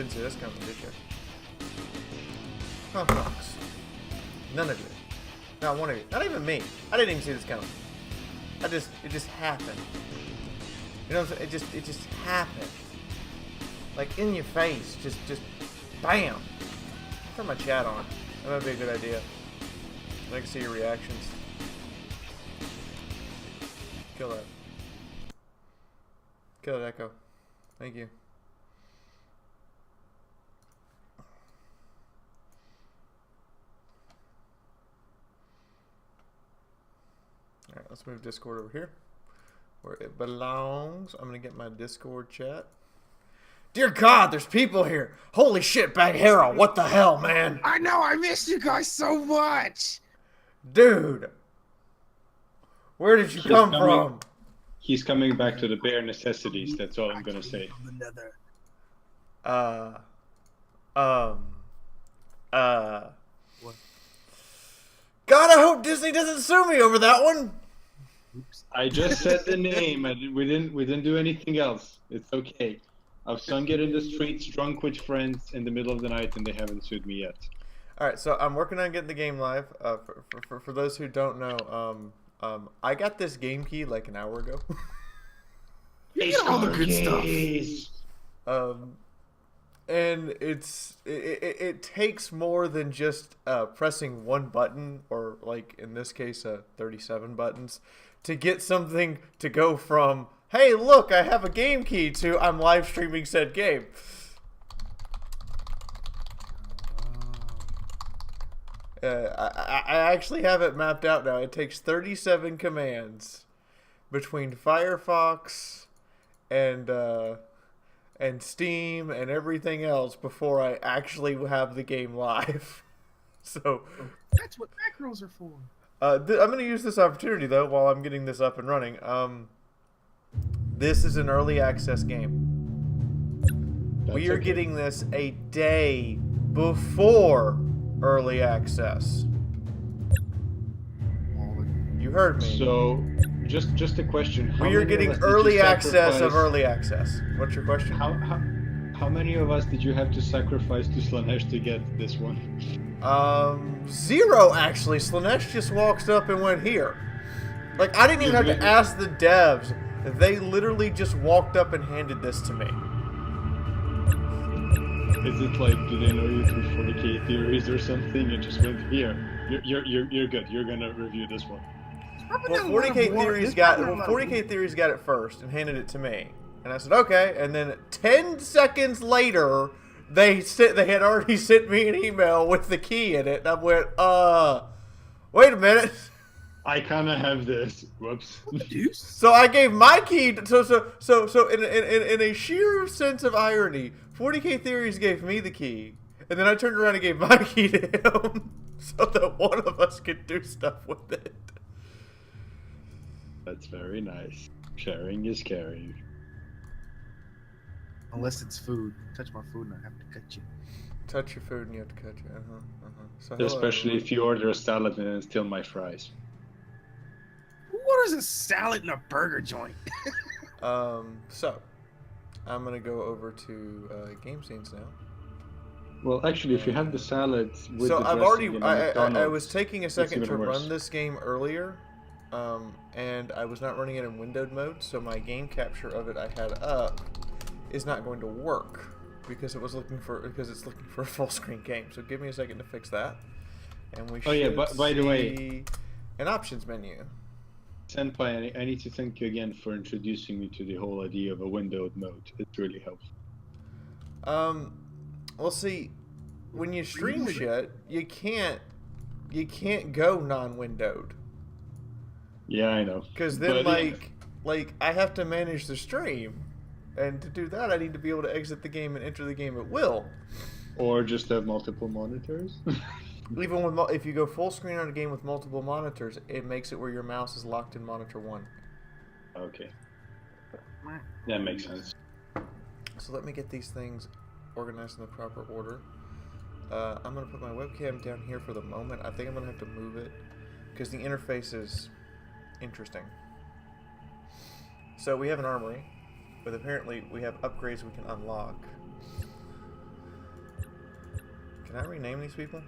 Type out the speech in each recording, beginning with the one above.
Didn't see this coming, did you? Huh, Fox. None of you. Not one of you. Not even me. I didn't even see this coming. It just happened. You know what I'm saying? It just happened. Like in your face. Just bam. Turn my chat on. That might be a good idea. I can see your reactions. Kill that. Kill that echo. Thank you. Alright, let's move Discord over here, where it belongs. I'm going to get my Discord chat. Dear God, there's people here. Holy shit, Bag Hero. What the hell, man? I know, I missed you guys so much. Dude. Where did you come from? He's coming back to the bare necessities, that's all I'm going to say. What? God, I hope Disney doesn't sue me over that one. Oops. I just said the name. We didn't do anything else. It's okay. I've sung it in the streets, drunk with friends in the middle of the night, and they haven't sued me yet. All right, so I'm working on getting the game live. For those who don't know, I got this game key like an hour ago. You get all the good stuff. And it takes more than just pressing one button, or like in this case 37 buttons, to get something to go from, hey look, I have a game key, to I'm live streaming said game. I actually have it mapped out now. It takes 37 commands between Firefox and Steam and everything else before I actually have the game live. So That's what macros are for. I'm going to use this opportunity though while I'm getting this up and running. This is an early access game. We are getting this a day before early access. You heard me. So, just a question. We are getting early access of early access. What's your question? How many of us did you have to sacrifice to Slanesh to get this one? 0 actually. Slanesh just walked up and went here. Like, I didn't even have to ask the devs. They literally just walked up and handed this to me. Is it like, do they know you through 40k theories or something and just went here? You're good. You're gonna review this one. Well, 40k theories got it first and handed it to me, and I said okay. And then 10 seconds later, they had already sent me an email with the key in it, and I went, wait a minute. I kind of have this. Whoops. So I gave my key. So in a sheer sense of irony, 40k theories gave me the key, and then I turned around and gave my key to him, so that one of us could do stuff with it. That's very nice. Sharing is caring. Unless it's food. Touch my food and I have to cut you. Touch your food and you have to cut you. So especially if you order a salad and then steal my fries. Who orders a salad in a burger joint? So I'm gonna go over to game scenes now. Well, actually, if you have the salad with so the I've already I was McDonald's, taking a second to worse. run this game earlier, and I was not running it in windowed mode, so my game capture of it I had up is not going to work because it's looking for a full screen game. So give me a second to fix that, and we should by the way, see an options menu. Senpai, I need to thank you again for introducing me to the whole idea of a windowed mode. It really helps. Well, see, when you stream shit, you can't go non-windowed. Yeah, I know. Because then, like I have to manage the stream, and to do that, I need to be able to exit the game and enter the game at will. Or just have multiple monitors. Even if you go full screen on a game with multiple monitors, it makes it where your mouse is locked in monitor 1. Okay. That makes sense. So let me get these things organized in the proper order. I'm going to put my webcam down here for the moment. I think I'm going to have to move it because the interface is interesting. So we have an armory, but apparently we have upgrades we can unlock. Can I rename these people?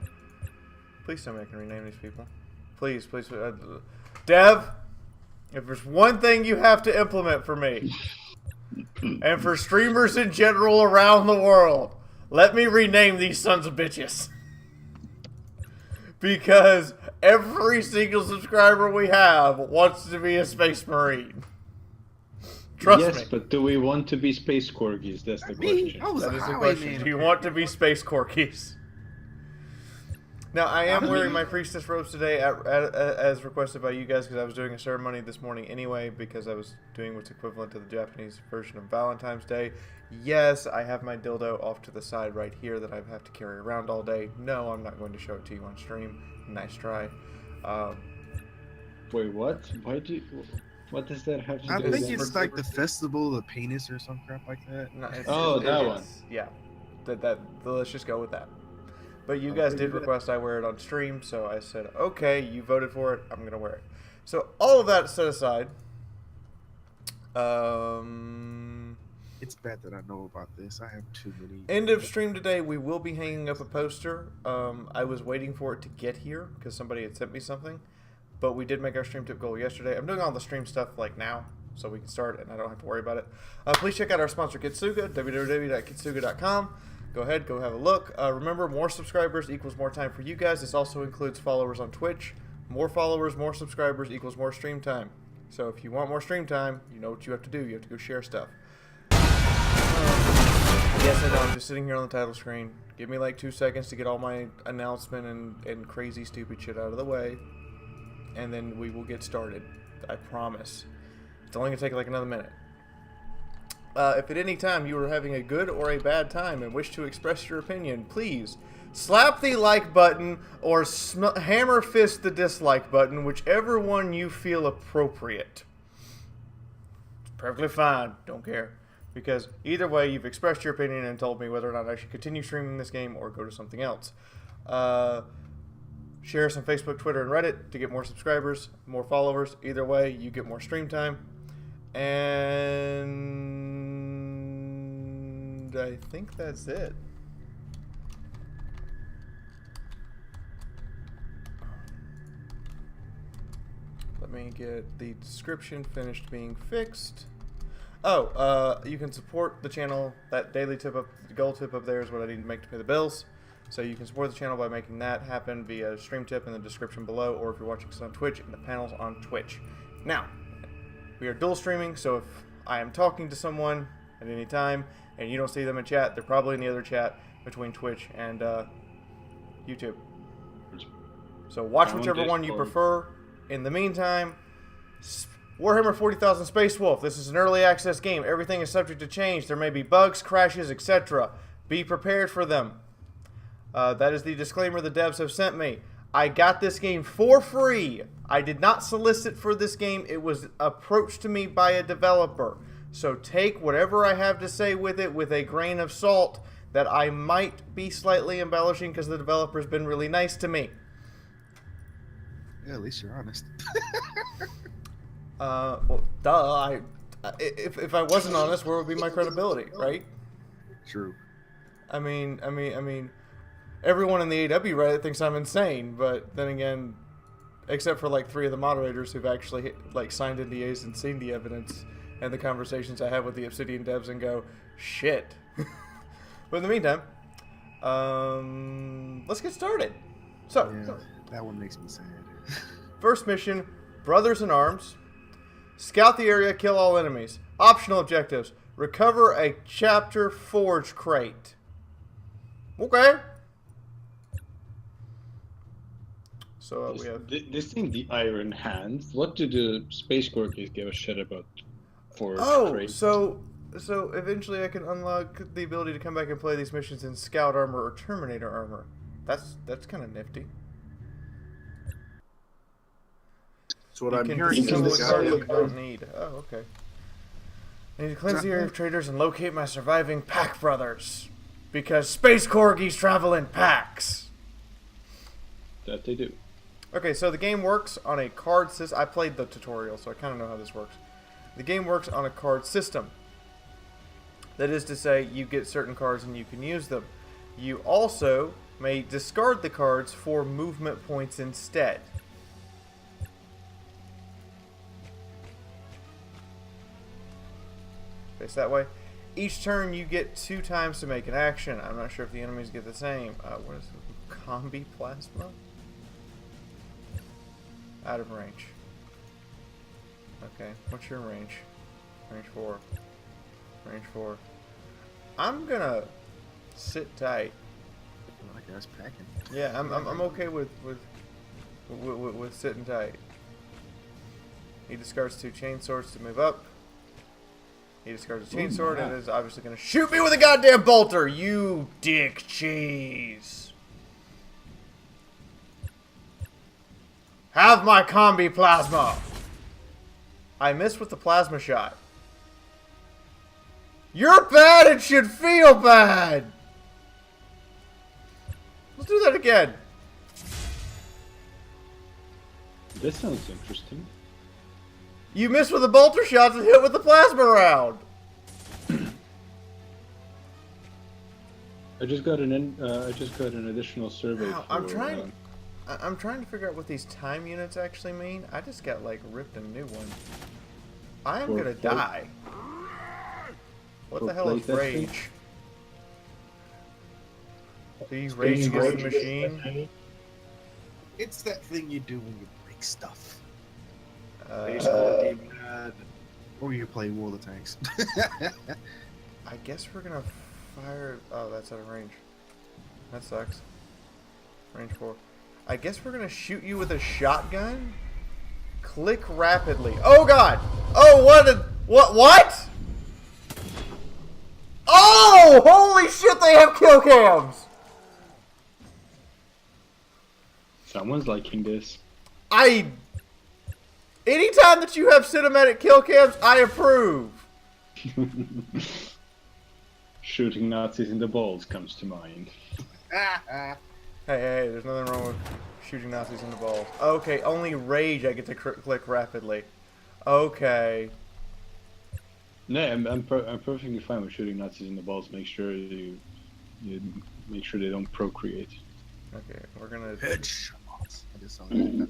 Please tell me I can rename these people. Please, please. Dev, if there's one thing you have to implement for me, and for streamers in general around the world, let me rename these sons of bitches. Because every single subscriber we have wants to be a Space Marine. Trust me. Yes, but do we want to be space corgis? That's the question. I was That a is the highwayman. question. Do you want to be Space Corgis? Now, I am wearing my priestess robes today as requested by you guys because I was doing a ceremony this morning anyway because I was doing what's equivalent to the Japanese version of Valentine's Day. Yes, I have my dildo off to the side right here that I have to carry around all day. No, I'm not going to show it to you on stream. Nice try. Wait, what? Why do you... What does that have to do I with think that? it's like the festival of the penis or some crap like that. No, that one. Yeah. Let's just go with that. But you guys did request I wear it on stream, so I said, okay, you voted for it, I'm going to wear it. So all of that set aside, It's bad that I know about this. I have too many. end of stream today, we will be hanging up a poster. I was waiting for it to get here because somebody had sent me something. But we did make our stream tip goal yesterday. I'm doing all the stream stuff like now, so we can start and I don't have to worry about it. Please check out our sponsor, Kitsuga, www.kitsuga.com. Go ahead, go have a look. Remember, more subscribers equals more time for you guys. This also includes followers on Twitch. More followers, more subscribers equals more stream time. So if you want more stream time, you know what you have to do. You have to go share stuff. Yes, I know, I'm just sitting here on the title screen. Give me like 2 seconds to get all my announcement and crazy stupid shit out of the way. And then we will get started. I promise. It's only going to take like another minute. If at any time you are having a good or a bad time and wish to express your opinion, please slap the like button or hammer fist the dislike button, whichever one you feel appropriate. It's perfectly fine. Don't care. Because either way, you've expressed your opinion and told me whether or not I should continue streaming this game or go to something else. Share us on Facebook, Twitter, and Reddit to get more subscribers, more followers. Either way, you get more stream time. And I think that's it. Let me get the description finished being fixed. Oh, you can support the channel. That daily tip up, the gold tip up there is what I need to make to pay the bills. So you can support the channel by making that happen via stream tip in the description below, or if you're watching us on Twitch, in the panels on Twitch. Now, we are dual streaming, so if I am talking to someone at any time and you don't see them in chat, they're probably in the other chat between Twitch and YouTube. So watch whichever one you prefer. In the meantime, Warhammer 40,000 Space Wolf. This is an early access game. Everything is subject to change. There may be bugs, crashes, etc. Be prepared for them. That is the disclaimer the devs have sent me. I got this game for free. I did not solicit for this game. It was approached to me by a developer. So take whatever I have to say with it with a grain of salt that I might be slightly embellishing because the developer's been really nice to me. Yeah, at least you're honest. Well, duh. If I wasn't honest, where would be my credibility, right? True. I mean, everyone in the AW Reddit thinks I'm insane, but then again, except for like 3 of the moderators who've actually like signed NDAs and seen the evidence and the conversations I have with the Obsidian devs and go, shit. But in the meantime, let's get started. So, Yeah, that one makes me sad. first mission, Brothers in Arms. Scout the area, kill all enemies. Optional objectives, recover a chapter forge crate. Okay. So we have... This thing, the Iron Hands, what do the Space Corgis give a shit about for crates? so eventually I can unlock the ability to come back and play these missions in Scout armor or Terminator armor. That's kind of nifty. So what You I'm can hearing discover is what this cards you guy. don't need. Oh, okay. I need to cleanse the area of traders and locate my surviving pack brothers. Because Space Corgis travel in packs. That they do. Okay, so the game works on a card system. I played the tutorial, so I kind of know how this works. The game works on a card system. That is to say, you get certain cards and you can use them. You also may discard the cards for movement points instead. Face that way. Each turn you get 2 times to make an action. I'm not sure if the enemies get the same. What is it? Combi Plasma? Out of range. Okay, what's your range? Range 4. Range 4. I'm gonna sit tight. I guess packing. Yeah, I'm okay with sitting tight. He discards 2 chain swords to move up. He discards a chain sword and is obviously gonna shoot me with a goddamn bolter. You dick cheese. Have my combi plasma. I missed with the plasma shot. You're bad and should feel bad. Let's do that again. This sounds interesting. You missed with the bolter shots and hit with the plasma round. I just got an additional survey. Wow, I'm trying to figure out what these time units actually mean. I just got like ripped a new one. I am gonna die. What the hell is rage? Do you rage against the machine? It's that thing you do when you break stuff. Or you play War of the Tanks. I guess we're gonna fire. Oh, that's out of range. That sucks. Range 4. I guess we're gonna shoot you with a shotgun. Click rapidly. Oh god! Oh, what? Oh! Holy shit! They have kill cams. Someone's liking this. Anytime that you have cinematic kill cams, I approve. Shooting Nazis in the balls comes to mind. Hey, there's nothing wrong with shooting Nazis in the balls. Okay, only rage I get to click rapidly. Okay. No, I'm perfectly fine with shooting Nazis in the balls. Make sure you make sure they don't procreate. Okay, we're gonna Headshots.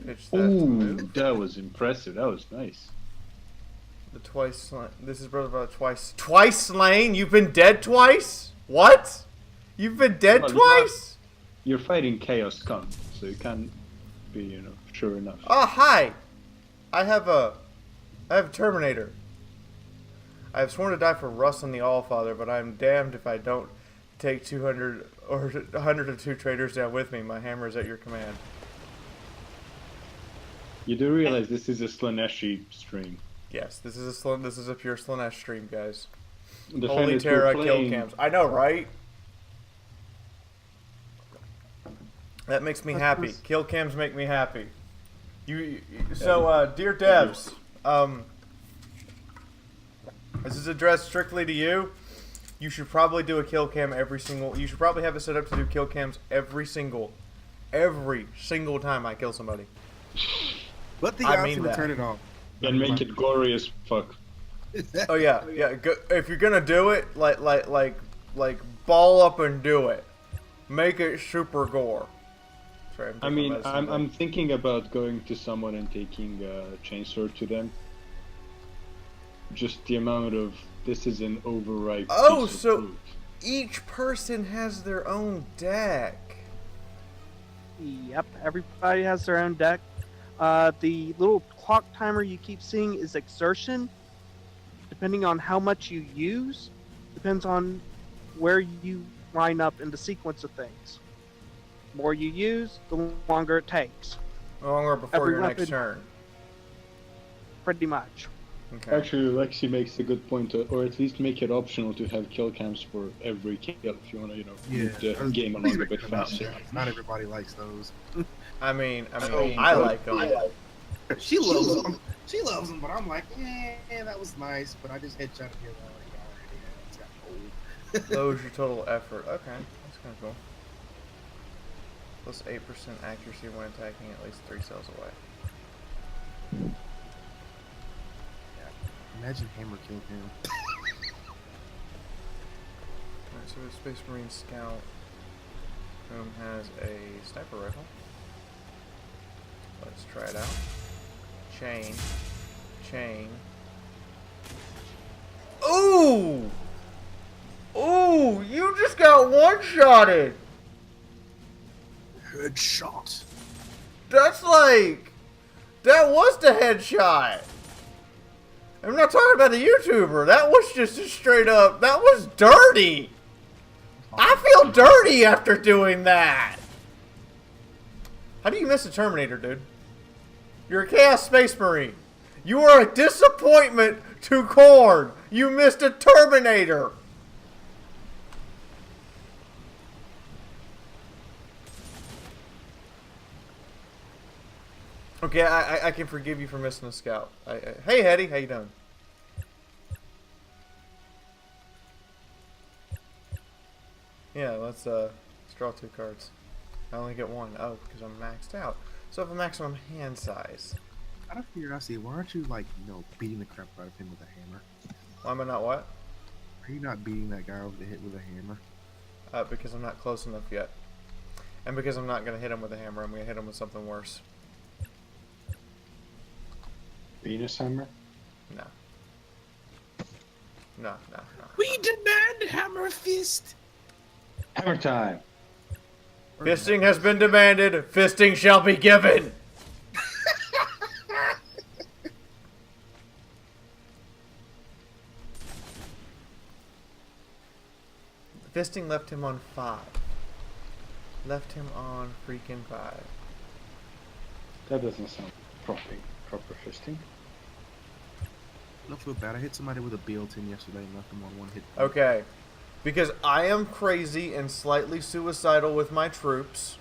pitch that to Ooh, move. that was impressive. That was nice. The twice slain. This is brother about twice slain. You've been dead twice. What? You've been dead twice? You're fighting Chaos Con, so you can't be, sure enough. Oh, hi. I have Terminator. I have sworn to die for Russ and the Allfather, but I'm damned if I don't take 200 or 102 traitors down with me. My hammer is at your command. You do realize this is a Slaneshi stream. Yes, this is a pure Slanesh stream, guys. The Holy fact that we're Terra kill playing- cams. I know, right? That makes me happy. Kill cams make me happy. So, dear devs, this is addressed strictly to you. You should probably do a kill cam you should probably have it set up to do kill cams every single time I kill somebody. But the I mean option to that. turn it off. And make it gory as fuck. Oh yeah. If you're gonna do it, like ball up and do it. Make it super gore. Sorry, I'm thinking about going to someone and taking a chainsaw to them. Just the amount of this is an overripe. Oh, piece of so fruit. each person has their own deck. Yep, everybody has their own deck. The little clock timer you keep seeing is exertion. Depending on how much you use, depends on where you line up in the sequence of things. The more you use, the longer it takes. Longer before Every your next weapon- turn. Pretty much. Okay. Actually, Lexi makes a good point, or at least make it optional to have kill cams for every kill if you want to, move the game along a bit faster. Not everybody likes those. I mean, I like them. She loves them. She loves them, but I'm like, yeah, that was nice, but I just headshot it here already. It's got old. Lowers your total effort. Okay, that's kind of cool. Plus 8% accuracy when attacking at least 3 cells away. Imagine hammer kill him. Alright, so it's Space Marine Scout. whom has a sniper rifle. Let's try it out. Chain. Chain. Ooh! Ooh! You just got one-shotted! Headshot. That's like... That was the headshot! I'm not talking about the YouTuber. That was just a straight up... That was dirty! I feel dirty after doing that! How do you miss a Terminator, dude? You're a Chaos Space Marine. You are a disappointment to Korn. You missed a Terminator. Okay, I can forgive you for missing a scout. Hey, Hetty, how you doing? Yeah, let's draw 2 cards. I only get 1. Oh, because I'm maxed out. So I have a maximum hand size. Out of curiosity, why aren't you like, beating the crap out of him with a hammer? Why am I not what? Are you not beating that guy over the head with a hammer? Because I'm not close enough yet. And because I'm not going to hit him with a hammer, I'm going to hit him with something worse. Venus hammer? No. No, no, no. We demand hammer fist! Hammer time! Fisting has been demanded. Fisting shall be given. Fisting left him on 5. Left him on freaking 5. That doesn't sound proper fisting. I don't feel bad. I hit somebody with a BL-10 yesterday and left them on 1 hit. Okay. Because I am crazy and slightly suicidal with my troops.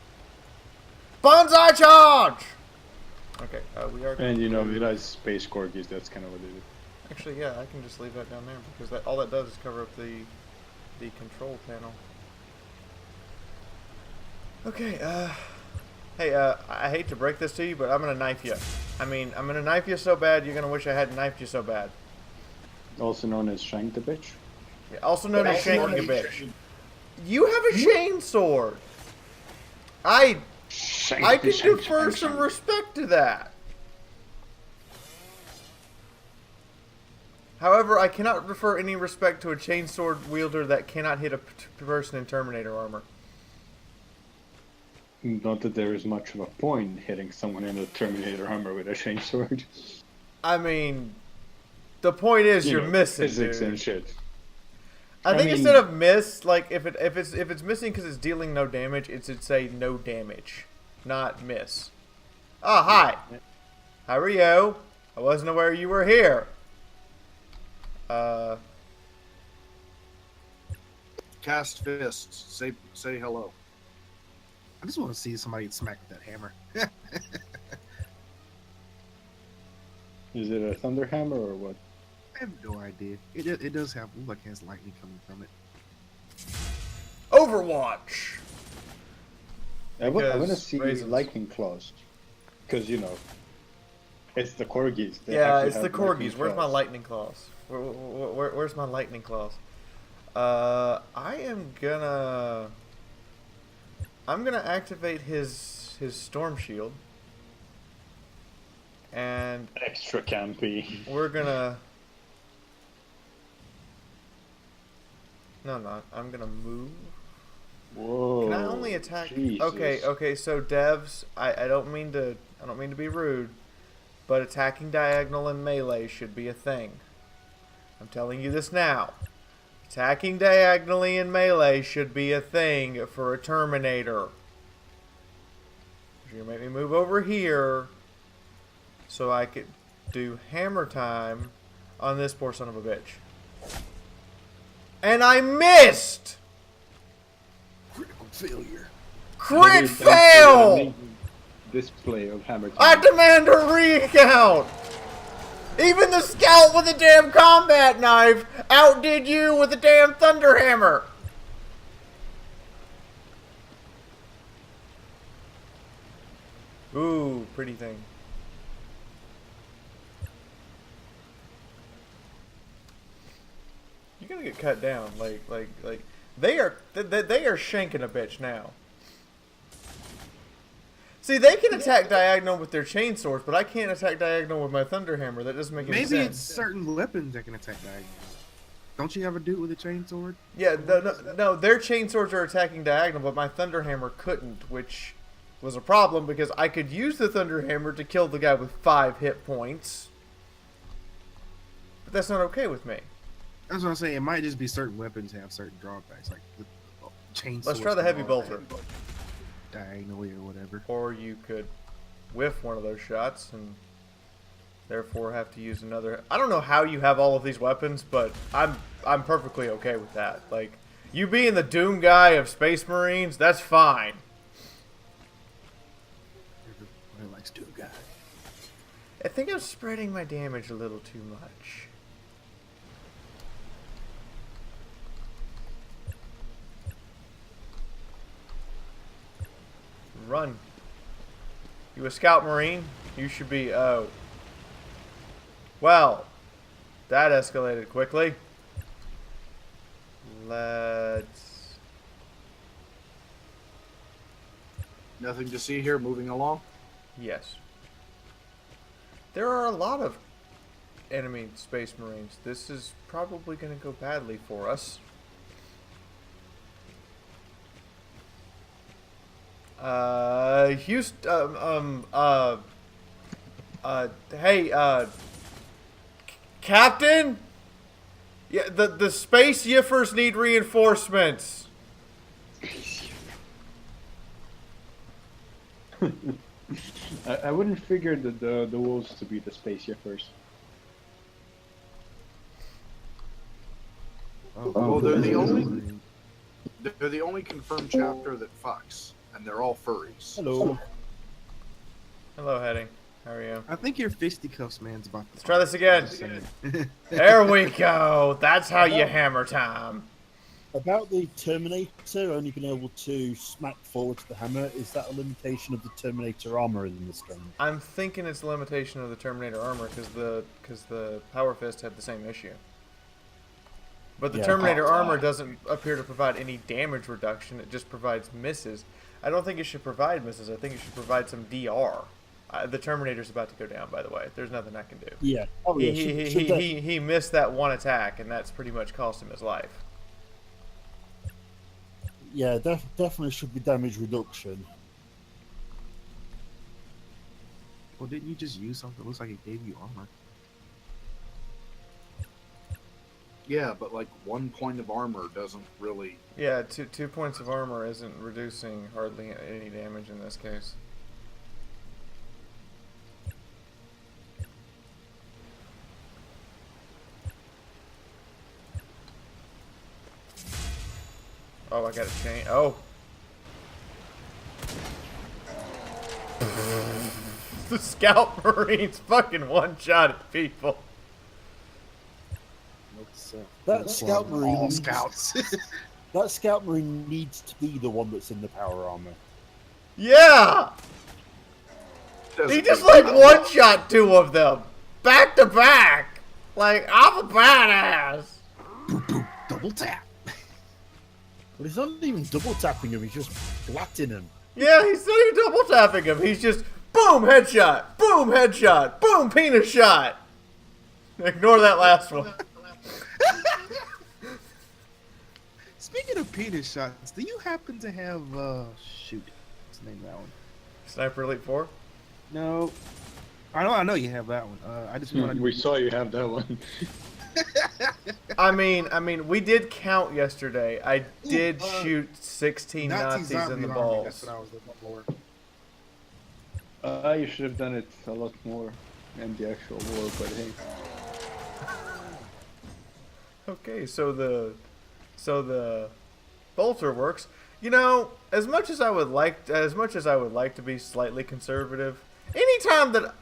Bonsai charge! Okay, we are... And you know, space corgis, that's kind of what it is. Actually, yeah, I can just leave that down there because all that does is cover up the control panel. Okay, hey, I hate to break this to you, but I'm gonna knife you. I mean, I'm gonna knife you so bad, you're gonna wish I hadn't knifed you so bad. Also known as shank the bitch. Yeah, also known as shanking a bitch. You have a chainsword. I can defer some respect to that. However, I cannot defer any respect to a chainsword wielder that cannot hit a person in Terminator armor. Not that there is much of a point hitting someone in a Terminator armor with a chainsword. I mean, the point is you're missing, physics dude. and shit. I think instead of miss, like if it's missing because it's dealing no damage, it should say no damage, not miss. Oh, hi. How are you? I wasn't aware you were here. Cast fists. Say hello. I just want to see somebody get smacked with that hammer. Is it a thunder hammer or what? I have no idea. It does have, like, it has lightning coming from it. Overwatch. I want to Because see raisins. lightning claws. Because, it's the corgis. They Yeah, actually it's the have lightning corgis. Where's my claws. lightning claws? Where's my lightning claws? I'm gonna activate his storm shield, and Extra campy. we're gonna. No, I'm gonna move. Whoa. Can I only attack? Jesus. Okay. So devs, I don't mean to be rude, but attacking diagonal and melee should be a thing. I'm telling you this now. Attacking diagonally in melee should be a thing for a Terminator. You're gonna make me move over here so I could do hammer time on this poor son of a bitch. And I missed! Critical failure. Crit fail! Display of hammer time. I demand a recount! Even the scout with a damn combat knife outdid you with a damn thunder hammer! Ooh, pretty thing. You're gonna get cut down, like they are shanking a bitch now. See, they can attack diagonal with their chainswords, but I can't attack diagonal with my thunderhammer. That doesn't make any Maybe it's sense. certain weapons that can attack diagonal. Don't you have a dude with a chainsaw? Yeah, no, their chainswords are attacking diagonal, but my thunderhammer couldn't, which was a problem because I could use the thunderhammer to kill the guy with 5 hit points. But that's not okay with me. That's what I'm saying. It might just be certain weapons have certain drawbacks, like the chainsaw. Let's try the heavy bolter. Diagonally or whatever. Or you could whiff one of those shots and therefore have to use another. I don't know how you have all of these weapons, but I'm perfectly okay with that. Like, you being the Doom guy of Space Marines, that's fine. Everybody likes Doom guy. I think I'm spreading my damage a little too much. Run. You a scout marine? You should be. Oh. Well, that escalated quickly. Let's. Nothing to see here. Moving along. Yes. There are a lot of enemy space marines. This is probably going to go badly for us. Houston, hey, Captain? Yeah, the space yiffers need reinforcements. I wouldn't figure the wolves to be the space yiffers. Well, they're the only confirmed chapter that fucks, and they're all furries. Hello. Hello, Heading. How are you? I think your fisticuffs man's about to. Let's try this again. There we go. That's how you hammer time. About the Terminator only being able to smack forward to the hammer, is that a limitation of the Terminator armor in this game? I'm thinking it's a limitation of the Terminator armor because the Power Fist had the same issue. But the Yeah. Terminator armor doesn't appear to provide any damage reduction. It just provides misses. I don't think it should provide misses. I think it should provide some DR. The Terminator's about to go down, by the way. There's nothing I can do. Yeah. Oh, yeah. He missed that one attack, and that's pretty much cost him his life. Yeah, definitely should be damage reduction. Well, didn't you just use something that looks like it gave you armor? Yeah, but like 1 point of armor doesn't really. Yeah, 2 points of armor isn't reducing hardly any damage in this case. Oh, I got a chain. Oh. The Scout Marines fucking one-shotted people. That Scout Marine. All scouts. That Scout Marine needs to be the one that's in the power armor. Yeah! He just like one-shot 2 of them. Back to back. Like, I'm a badass. Double tap. But he's not even double tapping him, he's just flatting him. Yeah, he's not even double tapping him. He's just boom, headshot, boom, penis shot. Ignore that last one. Speaking of penis shots, do you happen to have shoot? What's the name of that one? Sniper Elite 4? No. I know you have that one. I just want to. We saw you have that one. I mean, we did count yesterday. I did shoot 16 Nazis in the balls. That's what I was looking for. You should have done it a lot more in the actual war, but hey. Okay, so the bolter works. You know, as much as I would like to be slightly conservative, anytime that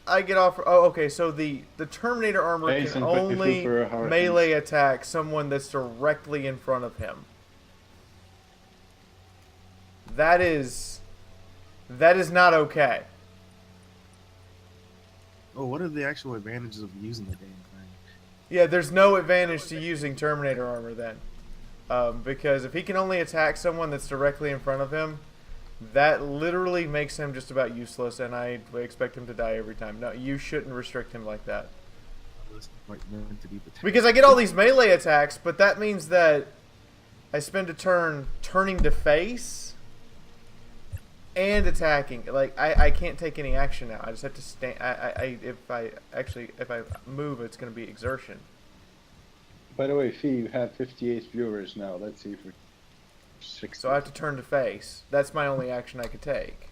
I get off. Oh, okay. So the Terminator armor can only melee attack someone that's directly in front of him. That is not okay. Oh, what are the actual advantages of using the damn thing? Yeah, there's no advantage to using Terminator armor then, because if he can only attack someone that's directly in front of him, That literally makes him just about useless, and I expect him to die every time. No, you shouldn't restrict him like that. Because I get all these melee attacks, but that means that I spend a turn turning to face and attacking. Like, I can't take any action now. I just have to stand. If I move, it's going to be exertion. By the way, Fee, you have 58 viewers now. Let's see if we're 60. So I have to turn to face. That's my only action I could take.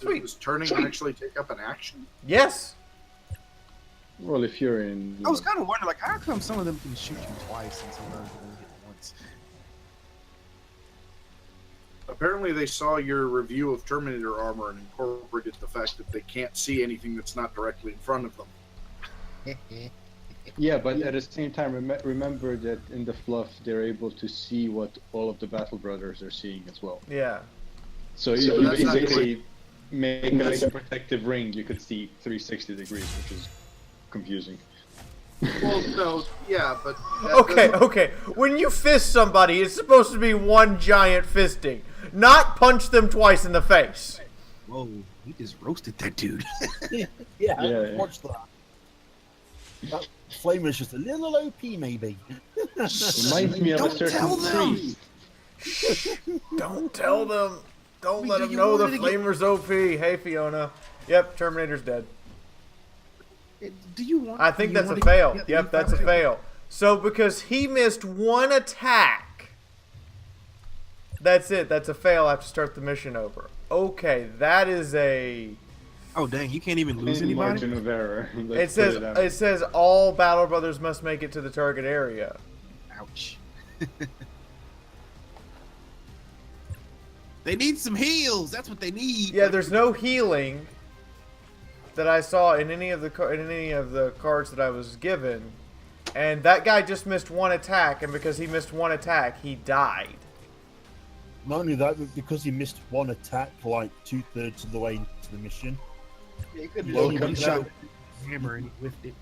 Sweet. Does turning actually take up an action? Yes. Well, if you're in... I was kind of wondering, like, how come some of them can shoot you twice and some of them can only hit once? Apparently they saw your review of Terminator armor and incorporated the fact that they can't see anything that's not directly in front of them. Yeah, but at the same time, remember that in the fluff, they're able to see what all of the Battle Brothers are seeing as well. Yeah. So if you basically make a protective ring, you could see 360 degrees, which is confusing. Well, no, yeah, but... Okay. When you fist somebody, it's supposed to be one giant fisting, not punch them twice in the face. Whoa, we just roasted that dude. Yeah. Watch that. That flamer is just a little OP, maybe. Reminds me of a certain priest. Don't tell them. Don't let do them you know the want it to get- flamer's OP. Hey, Fiona. Yep, Terminator's dead. Do you want? I think do you that's a want to fail. get Yep, the that's a five- fail. So because he missed one attack, that's it. That's a fail. I have to start the mission over. Okay, that is a... Oh dang, you can't even lose Any anybody. margin of error. It says all Battle Brothers must make it to the target area. Ouch. They need some heals. That's what they need. Yeah, there's no healing that I saw in any of the cards that I was given, and that guy just missed one attack, and because he missed one attack, he died. Not only that, but because he missed one attack like 2/3 of the way into the mission. Yeah, he couldn't Well, even come shot down. hammer and he whiffed it.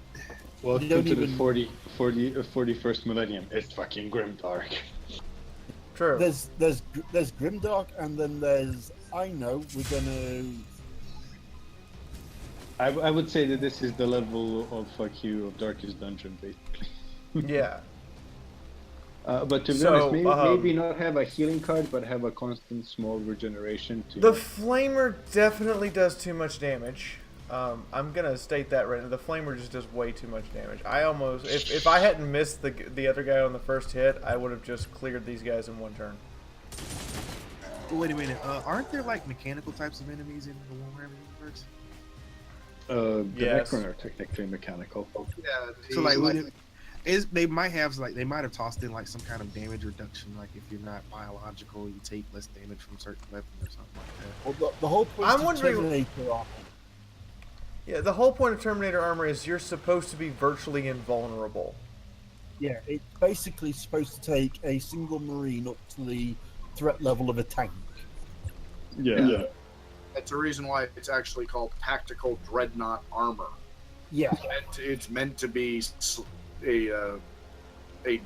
Welcome don't to the even- 41st millennium. It's fucking grimdark. True. There's Grimdark, and then there's we're gonna. I would say that this is the level of fuck you of Darkest Dungeon, basically. Yeah. But to be So, honest, maybe not have a healing card, but have a constant small regeneration. The flamer definitely does too much damage. I'm gonna state that right now. The flamer just does way too much damage. I almost, if I hadn't missed the other guy on the first hit, I would have just cleared these guys in one turn. Wait a minute. Aren't there like mechanical types of enemies in the Warhammer universe? The Yes. Necron are technically mechanical. Yeah, So like, they might have tossed in like some kind of damage reduction. Like if you're not biological, you take less damage from certain weapons or something like that. Well, the whole point I'm of wondering- Terminator armor. Yeah, the whole point of Terminator armor is you're supposed to be virtually invulnerable. Yeah, it's basically supposed to take a single Marine up to the threat level of a tank. Yeah. That's the reason why it's actually called Tactical Dreadnought Armor. Yeah, It's meant to be a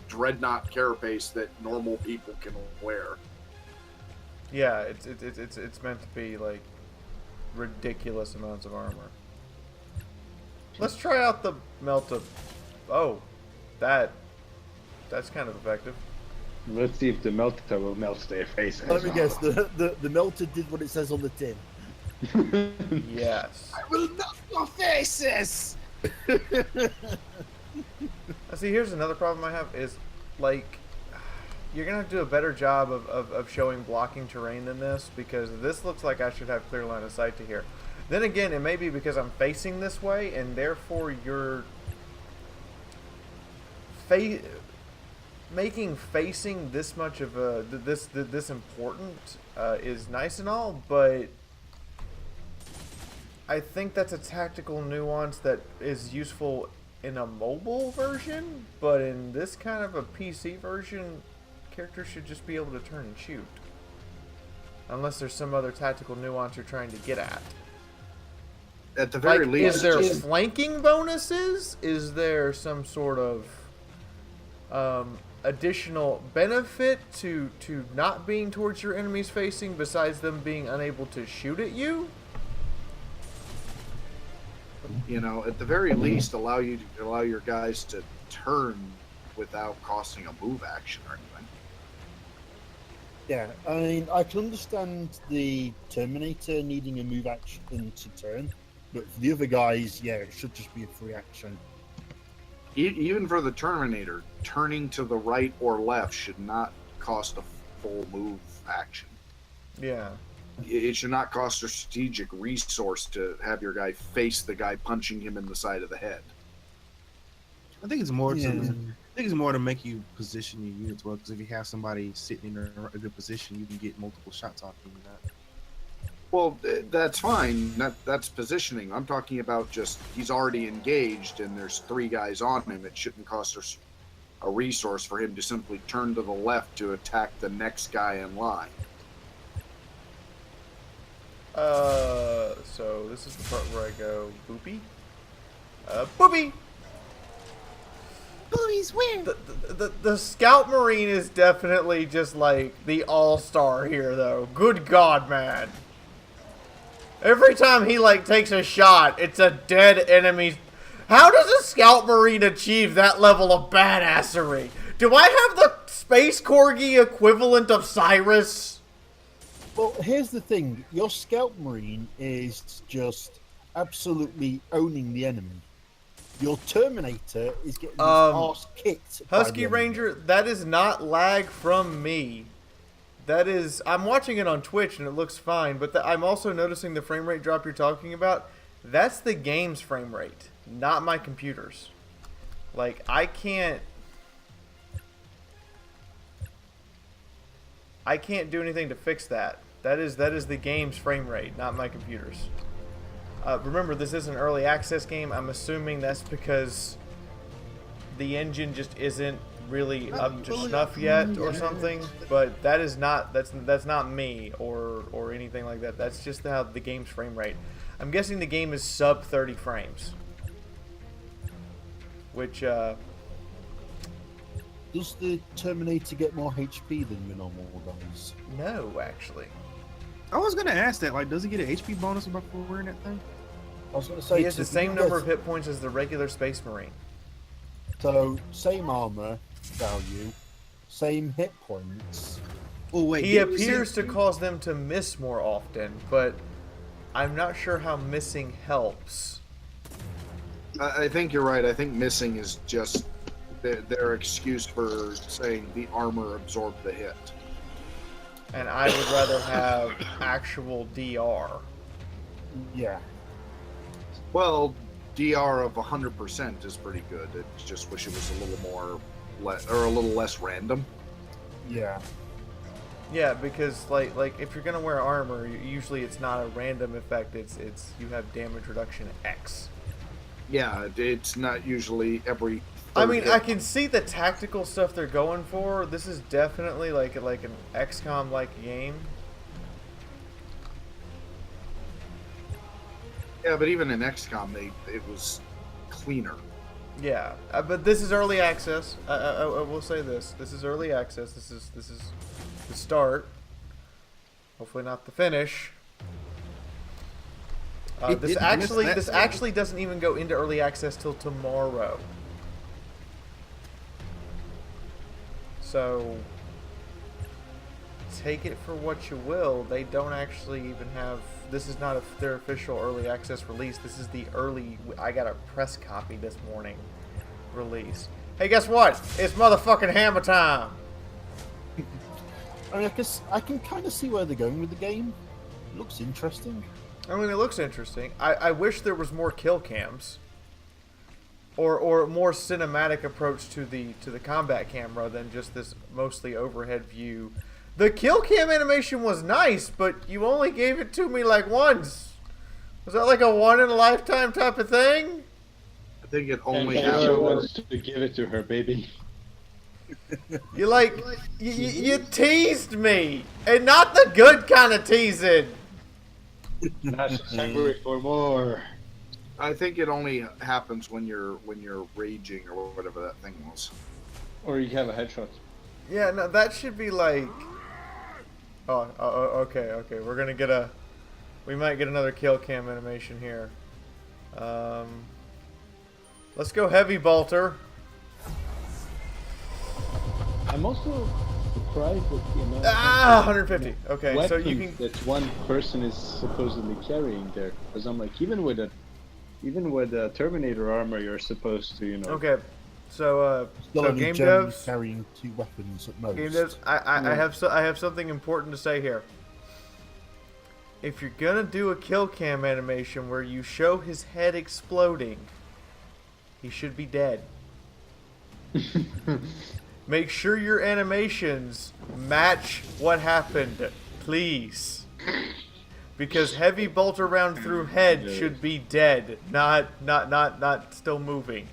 dreadnought carapace that normal people can wear. Yeah, it's meant to be like ridiculous amounts of armor. Let's try out the melt of... Oh, that's kind of effective. Let's see if the melter will melt their faces. let me guess. The melter did what it says on the tin. Yes. I will melt your faces. See, here's another problem I have is, like, you're going to have to do a better job of showing blocking terrain than this, because this looks like I should have clear line of sight to here. Then again, it may be because I'm facing this way, and therefore you're making facing this much of a this important is nice and all, but I think that's a tactical nuance that is useful in a mobile version, but in this kind of a PC version, characters should just be able to turn and shoot, unless there's some other tactical nuance you're trying to get at. At the very Like, least, is there just- flanking bonuses? Is there some sort of additional benefit to not being towards your enemies facing besides them being unable to shoot at you? You know, at the very least, allow your guys to turn without costing a move action or anything. Yeah, I mean, I can understand the Terminator needing a move action to turn, but for the other guys, yeah, it should just be a free action. Even for the Terminator, turning to the right or left should not cost a full move action. Yeah. It should not cost a strategic resource to have your guy face the guy punching him in the side of the head. I think it's more Yeah. to make you position your units well. Because if you have somebody sitting in a good position, you can get multiple shots off them. Well, that's fine. That's positioning. I'm talking about just he's already engaged and there's 3 guys on him. It shouldn't cost us a resource for him to simply turn to the left to attack the next guy in line. So this is the part where I go boopy. Boopy. Boobies win. The Scout Marine is definitely just like the all-star here, though. Good God, man. Every time he like takes a shot, it's a dead enemy. How does a Scout Marine achieve that level of badassery? Do I have the Space Corgi equivalent of Cyrus? Well, here's the thing. Your Scout Marine is just absolutely owning the enemy. Your Terminator is getting his arse kicked. by Husky the enemy. Ranger, that is not lag from me. That is, I'm watching it on Twitch and it looks fine, but I'm also noticing the frame rate drop you're talking about. That's the game's frame rate, not my computer's. Like, I can't do anything to fix that. That is the game's frame rate, not my computer's. Remember, this is an early access game. I'm assuming that's because the engine just isn't really up to snuff yet or something. But that is not that's not me or anything like that. That's just how the game's frame rate. I'm guessing the game is sub 30 frames, which Does the Terminator get more HP than your normal guys? no, actually. I was gonna ask that. Like, does he get an HP bonus for wearing that thing? I was going to say He has the same number of yes, hit points as the regular Space Marine. So same armor value, same hit points. Oh wait, He didn't you say- appears to cause them to miss more often, but I'm not sure how missing helps. I think you're right. I think missing is just their excuse for saying the armor absorbed the hit. And I would rather have actual DR. Yeah. Well, DR of 100% is pretty good. I just wish it was a little more, or a little less random. Yeah. Yeah, because like if you're gonna wear armor, usually it's not a random effect. It's you have damage reduction X. Yeah, it's not usually every. I mean, hit. I can see the tactical stuff they're going for. This is definitely like an XCOM like game. Yeah, but even in XCOM, it was cleaner. Yeah, but this is early access. I will say this: this is early access. This is the start. Hopefully, not the finish. This actually doesn't even go into early access till tomorrow. So take it for what you will. They don't actually even have. This is not their official early access release. This is the early. I got a press copy this morning release. Hey, guess what? It's motherfucking hammer time. I mean, I can kind of see where they're going with the game. It looks interesting. I mean, it looks interesting. I wish there was more kill cams. Or a more cinematic approach to the combat camera than just this mostly overhead view. The kill cam animation was nice, but you only gave it to me like once. Was that like a one in a lifetime type of thing? I think it And only Fiaura happened. wants to give it to her, baby. You like you teased me, and not the good kind of teasing. Now she's hungry for more. I think it only happens when you're raging or whatever that thing was. Or you have a headshot. Yeah, no, that should be like. Okay. We're gonna get a. We might get another kill cam animation here. Let's go heavy bolter. I'm also surprised at the amount. 150. Okay, so weapons you can. that one person is supposedly carrying there. Because I'm like, even with a Terminator armor, you're supposed to, Okay, so Still so only game generally devs. carrying 2 weapons at most. Game devs, I have something important to say here. If you're gonna do a kill cam animation where you show his head exploding, he should be dead. Make sure your animations match what happened, please. Because heavy bolter round through head should be dead, not still moving.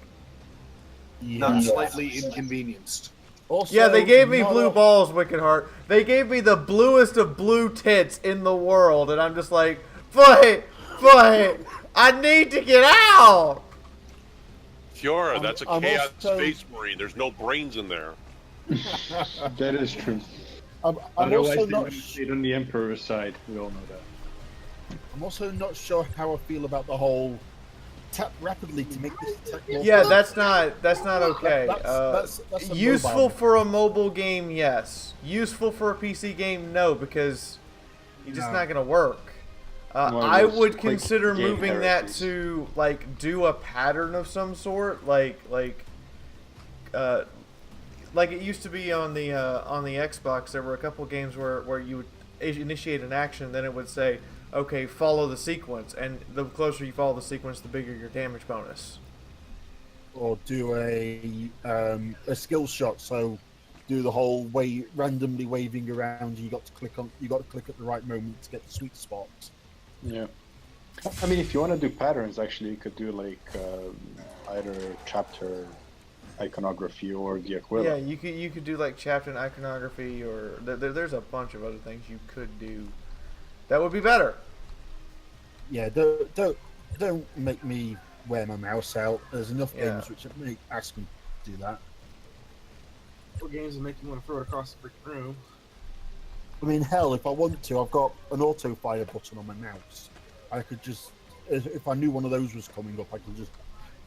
Not slightly inconvenienced. Also, Yeah, they gave me not blue a- balls, Wicked Heart. They gave me the bluest of blue tits in the world, and I'm just like, but, I need to get out! Fiaura, that's a I'm chaos also- space marine. There's no brains in there. That is true. I'm Otherwise, also they not. would have stayed on the Emperor's side. We all know that. I'm also not sure how I feel about the whole tap rapidly to make this attack more. Yeah, that's not okay. That's a Useful mobile for a mobile game, yes. Useful for a PC game, no, because it's just No. not gonna work. Well, I it's would like consider game moving that heresies. to like do a pattern of some sort, like it used to be on the Xbox. There were a couple games where you would initiate an action, then it would say, okay, follow the sequence, and the closer you follow the sequence, the bigger your damage bonus. or do a skill shot. So do the whole way randomly waving around. You got to click at the right moment to get the sweet spot. Yeah. I mean, if you want to do patterns, actually, you could do like either chapter iconography or the Aquila. Yeah, you could do like chapter and iconography, or there's a bunch of other things you could do. That would be better. Yeah, don't make me wear my mouse out. There's enough Yeah. games which make ask me to do that. What games will make you want to throw it across the freaking room? I mean, hell, if I want to, I've got an auto fire button on my mouse. I could just, if I knew one of those was coming up, I could just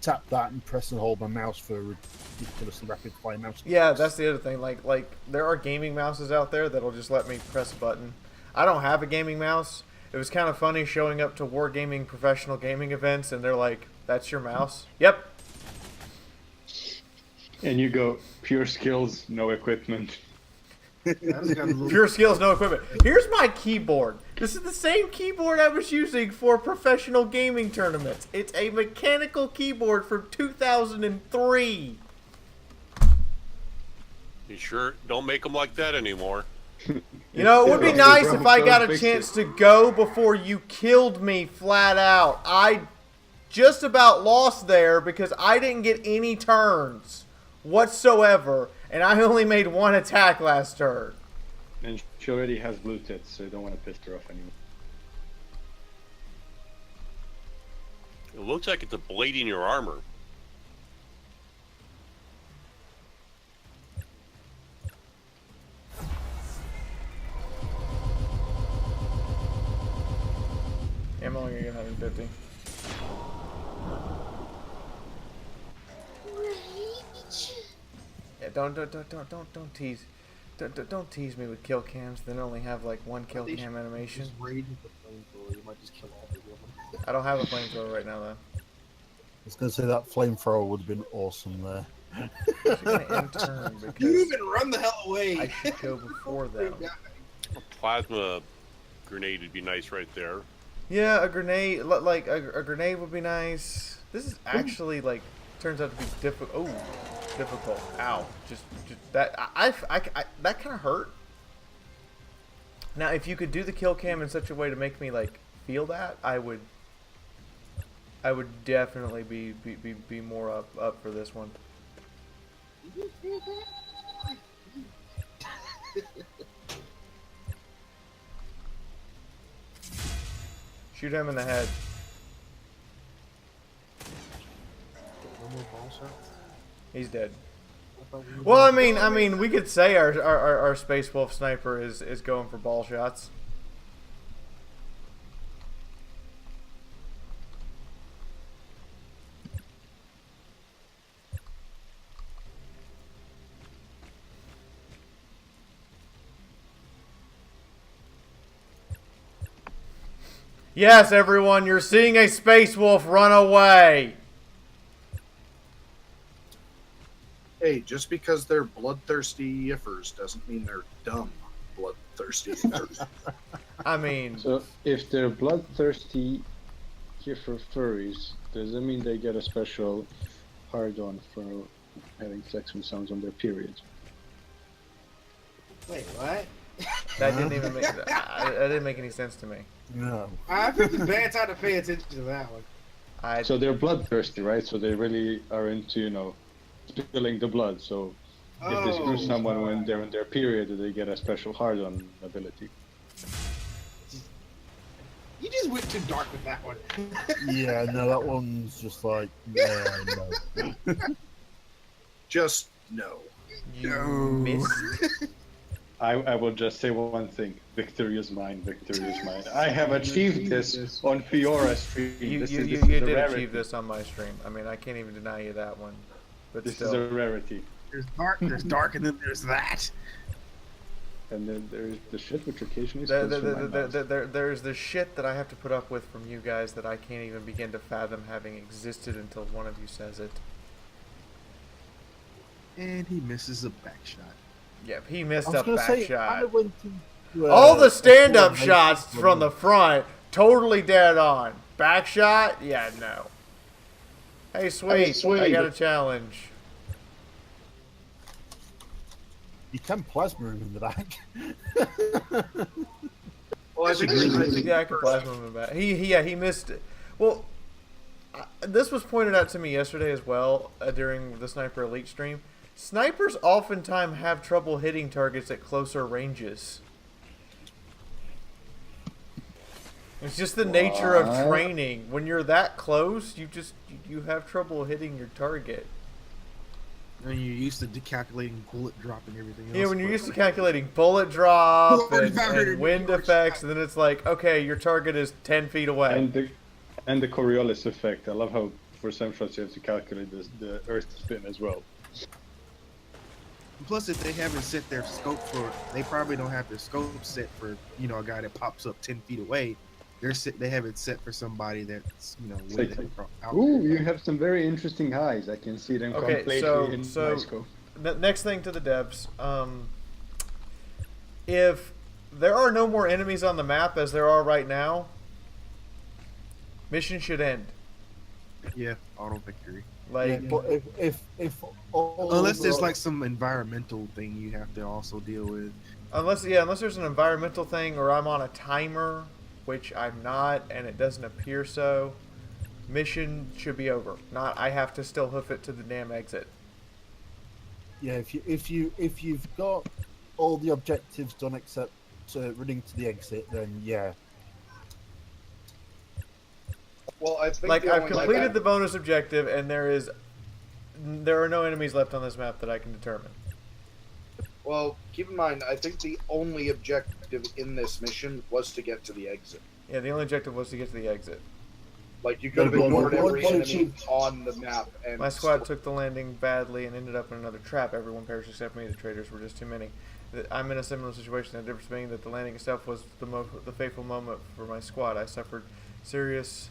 tap that and press and hold my mouse for a ridiculously rapid fire mouse. Yeah, that's the other thing. Like there are gaming mouses out there that'll just let me press a button. I don't have a gaming mouse. It was kind of funny showing up to wargaming professional gaming events, and they're like, "That's your mouse?" Yep. And you go pure skills, no equipment. Pure skills, no equipment. Here's my keyboard. This is the same keyboard I was using for professional gaming tournaments. It's a mechanical keyboard from 2003. You sure don't make them like that anymore. You know, it would be Yeah, nice bro, if I got a fix chance it. to go before you killed me flat out. I just about lost there because I didn't get any turns whatsoever, and I only made one attack last turn. And she already has blue tits, so you don't want to piss her off anymore. It looks like it's ablating your armor. I'm only gonna get 150. Yeah, don't tease. Don't tease me with kill cams. Then only have like one kill cam animation. Just raid with the flamethrower. You might just kill all of them. I don't have a flamethrower right now though. I was going to say that flamethrower would have been awesome there. I'm gonna end turn You because even run the hell away. I should go before them. A plasma grenade would be nice right there. Yeah, a grenade, like a grenade would be nice. This is actually like turns out to be difficult. Oh, difficult. Ow! Just that. I that kind of hurt. Now, if you could do the kill cam in such a way to make me like feel that, I would definitely be more up for this one. Shoot him in the head. No more ball shots. He's dead. Well, I mean, we could say our Space Wolf sniper is going for ball shots. Yes, everyone, you're seeing a Space Wolf run away. Hey, just because they're bloodthirsty yiffers doesn't mean they're dumb bloodthirsty yiffers. I mean, So if they're bloodthirsty Kiffer furries, does that mean they get a special hard-on for having sex with someone on their period? Wait, what? that didn't even make that didn't make any sense to me. No. I picked a bad time to pay attention to that one. So they're bloodthirsty, right? So they really are into, spilling the blood. So if they screw someone when they're in their period, they get a special hard-on ability. You just went too dark with that one. Yeah, no, that one's just like, yeah, no. Just no. You missed. I will just say one thing: victory is mine. Victory is mine. I have achieved this on Fiaura stream. You This did is a rarity. achieve this on my stream. I mean, I can't even deny you that one. But This still. is a rarity. There's dark, and then there's that. And then there's the shit which occasionally There- spills there- from my there- mouth. there- there- There's the shit that I have to put up with from you guys that I can't even begin to fathom having existed until one of you says it. And he misses a back shot. Yep, he I missed was a gonna back say, I shot. went into, All the a stand-up formation shots for from the front, totally dead on. Back shot, yeah, no. Hey, sweet, I got a challenge. You can plasma him in the back. Well, I think Yeah, I can plasma him in the back. He missed it. Well, this was pointed out to me yesterday as well during the Sniper Elite stream. Snipers oftentimes have trouble hitting targets at closer ranges. It's just the nature of What? training. When you're that close, you have trouble hitting your target. And you're used to calculating bullet drop and everything else. Yeah, when you're used to calculating bullet drop and 4,500 wind yards. effects, and then it's like, okay, your target is 10 feet away. And the Coriolis effect. I love how for some shots you have to calculate the Earth spin as well. Plus, if they haven't set their scope for, they probably don't have their scope set for, a guy that pops up 10 feet away. They have it set for somebody that's, way Like, out Ooh, there. you have some very interesting eyes. I can see them Okay, completely so- in so- my scope. Next thing to the devs. If there are no more enemies on the map as there are right now, mission should end. Yeah, auto victory. Like, Yeah, but if all Unless there's the- like some environmental thing you have to also deal with. unless there's an environmental thing or I'm on a timer, which I'm not, and it doesn't appear so, mission should be over. Not I have to still hoof it to the damn exit. Yeah, if you've got all the objectives done except running to the exit, then yeah. Well, I think Like the I've only- completed the bonus objective, and there are no enemies left on this map that I can determine. Well, keep in mind, I think the only objective in this mission was to get to the exit. Yeah, the only objective was to get to the exit. Like, you could have But ignored what every did enemy you- on the map. And My squad took the landing badly and ended up in another trap. Everyone perished except me. The traitors were just too many. I'm in a similar situation. The difference being that the landing itself was the fateful moment for my squad. I suffered serious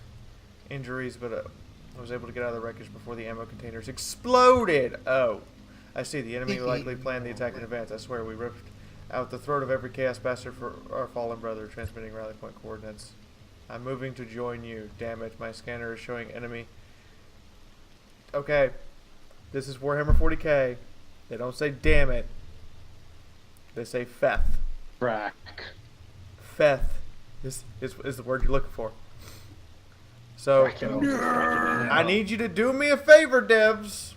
injuries, but I was able to get out of the wreckage before the ammo containers exploded. Oh, I see. The enemy likely planned the attack in advance. I swear, we ripped out the throat of every chaos bastard for our fallen brother, transmitting rally point coordinates. I'm moving to join you. Damn it, my scanner is showing enemy. Okay, this is Warhammer 40k. They don't say damn it. They say Feth. Crack. Feth is the word you're looking for. So, I need you to do me a favor, devs.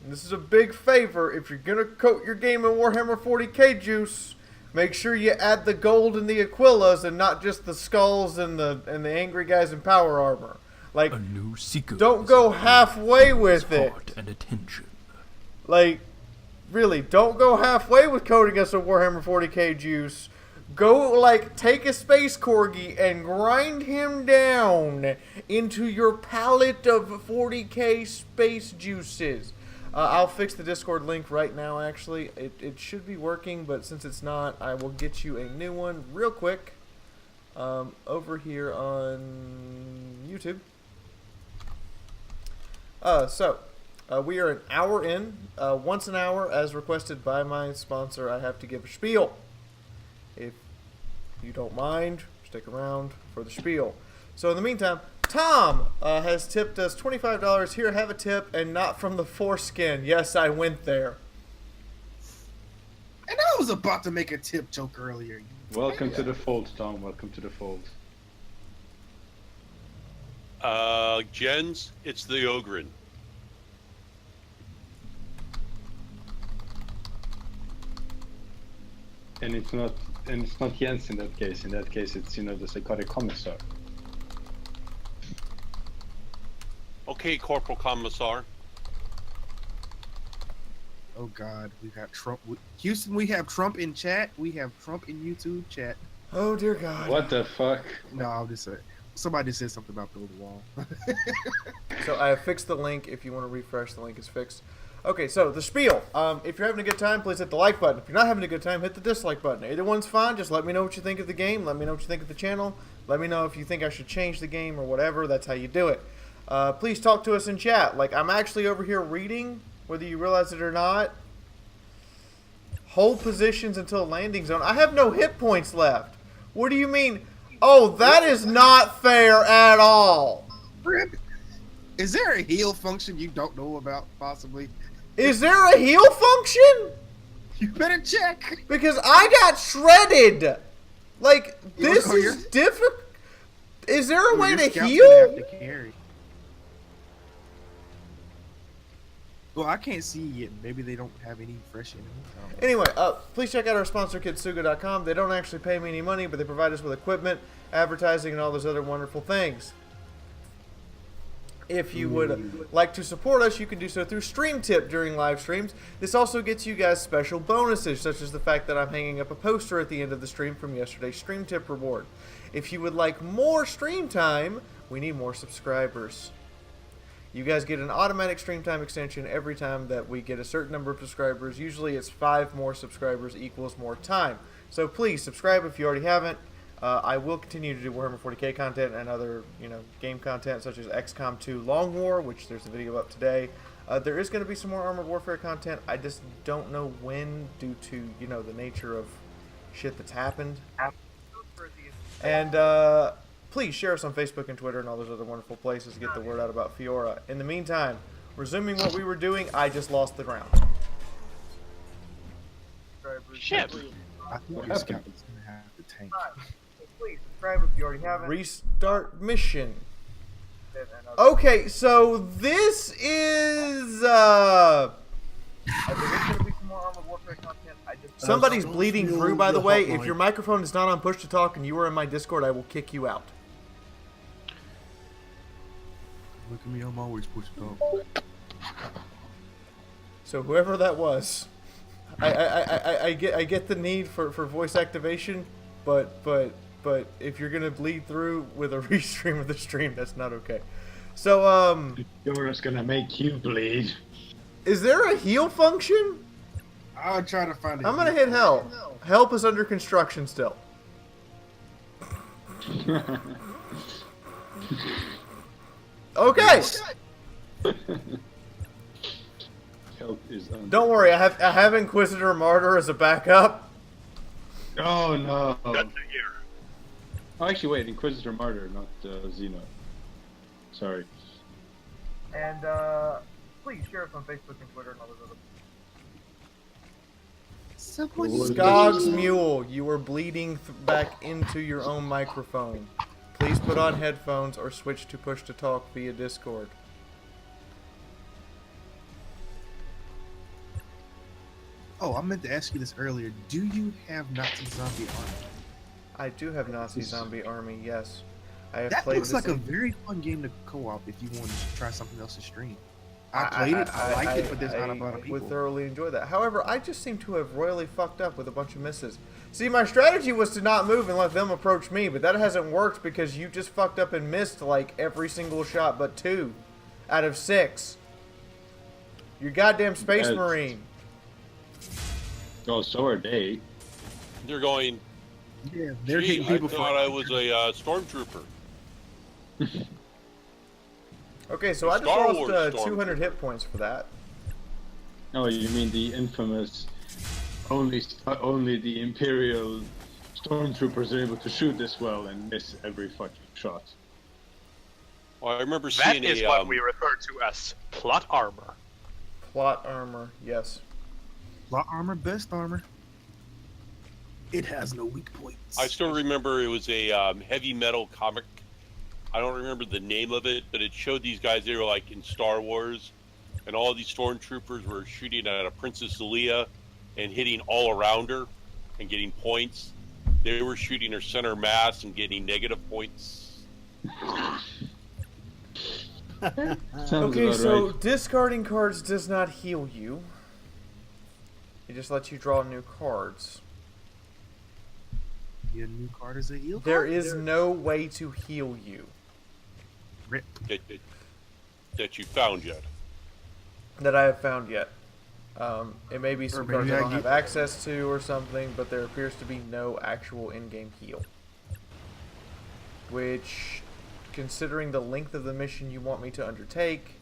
And this is a big favor. If you're going to coat your game in Warhammer 40k juice, make sure you add the gold and the Aquillas and not just the skulls and the angry guys in power armor. Like, A new seeker. don't go halfway with it. Heart and attention. Like, really, don't go halfway with coding us a Warhammer 40k juice. Go, like, take a space corgi and grind him down into your palette of 40k space juices. I'll fix the Discord link right now, actually. It should be working, but since it's not, I will get you a new one real quick over here on YouTube. We are an hour in. Once an hour, as requested by my sponsor, I have to give a spiel. If you don't mind, stick around for the spiel. So in the meantime, Tom has tipped us $25. Here, have a tip, and not from the foreskin. Yes, I went there. And I was about to make a tip joke earlier. Welcome to the fold, Tom. Welcome to the fold. Jens, it's the Ogren. And it's not Jens in that case. In that case, it's the psychotic commissar. Okay, Corporal Commissar. Oh God, we got Trump. Houston, we have Trump in chat. We have Trump in YouTube chat. Oh dear God. What the fuck? No, I'll just say somebody said something about build a wall. So I have fixed the link. If you want to refresh, the link is fixed. Okay, so the spiel. If you're having a good time, please hit the like button. If you're not having a good time, hit the dislike button. Either one's fine. Just let me know what you think of the game. Let me know what you think of the channel. Let me know if you think I should change the game or whatever. That's how you do it. Please talk to us in chat. Like, I'm actually over here reading, whether you realize it or not. Hold positions until landing zone. I have no hit points left. What do you mean? Oh, that is not fair at all. Rip, is there a heal function you don't know about, possibly? Is there a heal function? You better check. Because I got shredded. Like, this is difficult. Is there a way to heal? Have to carry. Well, I can't see yet. Maybe they don't have any fresh enemies. Anyway, please check out our sponsor, Kitsuga.com. They don't actually pay me any money, but they provide us with equipment, advertising, and all those other wonderful things. If you would like to support us, you can do so through Stream Tip during live streams. This also gets you guys special bonuses, such as the fact that I'm hanging up a poster at the end of the stream from yesterday's Stream Tip reward. If you would like more stream time, we need more subscribers. You guys get an automatic stream time extension every time that we get a certain number of subscribers. Usually it's 5 more subscribers equals more time. So please subscribe if you already haven't. I will continue to do Warhammer 40k content and other, game content such as XCOM 2 Long War, which there's a video up today. There is going to be some more Armored Warfare content. I just don't know when, due to, the nature of shit that's happened. And please share us on Facebook and Twitter and all those other wonderful places to get the word out about Fiaura. In the meantime, resuming what we were doing, I just lost the ground. Shit. I think this guy is gonna have the tank. Please subscribe if you already haven't. Restart mission. Okay, so this is somebody's bleeding through, by the way. If your microphone is not on push to talk and you are in my Discord, I will kick you out. Look at me, I'm always push to talk. So whoever that was, I get the need for voice activation, but if you're gonna bleed through with a restream of the stream, that's not okay. So Fiaura's gonna make you bleed. Is there a heal function? I'll try to find it. I'm gonna hit help. Help is under construction still. Okay. Help is under. Don't worry, I have Inquisitor Martyr as a backup. Oh no. That's a year. Oh, actually, wait, Inquisitor Martyr, not Xeno. Sorry. And please share us on Facebook and Twitter and all those other. Skog's Mule, you are bleeding back into your own microphone. Please put on headphones or switch to push to talk via Discord. Oh, I meant to ask you this earlier. Do you have Nazi Zombie Army? I do have Nazi Zombie Army, yes. I have that played looks this like a very fun game to co-op if you want to try something else to stream. I played it. I liked it, but there's not a lot of I people. would thoroughly enjoy that. However, I just seem to have royally fucked up with a bunch of misses. See, my strategy was to not move and let them approach me, but that hasn't worked because you just fucked up and missed like every single shot but 2 out of 6. You goddamn Space Marine. Oh, so are they. They're going. Yeah, they're hitting people. I thought I was a stormtrooper. Okay, so I just Star lost Wars 200 hit points for that. Oh, you mean the infamous only the Imperial stormtroopers are able to shoot this well and miss every fucking shot. Well, I remember That seeing is what we refer to as plot armor. Plot armor, yes. Plot armor, best armor. It has no weak points. I still remember it was a heavy metal comic. I don't remember the name of it, but it showed these guys, they were like in Star Wars, and all these stormtroopers were shooting at a Princess Leia and hitting all around her and getting points. They were shooting her center mass and getting negative points. Okay, so right. Discarding cards does not heal you. It just lets you draw new cards. Your new card is a heal card? There is no way to heal you. Rip. That you found yet. That I have found yet. It may be some Or cards maybe I I don't have get- access to or something, but there appears to be no actual in-game heal. Which, considering the length of the mission you want me to undertake,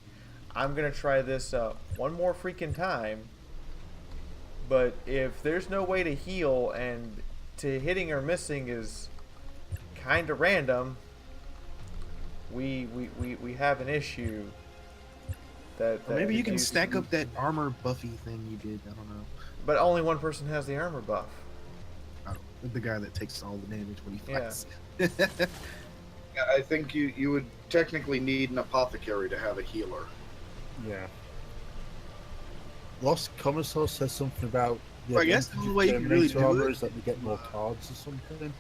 I'm going to try this one more freaking time. But if there's no way to heal and to hitting or missing is kind of random, we have an issue. That Or maybe you can reduces- stack up that armor buffy thing you did. I don't know. But only one person has the armor buff. Oh, the guy that takes all the damage when he Yeah. fights. Yeah, I think you would technically need an apothecary to have a healer. Yeah. Lost Commissar says something about Well, I guess the only way you can really do armor it- is that we get more cards or something.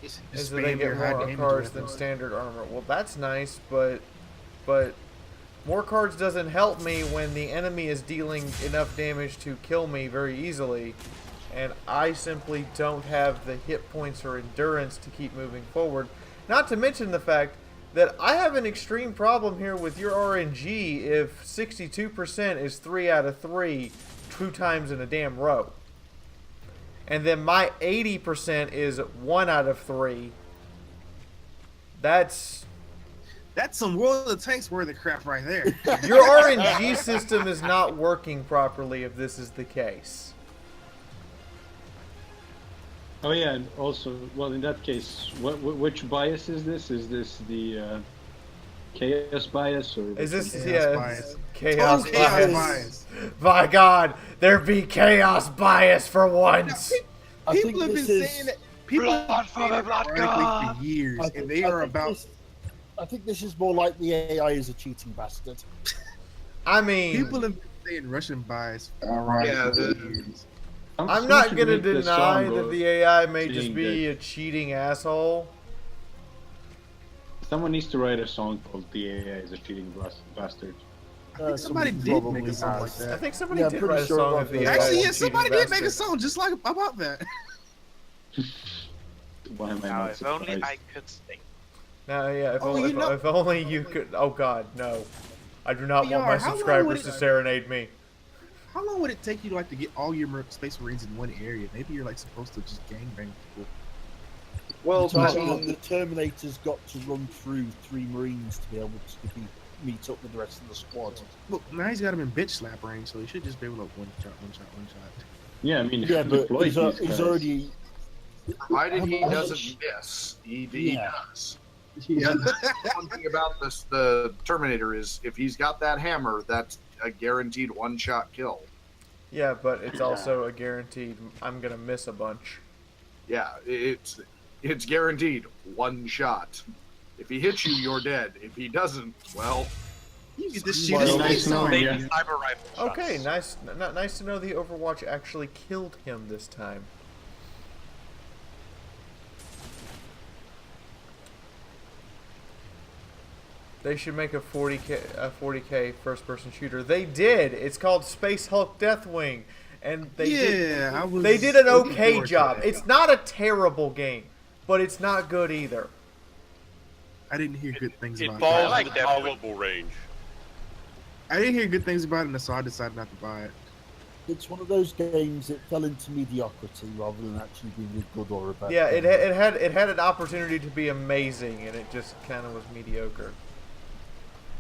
Is that they get more cards than standard armor. Well, that's nice, but more cards doesn't help me when the enemy is dealing enough damage to kill me very easily, and I simply don't have the hit points or endurance to keep moving forward. Not to mention the fact that I have an extreme problem here with your RNG if 62% is 3 out of 3 2 times in a damn row. And then my 80% is 1 out of 3. That's some World of Tanks worthy crap right there. your RNG system is not working properly if this is the case. Oh yeah, and also, well, in that case, which bias is this? Is this the chaos bias or? Is this Chaos bias. Chaos Total chaos bias? bias. My God, there be chaos bias for once. I think People have been this is. saying that. People have been saying that ironically for years, I and think- they I are think about. this- I think this is more like the AI is a cheating bastard. I mean, People have been saying Russian bias. Yeah, for years. I'm Someone not should going to make this deny song that of the AI may just saying be that- a cheating asshole. Someone needs to write a song called "The AI is a Cheating Bastard." Somebody did probably make a song like has. that. I think somebody Yeah, did pretty write a sure song it of the was. AI. Actually, is yeah, a somebody cheating did make a bastard. song just like about that. Why am I Now, not if only surprised? I could sing. No, yeah, Oh, you know- if only you could. Oh God, no! I do not want Fiaura, my how long subscribers would to it- serenade me. How long would it take you to get all your Space Marines in one area? Maybe you're supposed to just gangbang people. Well, The Terminator's got to run through 3 Marines to be able to meet up with the rest of the squad. Look, now he's got him in bitch slap range, so he should just be able to one shot. Yeah, I mean, Yeah, but deploy he's these he's guys. already. provided he How doesn't much- miss, he Yeah. does. Yeah, one thing about the Terminator is if he's got that hammer, that's a guaranteed one-shot kill. Yeah, but it's also a guaranteed. I'm gonna miss a bunch. Yeah, it's guaranteed one shot. If he hits you, you're dead. If he doesn't, well, You get this Well, shit. nice knowing Baby you. cyber rifle shots. Okay, nice to know the Overwatch actually killed him this time. They should make a 40K first-person shooter. They did. It's called Space Hulk Deathwing, and they did an okay job. It's not a terrible game, but it's not good either. I didn't hear good things It about falls it. in the tolerable range. I didn't hear good things about it, so I decided not to buy it. It's one of those games that fell into mediocrity rather than actually being a good or a bad. Yeah, game. it had an opportunity to be amazing, and it just kind of was mediocre.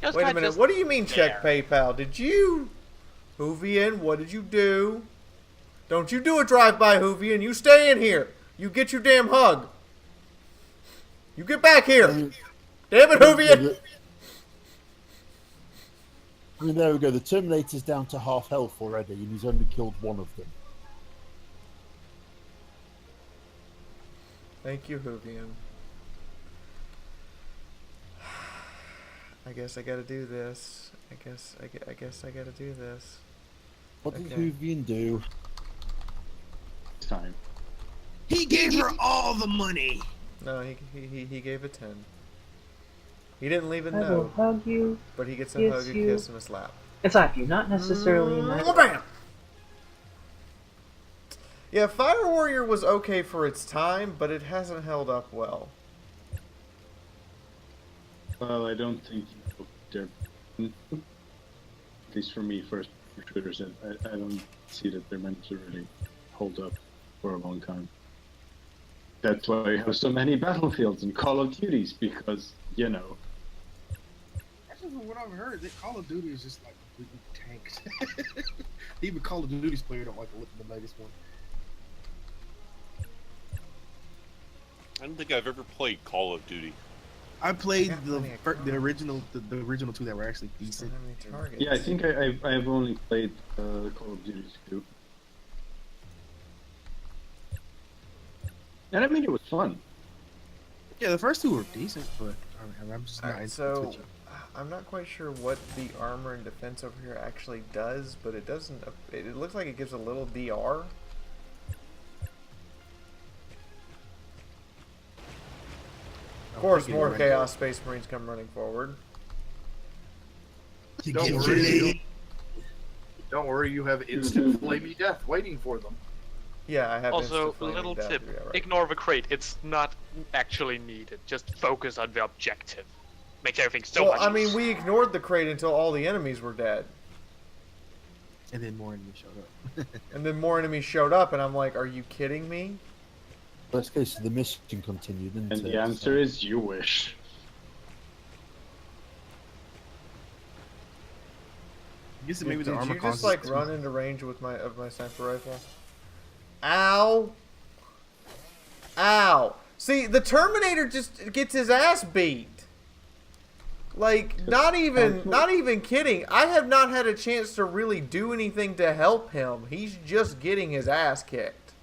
Wait a minute. What do you mean check PayPal? Did you, Hoovian? What did you do? Don't you do a drive-by, Hoovian? You stay in here. You get your damn hug. You get back here. Damn it, Hoovian! I mean, there we go. The Terminator's down to half health already, and he's only killed one of them. Thank you, Hoovian. I guess I gotta do this. I guess I gotta do this. What did Hoovian do? Time. He gave her all the money. No, he gave a 10. He didn't leave a I will note, hug you. but he gets a kiss hug and you. kiss and a slap. Slap you, not necessarily in that. Bam! Yeah, Fire Warrior was okay for its time, but it hasn't held up well. Well, I don't think they're, at least for me, first shooters, I don't see that they're meant to really hold up for a long time. That's why we have so many battlefields and Call of Duties, because, you know. Actually, from what I've heard, that Call of Duty is just like completely tanked. Even Call of Duty's player don't like to look at the latest one. I don't think I've ever played Call of Duty. I played the original two that were actually decent. Yeah, I think I've only played Call of Duty 2. And I mean, it was fun. Yeah, the first two were decent, but I'm just not into So, Twitch. I'm not quite sure what the armor and defense over here actually does, but it doesn't. It looks like it gives a little DR. Of course, more Chaos Space Marines come running forward. Don't worry, you have instant flamey death waiting for them. Yeah, I have. Also, instant flaming little death, tip: yeah, right. ignore the crate. It's not actually needed. Just focus on the objective. Makes everything so much. I mean, we ignored the crate until all the enemies were dead, And then more enemies showed up. and then more enemies showed up, and I'm like, "Are you kidding me?" Let's go. So the mission continued, isn't And it? the answer is you wish. I guess maybe the Did armor you causes just like it run into range with my sniper rifle? Ow! Ow! See, the Terminator just gets his ass beat. Like, not even kidding. I have not had a chance to really do anything to help him. He's just getting his ass kicked.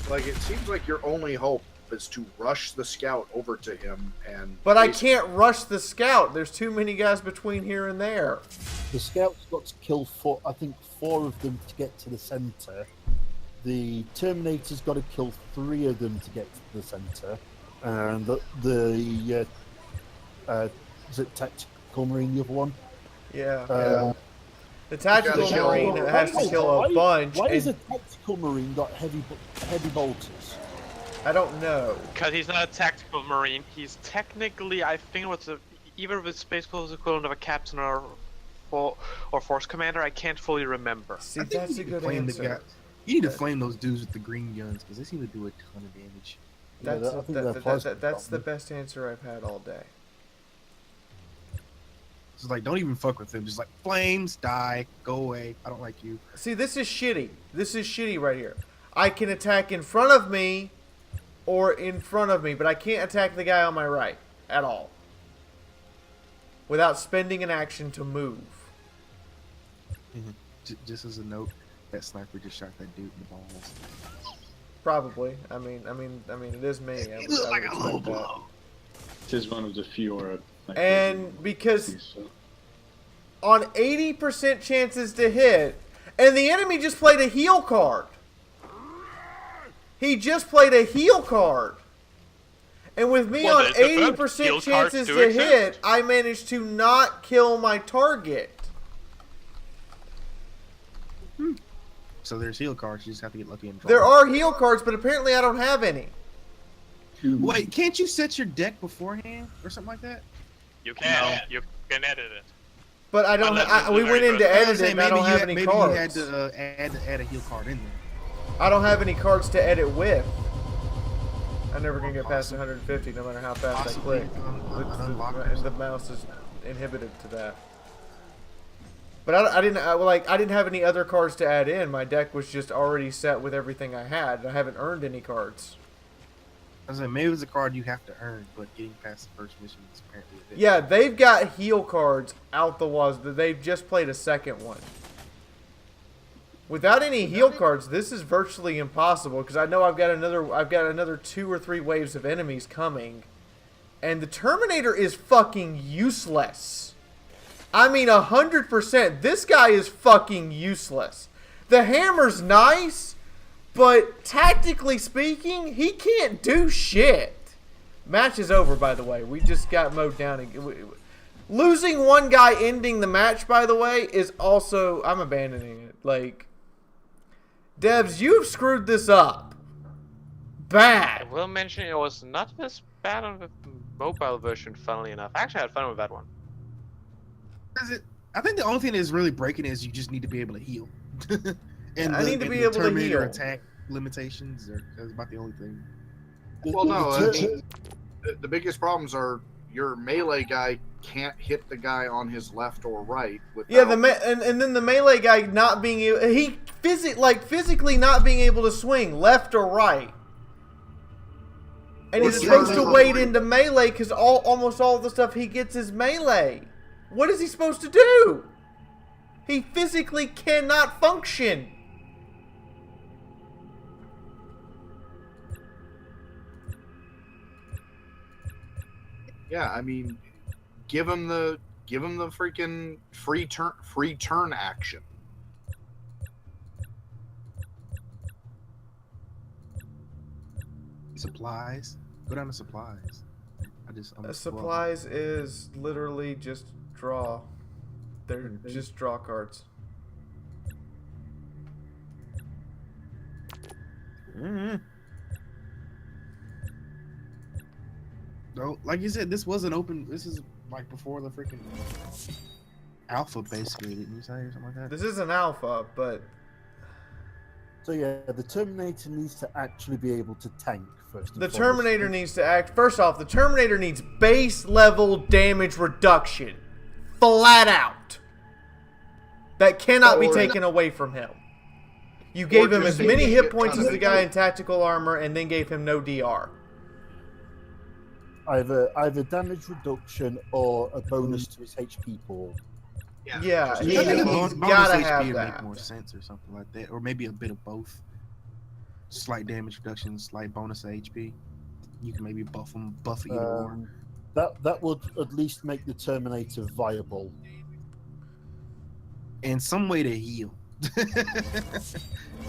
Like, it seems like your only hope is to rush the scout over to him and... But I can't rush the scout. There's too many guys between here and there. The scouts got to kill four of them to get to the center. The Terminator's got to kill 3 of them to get to the center. And is it Tactical Marine, the other one? Yeah. The Tactical Marine has to kill a bunch. Why is a Tactical Marine got heavy bolters? I don't know. Because he's not a tactical marine. He's technically, I think, either the Space Force equivalent of a captain or force commander. I can't fully remember. See, that's a good answer. You need to flame those dudes with the green guns because they seem to do a ton of damage. That's the best answer I've had all day. It's like, don't even fuck with them. Just like, flames, die, go away. I don't like you. See, this is shitty. This is shitty right here. I can attack in front of me or in front of me, but I can't attack the guy on my right at all without spending an action to move. Just as a note, that sniper just shot that dude in the balls. Probably. I mean, it is me. It looked like a low blow. This is one of the Fiaura. And because on 80% chances to hit, and the enemy just played a heal card. He just played a heal card. And with me Well, on the 80% heal cards chances do to exist. hit, I managed to not kill my target. So there's heal cards. You just have to get lucky and draw. There are heal cards, but apparently I don't have any. Wait, can't you set your deck beforehand or something like that? You can. You can edit it. But I don't. Unless We it's went very into good. edit it, and I don't have any maybe cards. you had to add a heal card in there. I don't have any cards to edit with. I'm never gonna get past 150, no matter how fast I click. The mouse is inhibited to that. But I didn't have any other cards to add in. My deck was just already set with everything I had. I haven't earned any cards. I was like, maybe it was a card you have to earn, but getting past the first mission is apparently a bit. Yeah, they've got heal cards out the wazoo. They've just played a second one. Without any heal cards, this is virtually impossible because I know I've got another 2 or 3 waves of enemies coming, and the Terminator is fucking useless. I mean, 100%. This guy is fucking useless. The hammer's nice, but tactically speaking, he can't do shit. Match is over, by the way. We just got mowed down. Losing one guy ending the match, by the way, is also... I'm abandoning it. Like, Devs, you've screwed this up. Bad. I will mention it was not as bad on the mobile version, funnily enough. I actually had fun with that one. I think the only thing that's really breaking is you just need to be able to heal. And I need to be able to heal. Attack limitations that's about the only thing. Well, no, I mean, the biggest problems are your melee guy can't hit the guy on his left or right. Yeah, and then the melee guy not being able, physically not being able to swing left or right. And he's supposed to wade into melee because almost all the stuff he gets is melee. What is he supposed to do? He physically cannot function. Yeah, I mean, give him the freaking free turn action. Supplies. Go down to supplies. Supplies is literally just draw. They're just draw cards. No, like you said, this was an open. This is like before the freaking alpha, basically. Didn't you say or something like that? This is an alpha, but So yeah, the Terminator needs to actually be able to tank first. The Terminator needs to act. First off, the Terminator needs base level damage reduction. Flat out. That cannot be taken away from him. You gave him as many hit points as the guy in tactical armor and then gave him no DR. Either damage reduction or a bonus to his HP pool. Yeah, he's bonus gotta HP have would that. make more sense or something like that, or maybe a bit of both. Slight damage reduction, slight bonus to HP. You can maybe buff either or. That would at least make the Terminator viable. And some way to heal.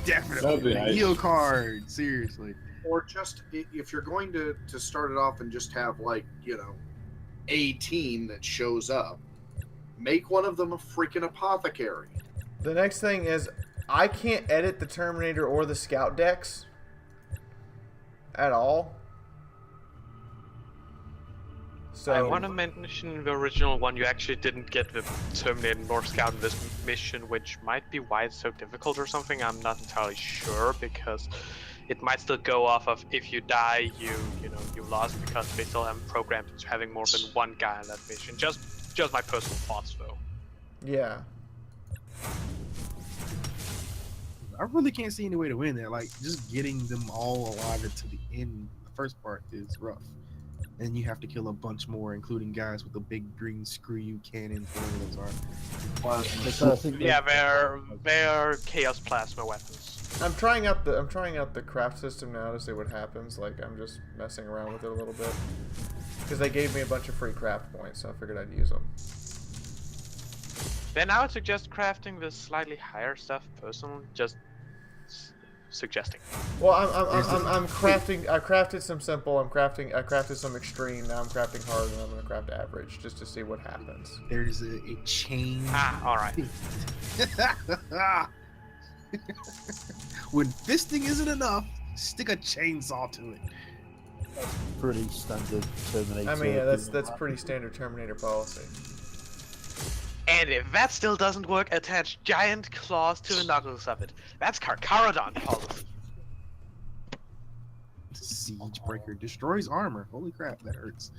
Definitely. That'd be nice. Heal card, seriously. Or just, if you're going to start it off and just have, like, you know, a team that shows up, make one of them a freaking apothecary. The next thing is, I can't edit the Terminator or the Scout decks at all. So I want to mention the original one. You actually didn't get the Terminator nor Scout in this mission, which might be why it's so difficult or something. I'm not entirely sure, because it might still go off of if you die, you lost, because they still haven't programmed into having more than one guy on that mission. Just my personal thoughts, though. yeah. I really can't see any way to win that. Like, just getting them all alive until the end, the first part is rough. And you have to kill a bunch more, including guys with the big green screw you cannon, whatever those are. Yeah, they're chaos plasma weapons. I'm trying out the craft system now to see what happens. Like, I'm just messing around with it a little bit because they gave me a bunch of free craft points, so I figured I'd use them. Then I would suggest crafting the slightly higher stuff personally, just suggesting. Well, I'm crafting. I crafted some simple. I crafted some extreme. Now I'm crafting hard, and I'm gonna craft average just to see what happens. There's a chain. All right. When fisting isn't enough, stick a chainsaw to it. Pretty standard Terminator. I mean, yeah, that's pretty standard Terminator policy. And if that still doesn't work, attach giant claws to the knuckles of it. That's Carcharodon policy. Siege breaker destroys armor. Holy crap, that hurts.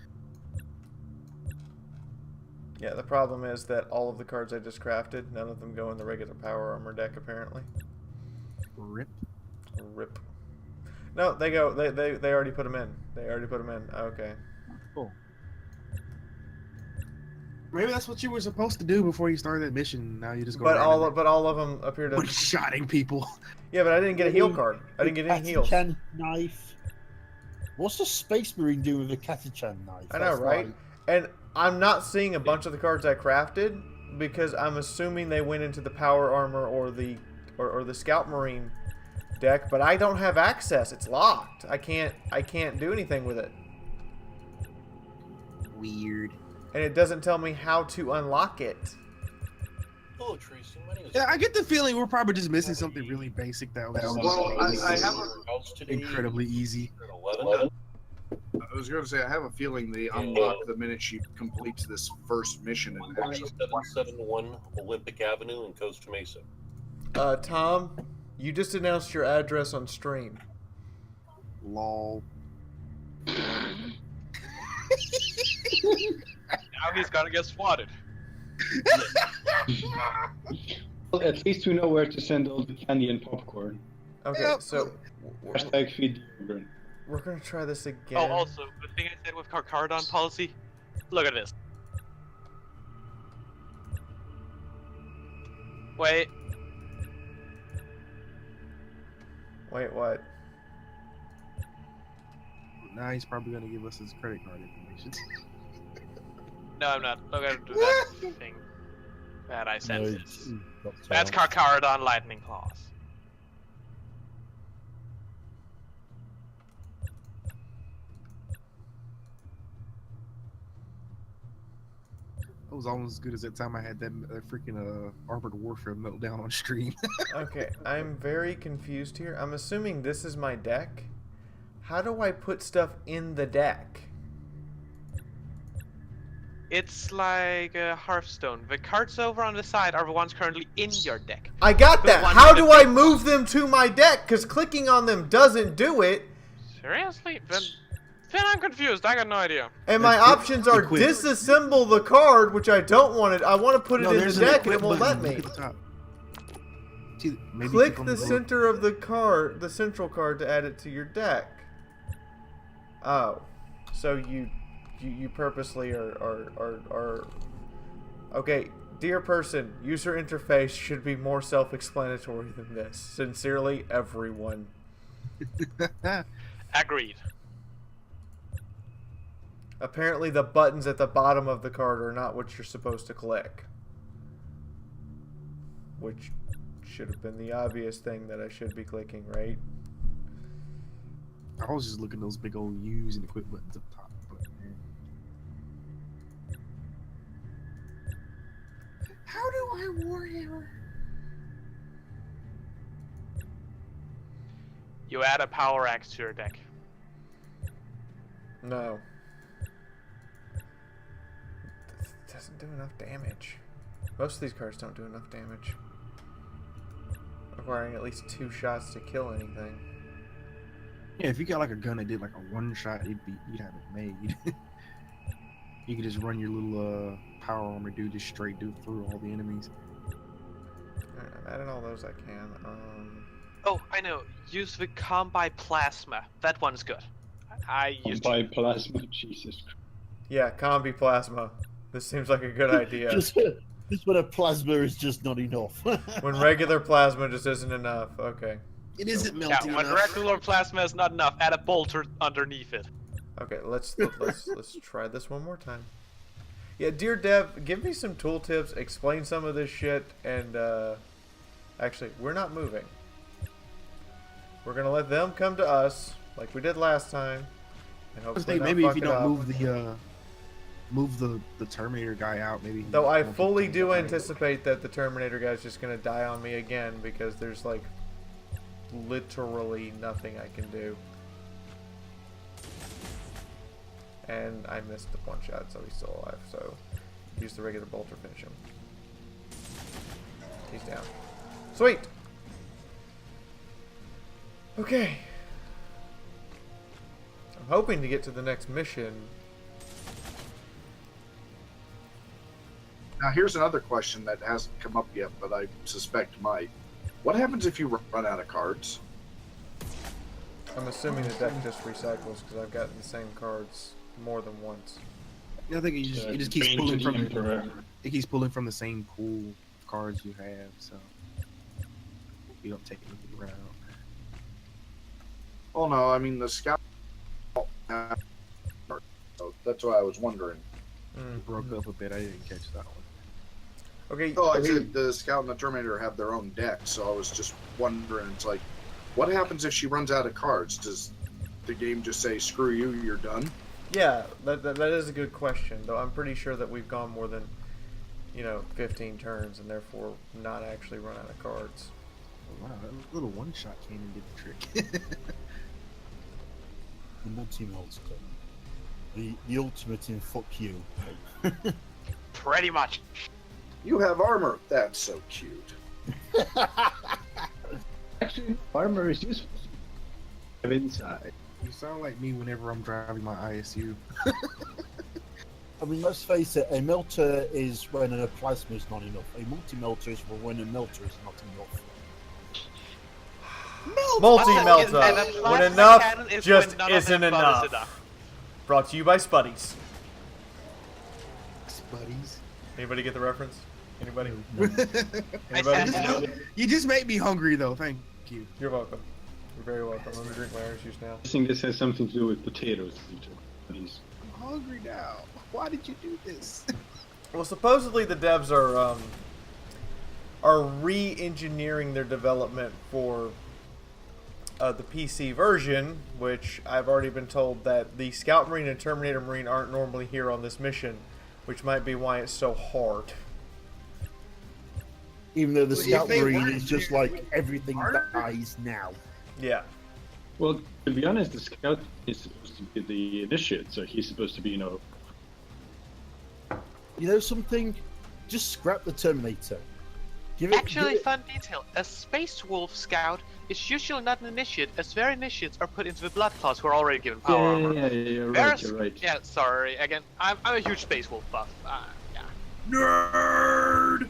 Yeah, the problem is that all of the cards I just crafted, none of them go in the regular power armor deck apparently. Rip. Rip. No, they go. They already put them in. They already put them in. Okay. Cool. Maybe that's what you were supposed to do before you started that mission. Now you just go. But all of them appear to. One-shotting people. Yeah, but I didn't get a heal card. I didn't get any heals. Catachan knife. What's the Space Marine doing with a Catachan knife? I know, right? And I'm not seeing a bunch of the cards I crafted because I'm assuming they went into the power armor or the Scout Marine deck, but I don't have access. It's locked. I can't do anything with it. Weird. And it doesn't tell me how to unlock it. Hello, Tracy. My name is Yeah, I get the feeling we're probably just missing something really basic that was Well, I have incredibly easy. I was going to say, I have a feeling they unlock the minute she completes this first mission. And 771 Olympic Avenue in Costa Mesa. Tom, you just announced your address on stream. Lol. Now he's gonna get swatted. Well, at least we know where to send all the candy and popcorn. Okay, Yep. so Hashtag feed the children. we're gonna try this again. Oh, also, the thing I said with Carcharodon policy. Look at this. Wait. Wait, what? Now he's probably gonna give us his credit card information. No, I'm not. I'm gonna do that thing that I said. No, That's Carcharodon Lightning Claws. That was almost as good as that time I had that freaking Armored Warfare meltdown on stream. Okay, I'm very confused here. I'm assuming this is my deck. How do I put stuff in the deck? It's like a Hearthstone. The cards over on the side are the ones currently in your deck. I got The that. ones How in do the I big move them to my deck? Because clicking on them doesn't do it. Seriously? Then I'm confused. I got no idea. And my options are equip. disassemble the card, which I don't want it. I want to put it in the there's an deck and it equip won't let button. me. Look at the top. See, maybe Click on the board. center of the card, the central card, to add it to your deck. Oh, so you purposely are okay. Dear person, user interface should be more self-explanatory than this. Sincerely, everyone. Agreed. Apparently, the buttons at the bottom of the card are not what you're supposed to click, which should have been the obvious thing that I should be clicking, right? I was just looking at those big old U's and equip buttons up top. But, man. How do I Warhammer? You add a power axe to your deck. No. This doesn't do enough damage. Most of these cards don't do enough damage. Requiring at least 2 shots to kill anything. Yeah, if you got like a gun that did like a one shot, you'd have it made. You could just run your little power armor dude just straight through all the enemies. Alright, I've added all those I can. Oh, I know. Use the Combi Plasma. That one's good. I used By plasma, Jesus Christ. Yeah, Combi Plasma. This seems like a good idea. Just when a plasma is just not enough. When regular plasma just isn't enough. Okay. It isn't Yeah, melting when enough. regular plasma is not enough, add a bolter underneath it. Okay, let's try this one more time. Yeah, dear Dev, give me some tooltips, explain some of this shit, and actually, we're not moving. We're gonna let them come to us like we did last time. And hopefully not maybe if fuck you it don't up. move the Terminator guy out, maybe. Though I won't fully get do die. anticipate that the Terminator guy's just gonna die on me again because there's like literally nothing I can do. And I missed the one shot, so he's still alive. So use the regular bolt to finish him. He's down. Sweet. Okay. I'm hoping to get to the next mission. Now, here's another question that hasn't come up yet, but I suspect might. What happens if you run out of cards? I'm assuming the deck just recycles because I've gotten the same cards more than once. Yeah, I think it just keeps Change pulling the from Emperor. it keeps pulling from the same pool of cards you have, so you don't take anything right out. Oh no, I mean the scout. So that's why I was wondering. It broke up a bit. I didn't catch that one. Okay. Oh, I said the scout and the Terminator have their own deck, so I was just wondering. It's like, what happens if she runs out of cards? Does the game just say, "Screw you, you're done"? Yeah, that is a good question. Though I'm pretty sure that we've gone more than 15 turns and therefore not actually run out of cards. Wow, that little one-shot cannon did the trick. The multi-multi. The ultimate in fuck you. Pretty much. You have armor. That's so cute. Actually, armor is useful. Have inside. You sound like me whenever I'm driving my ISU. I mean, let's face it, a melter is when a plasma is not enough. A multi-melter is when a melter is not enough. Multi-melter. And a When plasma enough cannon is just when none of isn't them enough. enough. Brought to you by Spuddies. Buddies. Anybody get the reference? Anybody? I Anybody? said no. You just made me hungry, though. Thank you. You're welcome. You're very welcome. I'm gonna drink my orange juice now. I think this has something to do with potatoes. Please. I'm hungry now. Why did you do this? Well, supposedly the devs are re-engineering their development for the PC version, which I've already been told that the Scout Marine and Terminator Marine aren't normally here on this mission, which might be why it's so hard. Even though the Well, Scout if they Marine weren't is just here, like everything harder? dies now. Yeah. Well, to be honest, the scout is supposed to be the initiate, so he's supposed to be, You know something? Just scrap the Terminator. Actually, fun detail. A Space Wolf Scout is usually not an initiate, as their initiates are put into the Blood Claws who are already given power armor. Yeah, you're right, Whereas- you're right. Yeah, sorry. Again, I'm a huge Space Wolf buff. Yeah. Nerd.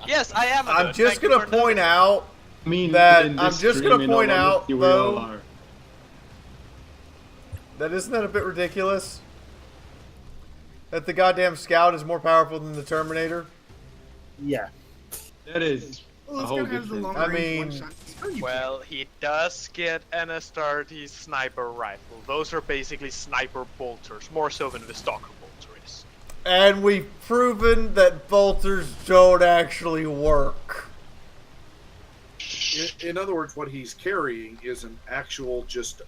Yes, I am. I'm just gonna point out I mean, that in I'm this just stream, gonna in all point out, honesty, we all though, are. that isn't that a bit ridiculous? That the goddamn Scout is more powerful than the Terminator? Yeah. That is Well, a this whole guy has the different. long I range mean- one-shot. Screw you. Well, he does get an Astartes sniper rifle. Those are basically sniper bolters, more so than the stalker bolter is. And we've proven that bolters don't actually work. In other words, what he's carrying is an actual just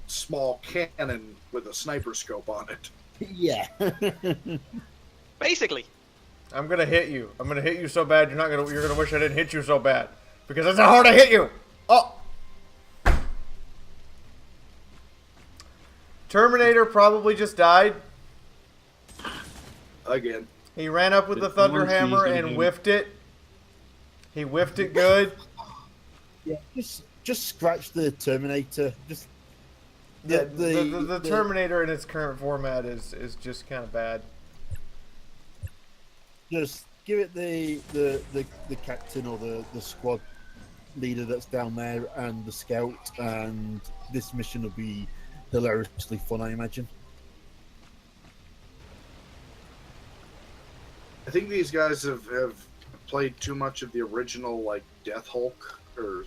small cannon with a sniper scope on it. Yeah. Basically. I'm gonna hit you. I'm gonna hit you so bad you're gonna wish I didn't hit you so bad. Because that's how hard I hit you! Oh! Terminator probably just died. Again. He ran up with the It's Thunder one Hammer season, and him. whiffed it. He whiffed it good. Yeah. Just scratch the Terminator. Just Yeah, the Terminator in its current format is just kind of bad. Just give it the captain or the squad leader that's down there and the scout, and this mission will be hilariously fun, I imagine. I think these guys have played too much of the original, like, Death Hulk or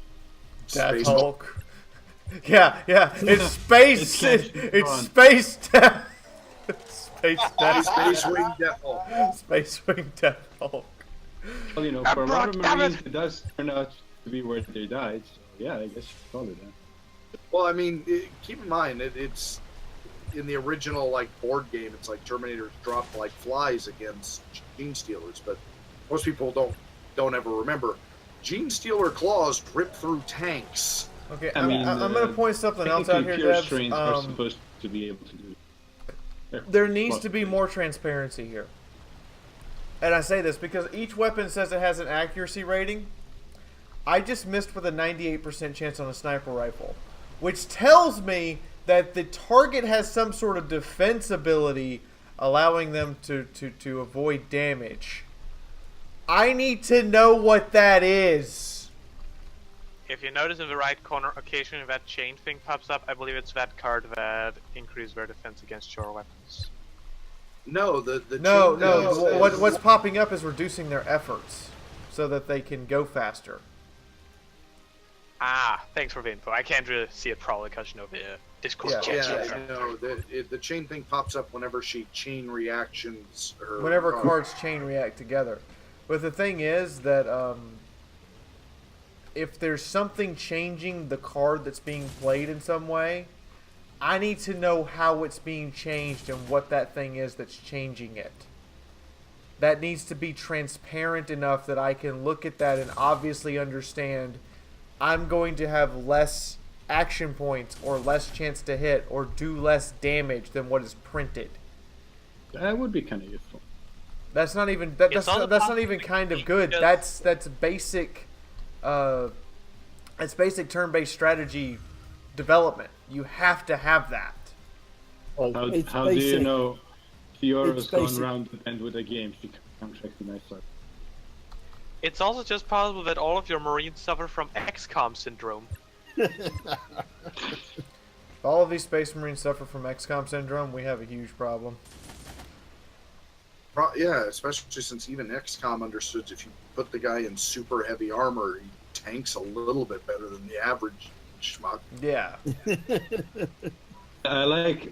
Death Space Hulk. Yeah, it's space. It's space death. Space death. Space Wing Death Hulk. Space Wing Death Hulk. Well, for a lot of Marines, it does turn out to be where they died. So Yeah, I guess you could call it that. Well, I mean, keep in mind it's in the original like board game. It's like Terminators drop like flies against Gene Stealers, but most people don't ever remember. Gene Stealer claws rip through tanks. Okay, I mean, I'm going to point something else out here, pure Debs. strains are supposed to be able to do it. There needs to be more transparency here. And I say this because each weapon says it has an accuracy rating. I just missed with a 98% chance on a sniper rifle, which tells me that the target has some sort of defense ability allowing them to avoid damage. I need to know what that is. If you notice in the right corner, occasionally that chain thing pops up. I believe it's that card that increases their defense against your weapons. No, What's popping up is reducing their efforts so that they can go faster. Ah, thanks for the info. I can't really see it probably because you know the Discord chat. No, the chain thing pops up whenever she chain reactions. Whenever cards chain react together. But the thing is that if there's something changing the card that's being played in some way, I need to know how it's being changed and what that thing is that's changing it. That needs to be transparent enough that I can look at that and obviously understand I'm going to have less action points or less chance to hit or do less damage than what is printed. That would be kind of useful. That's not even that's not even kind of good. That's basic basic turn-based strategy development. You have to have that. How do you know Fiaura's gone round the bend with the game? She can't check the nice side. It's also just possible that all of your Marines suffer from XCOM syndrome. If all of these Space Marines suffer from XCOM syndrome, we have a huge problem. Yeah, especially since even XCOM understood if you put the guy in super heavy armor, he tanks a little bit better than the average schmuck. Yeah. I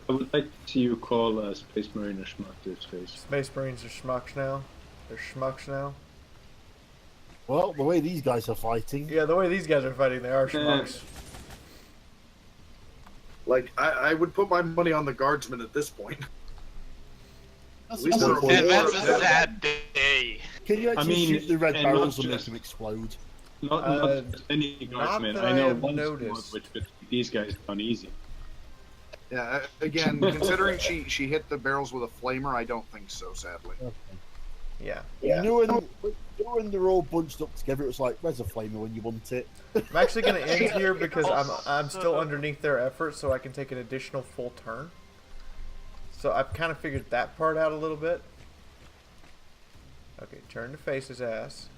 would like to see you call a Space Marine a schmuck to his face. Space Marines are schmucks now. They're schmucks now. Well, the way these guys are fighting. Yeah, the way these guys are fighting, they are schmucks. Like, I would put my money on the guardsmen at this point. That's a sad day. Can you actually shoot the red barrels and make them explode? Not any guardsmen. I know one noticed. which could keep these guys down easy. Yeah, again, considering she hit the barrels with a flamer, I don't think so, sadly. Okay. Yeah. You know when they're all bunched up together, it's like, where's a flamer when you want it? I'm actually going to end here because I'm still underneath their effort, so I can take an additional full turn. So I've kind of figured that part out a little bit. Okay, turn to face his ass.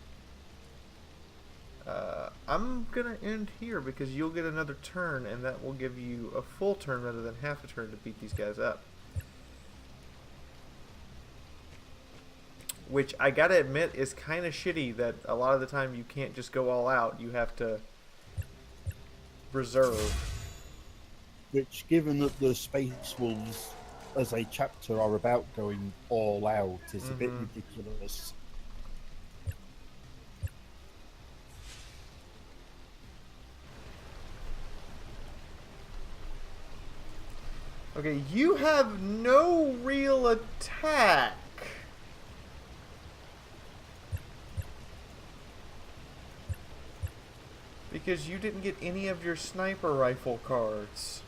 I'm going to end here because you'll get another turn, and that will give you a full turn rather than half a turn to beat these guys up. Which I gotta admit is kind of shitty that a lot of the time you can't just go all out. You have to reserve. Which, given that the Space Wolves as a chapter are about going all out, is a bit ridiculous. Okay, you have no real attack. Because you didn't get any of your sniper rifle cards.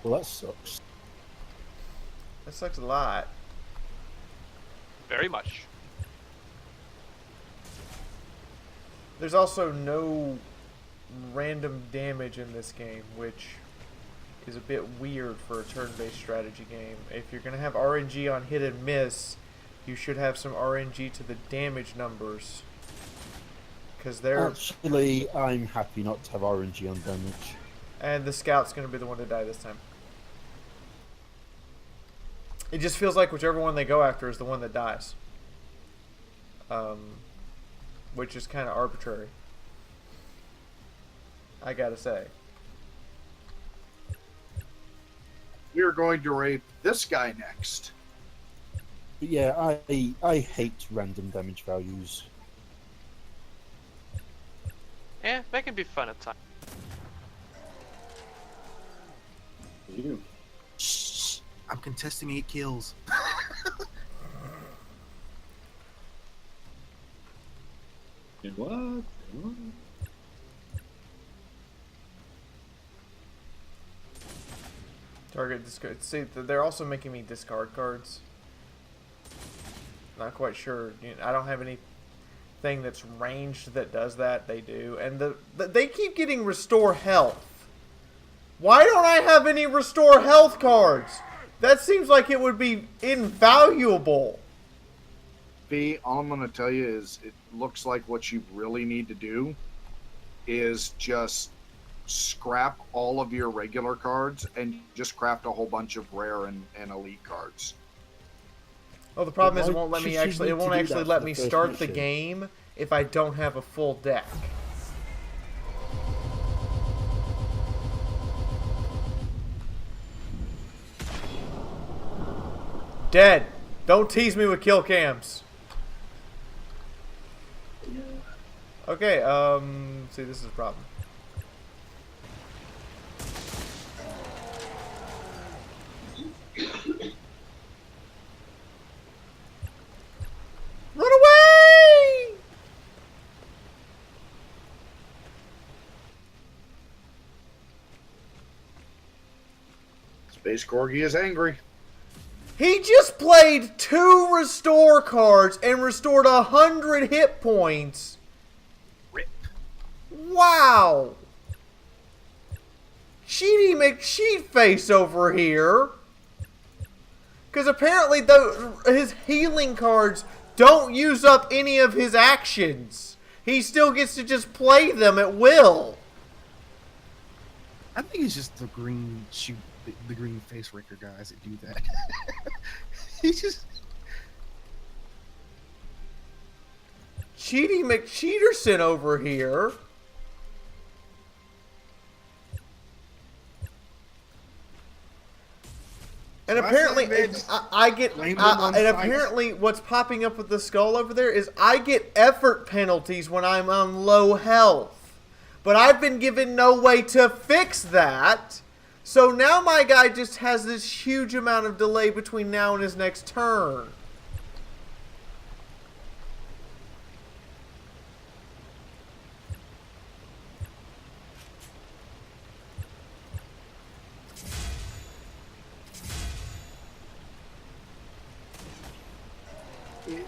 Well, that sucks. That sucks a lot. Very much. There's also no random damage in this game, which is a bit weird for a turn-based strategy game. If you're going to have RNG on hit and miss, you should have some RNG to the damage numbers. Because they're... Actually, I'm happy not to have RNG on damage. And the scout's going to be the one to die this time. It just feels like whichever one they go after is the one that dies. Which is kind of arbitrary. I gotta say. We're going to raid this guy next. But yeah, I hate random damage values. Yeah, that can be fun at times. You. Shh. I'm contesting 8 kills. Say what? Say what? Target discard. See, they're also making me discard cards. Not quite sure. I don't have anything that's ranged that does that. They do, and they keep getting restore health. Why don't I have any restore health cards? That seems like it would be invaluable. B, all I'm going to tell you is it looks like what you really need to do is just scrap all of your regular cards and just craft a whole bunch of rare and elite cards. Oh, the problem is it Why won't let me should she actually. It need to won't do actually that let for me the first start the mission? game if I don't have a full deck. Dead. Don't tease me with kill cams. Okay, see, this is a problem. Run away! Space Corgi is angry. He just played 2 restore cards and restored 100 hit points. Rip. Wow. Cheaty McSheetface over here. Because apparently his healing cards don't use up any of his actions. He still gets to just play them at will. I think it's just the green the green face raker guys that do that. He's just Cheaty McCheaterson over here. And So I apparently, say, man, just I get, blame them on and fights. apparently what's popping up with the skull over there is I get effort penalties when I'm on low health. But I've been given no way to fix that. So now my guy just has this huge amount of delay between now and his next turn.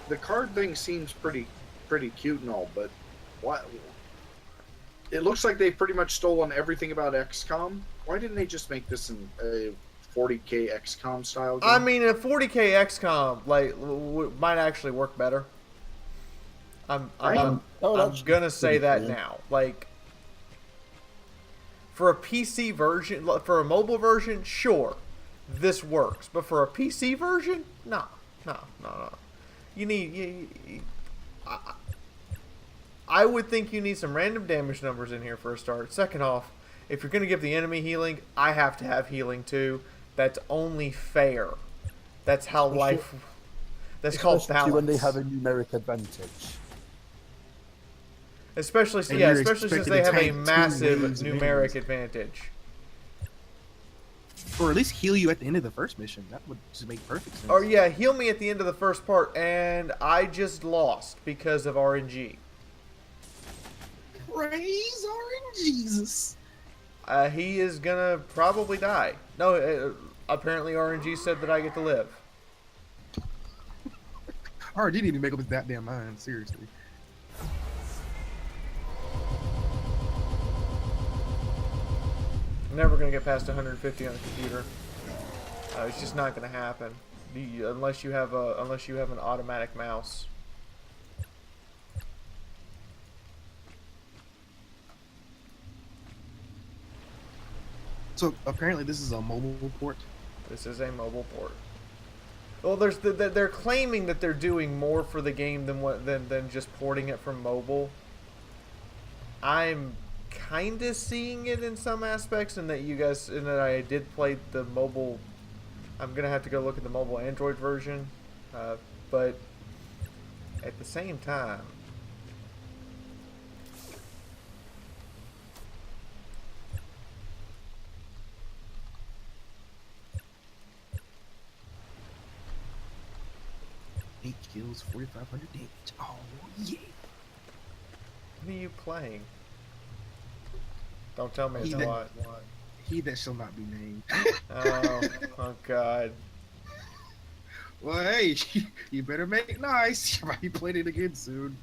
The card thing seems pretty cute and all, but what? It looks like they've pretty much stolen everything about XCOM. Why didn't they just make this in a 40k XCOM style game? I mean, a 40k XCOM might actually work better. I'm gonna say that now. Like, for a PC version, for a mobile version, sure, this works. But for a PC version, no. You need I would think you need some random damage numbers in here for a start. Second off, if you're going to give the enemy healing, I have to have healing too. That's only fair. That's how life... That's called balance. When they have a numeric advantage. Especially since they have a massive numeric advantage. or at least heal you at the end of the first mission. That would just make perfect sense. Or yeah, heal me at the end of the first part, and I just lost because of RNG. Praise RNGesus. He is gonna probably die. No, apparently RNG said that I get to live. RNG didn't even make up his that damn mind. Seriously. Never gonna get past 150 on a computer. It's just not gonna happen unless you have an automatic mouse. So apparently this is a mobile port. This is a mobile port. Well, they're claiming that they're doing more for the game than just porting it from mobile. I'm kind of seeing it in some aspects, and that I did play the mobile. I'm gonna have to go look at the mobile Android version, but at the same time, kills, 4,500 damage. Oh, yeah. What are you playing? Don't tell me it's He that- what. He that shall not be named. Oh God. Well, hey, you better make it nice. You might be playing it again soon.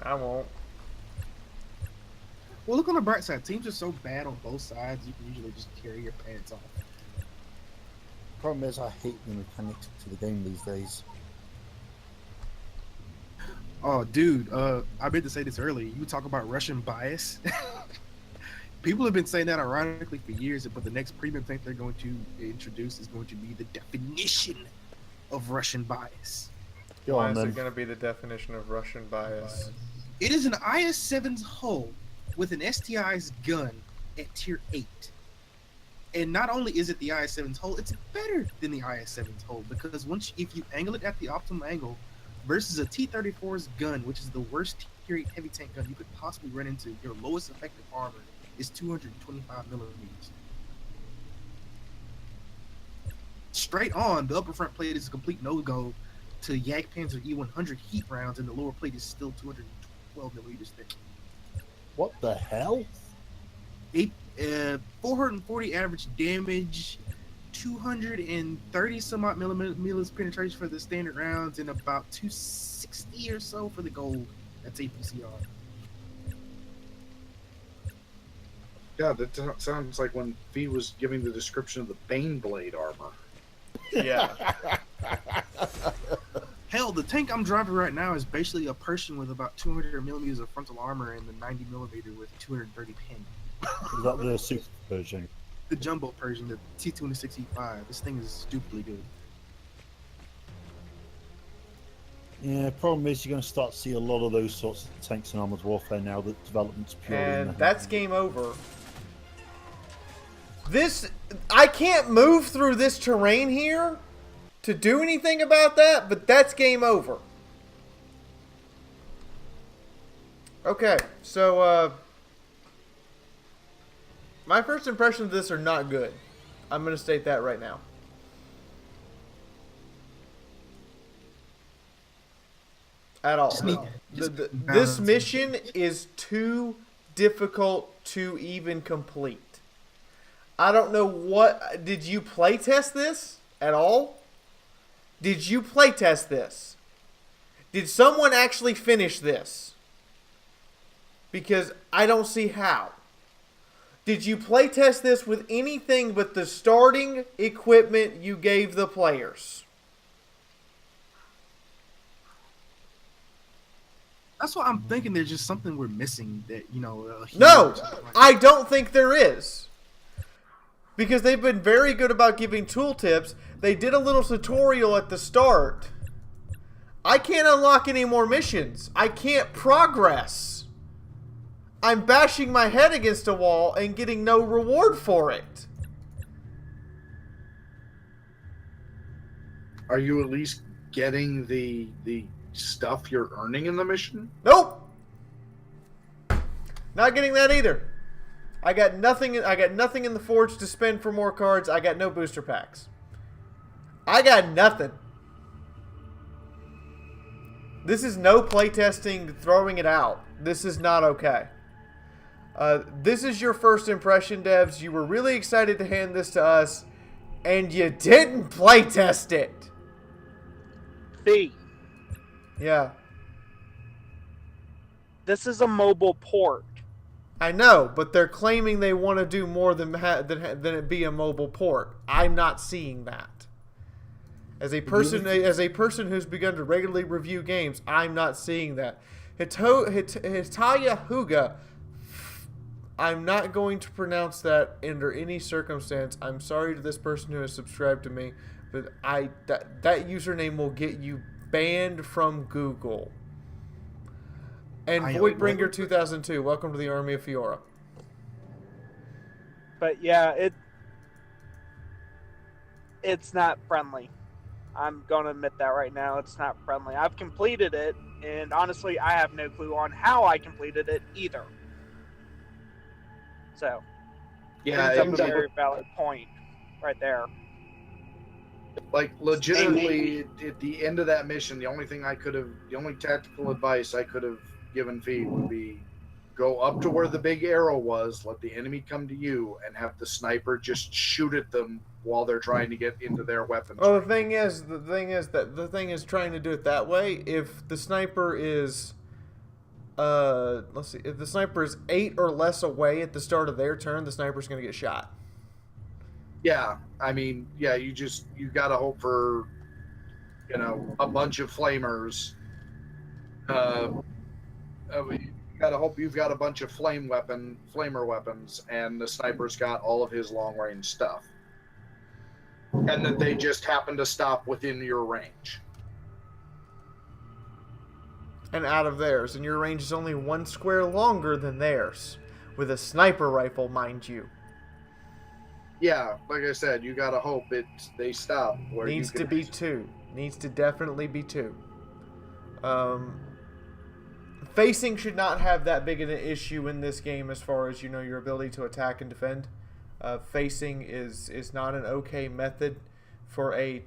I won't. Well, look on the bright side. Teams are so bad on both sides, you can usually just carry your pants off. Problem is, I hate the mechanics to the game these days. Oh, dude, I meant to say this earlier. You talk about Russian bias. People have been saying that ironically for years, but the next premium thing they're going to introduce is going to be the definition of Russian bias. Why is it going to be the definition of Russian bias? It is an IS-7's hull with an STI's gun at tier 8. And not only is it the IS-7's hull, it's better than the IS-7's hull because if you angle it at the optimal angle versus a T-34's gun, which is the worst tier 8 heavy tank gun you could possibly run into, your lowest effective armor is 225 millimeters. Straight on, the upper front plate is a complete no-go to Jagdpanzer E100 heat rounds, and the lower plate is still 212 millimeters thick. What the hell? 440 average damage, 230 some odd millimeters penetration for the standard rounds, and about 260 or so for the gold. That's APCR. Yeah, that sounds like when Fee was giving the description of the Baneblade armor. Yeah. Hell, the tank I'm driving right now is basically a Persian with about 200 millimeters of frontal armor and the 90 millimeter with 230 pin. Is that the super version? The jumbo Persian, the T26E5. This thing is stupidly good. Yeah, problem is you're going to start to see a lot of those sorts of tanks in Armored Warfare now that development's purely in And the that's game over. I can't move through this terrain here to do anything about that, but that's game over. Okay, so, my first impressions of this are not good. I'm going to state that right now. At all. This mission is too difficult to even complete. I don't know what... Did you playtest this at all? Did you playtest this? Did someone actually finish this? Because I don't see how. Did you playtest this with anything but the starting equipment you gave the players? That's what I'm thinking. There's just something we're missing that, No, I don't think there is. Because they've been very good about giving tooltips. They did a little tutorial at the start. I can't unlock any more missions. I can't progress. I'm bashing my head against a wall and getting no reward for it. Are you at least getting the stuff you're earning in the mission? Nope. Not getting that either. I got nothing in the forge to spend for more cards. I got no booster packs. I got nothing. This is no playtesting, throwing it out. This is not okay. This is your first impression, devs. You were really excited to hand this to us, and you didn't playtest it. B. Yeah. This is a mobile port. I know, but they're claiming they want to do more than it be a mobile port. I'm not seeing that. As a person who's begun to regularly review games, I'm not seeing that. Hitaya Huga, I'm not going to pronounce that under any circumstance. I'm sorry to this person who has subscribed to me, but that username will get you banned from Google. And Voidbringer 2002, welcome to the army of Fiaura. But yeah, it's not friendly. I'm gonna admit that right now. It's not friendly. I've completed it, and honestly, I have no clue on how I completed it either. So, yeah, it's a very valid point right there. Like, legitimately, at the end of that mission, the only tactical advice I could have given Fee would be go up to where the big arrow was, let the enemy come to you, and have the sniper just shoot at them while they're trying to get into their weapons. Oh, the thing is trying to do it that way. If the sniper is, let's see, if the sniper is 8 or less away at the start of their turn, the sniper's going to get shot. Yeah, I mean, yeah, you gotta hope for, a bunch of flamers. You gotta hope you've got a bunch of flamer weapons, and the sniper's got all of his long range stuff, and that they just happen to stop within your range. And out of theirs, and your range is only 1 square longer than theirs, with a sniper rifle, mind you. Yeah, like I said, you gotta hope they stop. Needs to be 2. Needs to definitely be 2. Facing should not have that big of an issue in this game as far as, your ability to attack and defend. Facing is not an okay method for a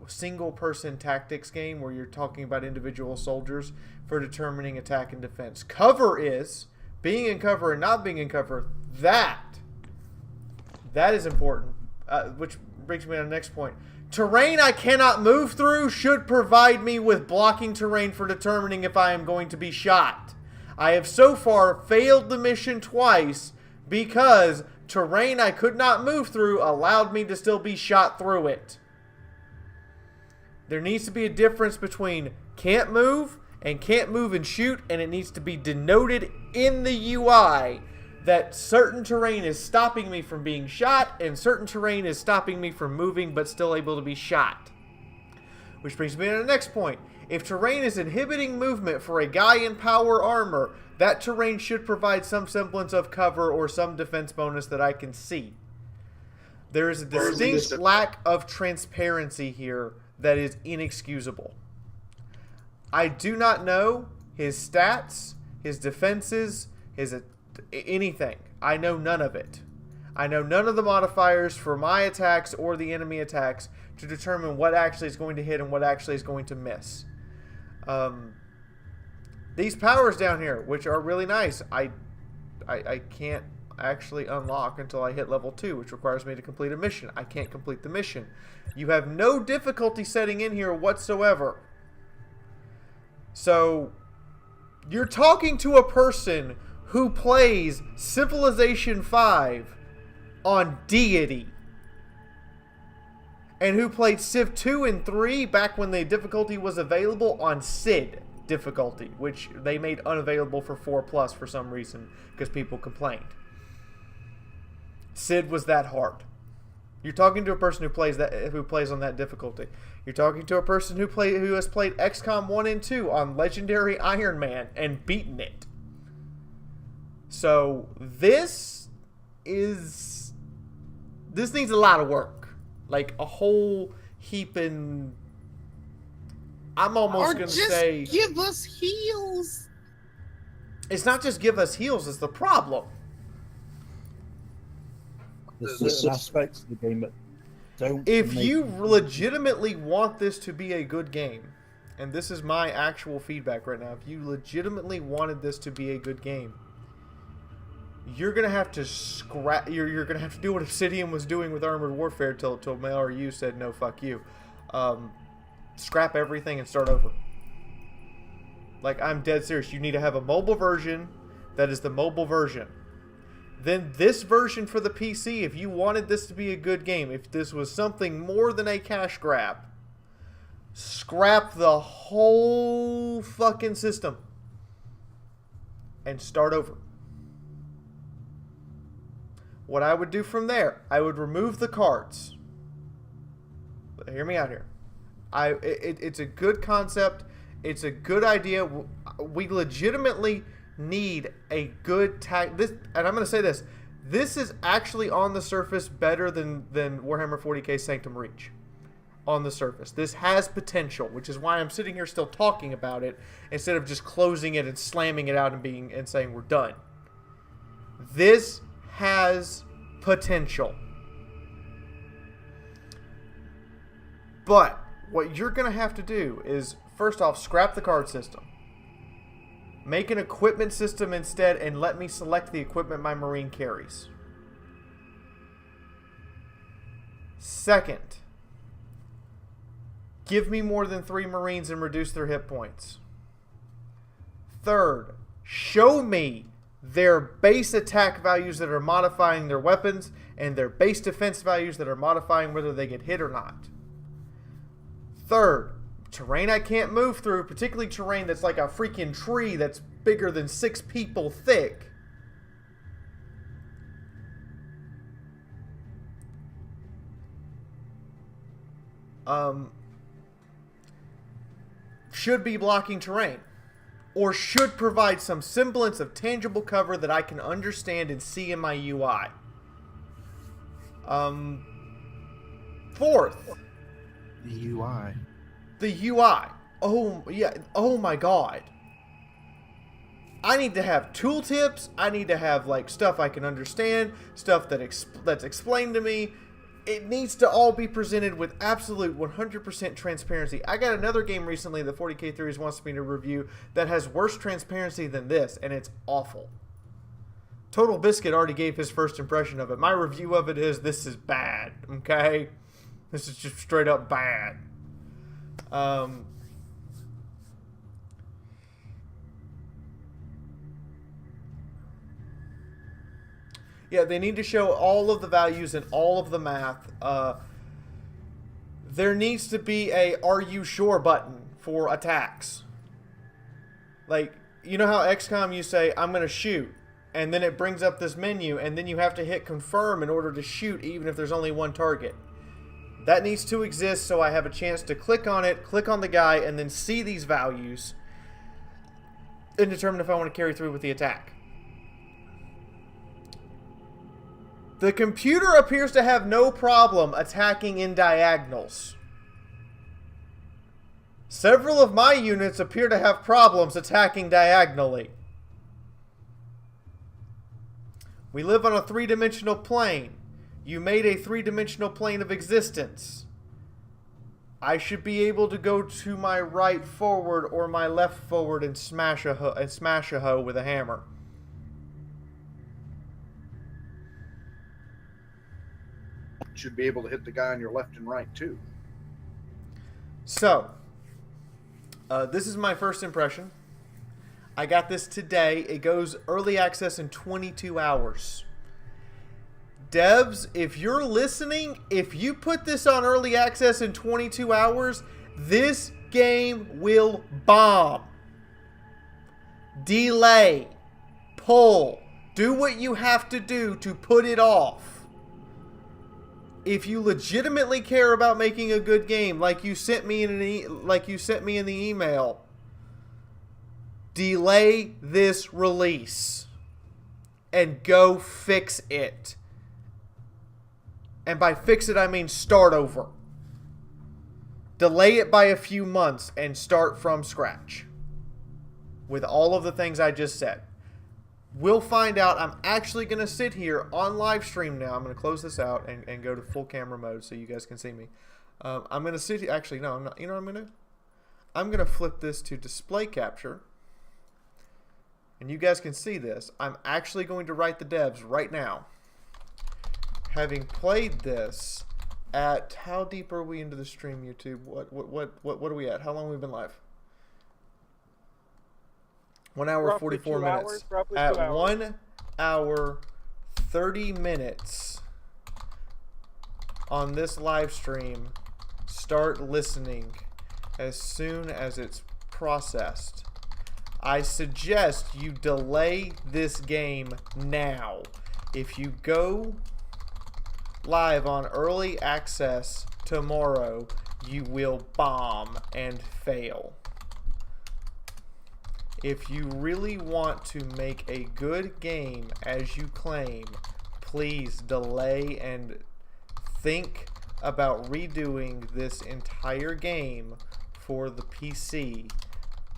single-person tactics game where you're talking about individual soldiers for determining attack and defense. Cover is. Being in cover and not being in cover, that is important, which brings me to the next point. Terrain I cannot move through should provide me with blocking terrain for determining if I am going to be shot. I have so far failed the mission twice because terrain I could not move through allowed me to still be shot through it. There needs to be a difference between can't move and shoot, and it needs to be denoted in the UI that certain terrain is stopping me from being shot and certain terrain is stopping me from moving but still able to be shot. Which brings me to the next point. If terrain is inhibiting movement for a guy in power armor, that terrain should provide some semblance of cover or some defense bonus that I can see. There is a distinct lack of transparency here that is inexcusable. I do not know his stats, his defenses, his anything. I know none of it. I know none of the modifiers for my attacks or the enemy attacks to determine what actually is going to hit and what actually is going to miss. These powers down here, which are really nice, I can't actually unlock until I hit level 2, which requires me to complete a mission. I can't complete the mission. You have no difficulty setting in here whatsoever. So, you're talking to a person who plays Civilization 5 on Deity, and who played Civ 2 and 3 back when the difficulty was available on SID difficulty, which they made unavailable for 4+ for some reason because people complained. SID was that hard. You're talking to a person who plays on that difficulty. You're talking to a person who has played XCOM 1 and 2 on Legendary Iron Man and beaten it. So this needs a lot of work, like a whole heaping. I'm almost gonna say, give us heals. It's not just give us heals; it's the problem. There's certain aspects of the game that don't. If you legitimately want this to be a good game, and this is my actual feedback right now, if you legitimately wanted this to be a good game, you're gonna have to scrap. You're gonna have to do what Obsidian was doing with Armored Warfare till MLRU said no, fuck you. Scrap everything and start over. Like, I'm dead serious. You need to have a mobile version that is the mobile version. Then this version for the PC, if you wanted this to be a good game, if this was something more than a cash grab, scrap the whole fucking system and start over. What I would do from there, I would remove the cards. Hear me out here. It's a good concept. It's a good idea. We legitimately need a good this, and I'm going to say this. This is actually on the surface better than Warhammer 40k Sanctum Reach. On the surface. This has potential, which is why I'm sitting here still talking about it instead of just closing it and slamming it out and saying we're done. This has potential. But what you're going to have to do is, first off, scrap the card system. Make an equipment system instead and let me select the equipment my Marine carries. Second, give me more than 3 Marines and reduce their hit points. Third, show me their base attack values that are modifying their weapons and their base defense values that are modifying whether they get hit or not. Third, terrain I can't move through, particularly terrain that's like a freaking tree that's bigger than 6 people thick. Should be blocking terrain. Or should provide some semblance of tangible cover that I can understand and see in my UI. Fourth. The UI. The UI. Oh, yeah. Oh, my God. I need to have tooltips. I need to have, like, stuff I can understand. Stuff that's explained to me. It needs to all be presented with absolute 100% transparency. I got another game recently that 40K Theories wants me to review that has worse transparency than this, and it's awful. Total Biscuit already gave his first impression of it. My review of it is, this is bad, okay? This is just straight up bad. Yeah, they need to show all of the values and all of the math. There needs to be a "Are you sure?" button for attacks. Like, you know how XCOM you say, "I'm going to shoot," and then it brings up this menu, and then you have to hit confirm in order to shoot even if there's only one target. That needs to exist so I have a chance to click on it, click on the guy, and then see these values and determine if I want to carry through with the attack. The computer appears to have no problem attacking in diagonals. Several of my units appear to have problems attacking diagonally. We live on a 3-dimensional plane. You made a 3-dimensional plane of existence. I should be able to go to my right forward or my left forward and smash a hoe with a hammer. Should be able to hit the guy on your left and right too. So, this is my first impression. I got this today. It goes early access in 22 hours. Devs, if you're listening, if you put this on early access in 22 hours, this game will bomb. Delay. Pull. Do what you have to do to put it off. If you legitimately care about making a good game, like you sent me in the email, delay this release and go fix it. And by fix it, I mean start over. Delay it by a few months and start from scratch with all of the things I just said. We'll find out. I'm actually going to sit here on live stream now. I'm going to close this out and go to full camera mode so you guys can see me. I'm going to sit here. Actually, no, I'm not. You know what I'm going to do? I'm going to flip this to display capture. And you guys can see this. I'm actually going to write the devs right now. Having played this at, how deep are we into the stream, YouTube? What are we at? How long have we been live? 1 hour, Roughly 44 2 minutes. hours, At 2 hours. 1 hour, 30 minutes on this live stream, start listening as soon as it's processed. I suggest you delay this game now. If you go live on early access tomorrow, you will bomb and fail. If you really want to make a good game as you claim, please delay and think about redoing this entire game for the PC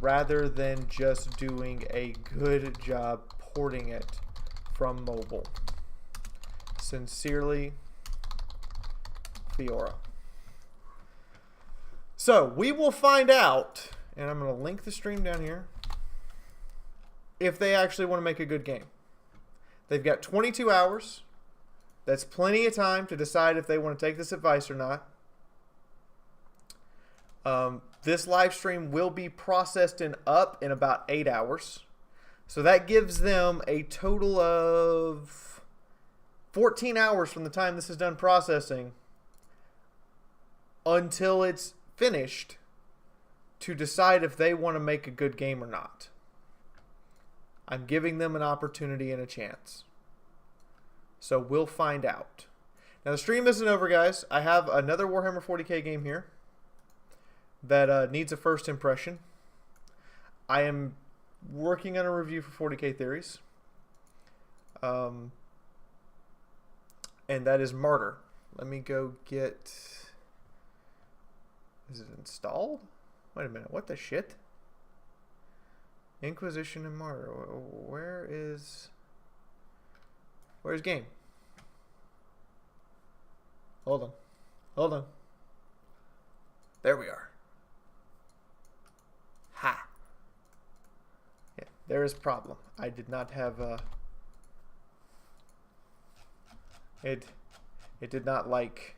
rather than just doing a good job porting it from mobile. Sincerely, Fiaura. So we will find out, and I'm going to link the stream down here, if they actually want to make a good game. They've got 22 hours. That's plenty of time to decide if they want to take this advice or not. This live stream will be processed and up in about 8 hours. So that gives them a total of 14 hours from the time this is done processing until it's finished to decide if they want to make a good game or not. I'm giving them an opportunity and a chance. So we'll find out. Now the stream isn't over, guys. I have another Warhammer 40k game here that needs a first impression. I am working on a review for 40k Theories. And that is Martyr. Let me go get... Is it installed? Wait a minute. What the shit? Inquisition and Martyr. Where's game? Hold on. There we are. Ha. Yeah, there is a problem. I did not have it did not like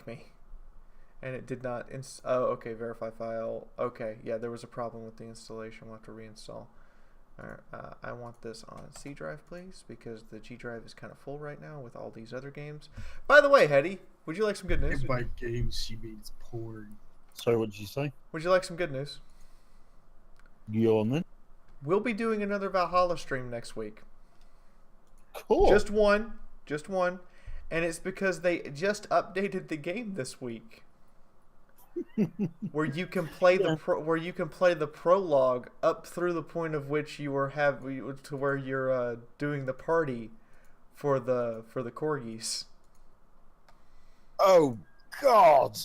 me. And it did not oh, okay, verify file. Okay, yeah, there was a problem with the installation. We'll have to reinstall. Alright, I want this on C drive, please, because the G drive is kind of full right now with all these other games. By the way, Hetty, would you like some good news? By games, she means porn. Sorry, what did you say? Would you like some good news? You on then? We'll be doing another Valhalla stream next week. Cool. Just one. And it's because they just updated the game this week. where you can play the prologue up through the point of which you are to where you're doing the party for the corgis. Oh God!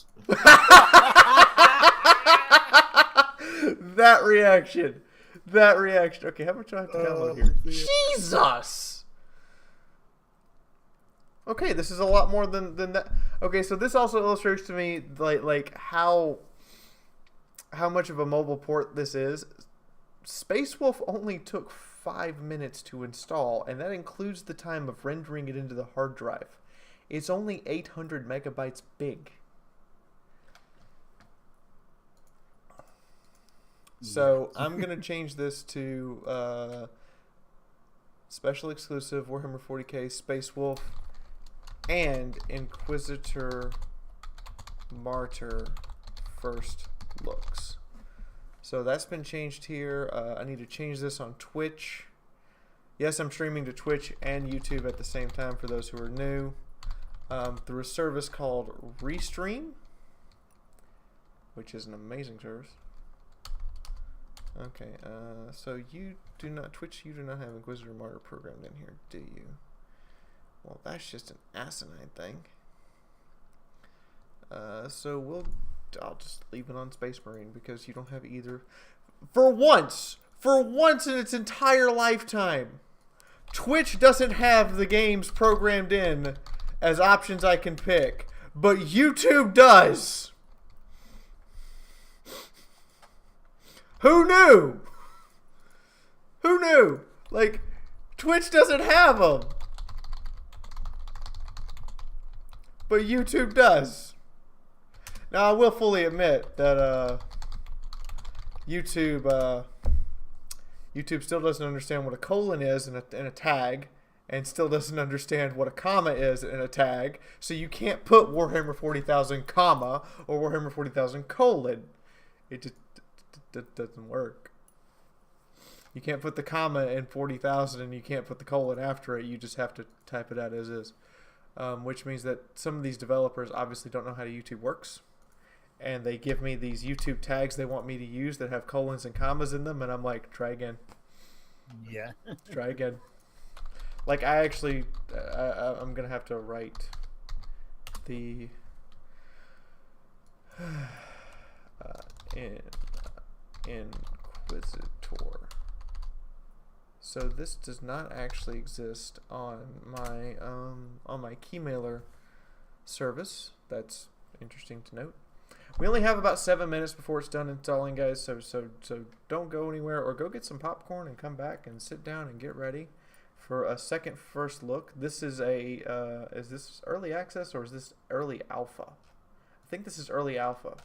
That reaction. Okay, how much do I have to download here? Jesus. Okay, this is a lot more than that. Okay, so this also illustrates to me like how much of a mobile port this is. Space Wolf only took 5 minutes to install, and that includes the time of rendering it into the hard drive. It's only 800 megabytes big. So I'm gonna change this to special exclusive Warhammer 40k Space Wolf and Inquisitor Martyr first looks. So that's been changed here. I need to change this on Twitch. Yes, I'm streaming to Twitch and YouTube at the same time for those who are new, through a service called Restream, which is an amazing service. Okay, so Twitch, you do not have Inquisitor Martyr programmed in here, do you? Well, that's just an asinine thing. So I'll just leave it on Space Marine because you don't have either. For once in its entire lifetime, Twitch doesn't have the games programmed in as options I can pick, but YouTube does. Who knew? Like, Twitch doesn't have them. But YouTube does. Now, I will fully admit that YouTube still doesn't understand what a colon is in a tag, and still doesn't understand what a comma is in a tag. So you can't put Warhammer 40,000 comma or Warhammer 40,000 colon. It just doesn't work. You can't put the comma in 40,000 and you can't put the colon after it. You just have to type it out as is. Which means that some of these developers obviously don't know how YouTube works, and they give me these YouTube tags they want me to use that have colons and commas in them, and I'm like, try again. Yeah. Try again. Like, I actually, I'm gonna have to write the Inquisitor. So this does not actually exist on my keymailer service. That's interesting to note. We only have about 7 minutes before it's done installing, guys. So don't go anywhere, or go get some popcorn and come back and sit down and get ready for a first look. This is is this early access or is this early alpha? I think this is early alpha.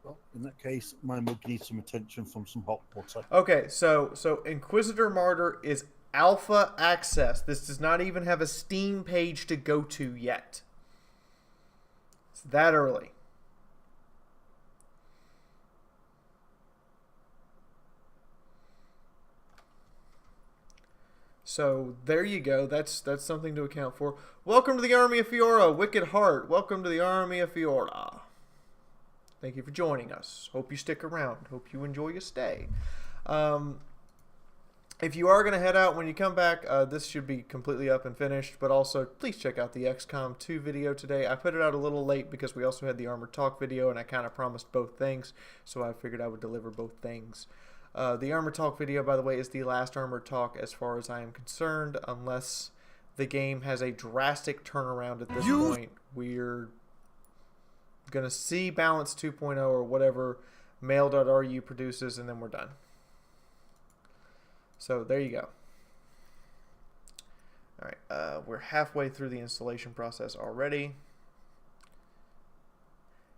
Well, in that case, my mug needs some attention from some hot water. Okay, so Inquisitor Martyr is alpha access. This does not even have a Steam page to go to yet. It's that early. So there you go. That's something to account for. Welcome to the Army of Fiaura, Wicked Heart. Welcome to the Army of Fiaura. Thank you for joining us. Hope you stick around. Hope you enjoy your stay. If you are going to head out when you come back, this should be completely up and finished. But also, please check out the XCOM 2 video today. I put it out a little late because we also had the Armored Talk video, and I kind of promised both things. So I figured I would deliver both things. The Armored Talk video, by the way, is the last Armored Talk as far as I am concerned. Unless the game has a drastic turnaround at this point. We're going to see Balance 2.0 or whatever mail.ru produces, and then we're done. So there you go. All right, we're halfway through the installation process already.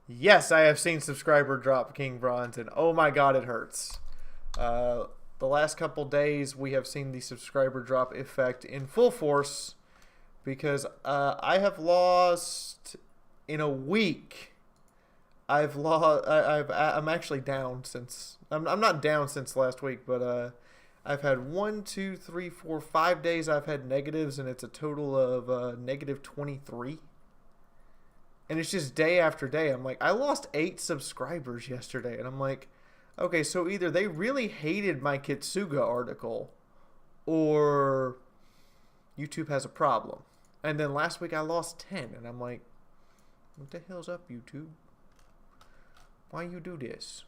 Yes, I have seen subscriber drop King Bronze, and oh my god, it hurts. The last couple days, we have seen the subscriber drop effect in full force because I have lost in a week. I'm actually down since I'm not down since last week, but I've had 1, 2, 3, 4, 5 days I've had negatives, and it's a total of negative 23. And it's just day after day. I'm like, I lost 8 subscribers yesterday, and I'm like, okay, so either they really hated my Kitsuga article, or YouTube has a problem. And then last week I lost 10, and I'm like, what the hell's up, YouTube? Why you do this?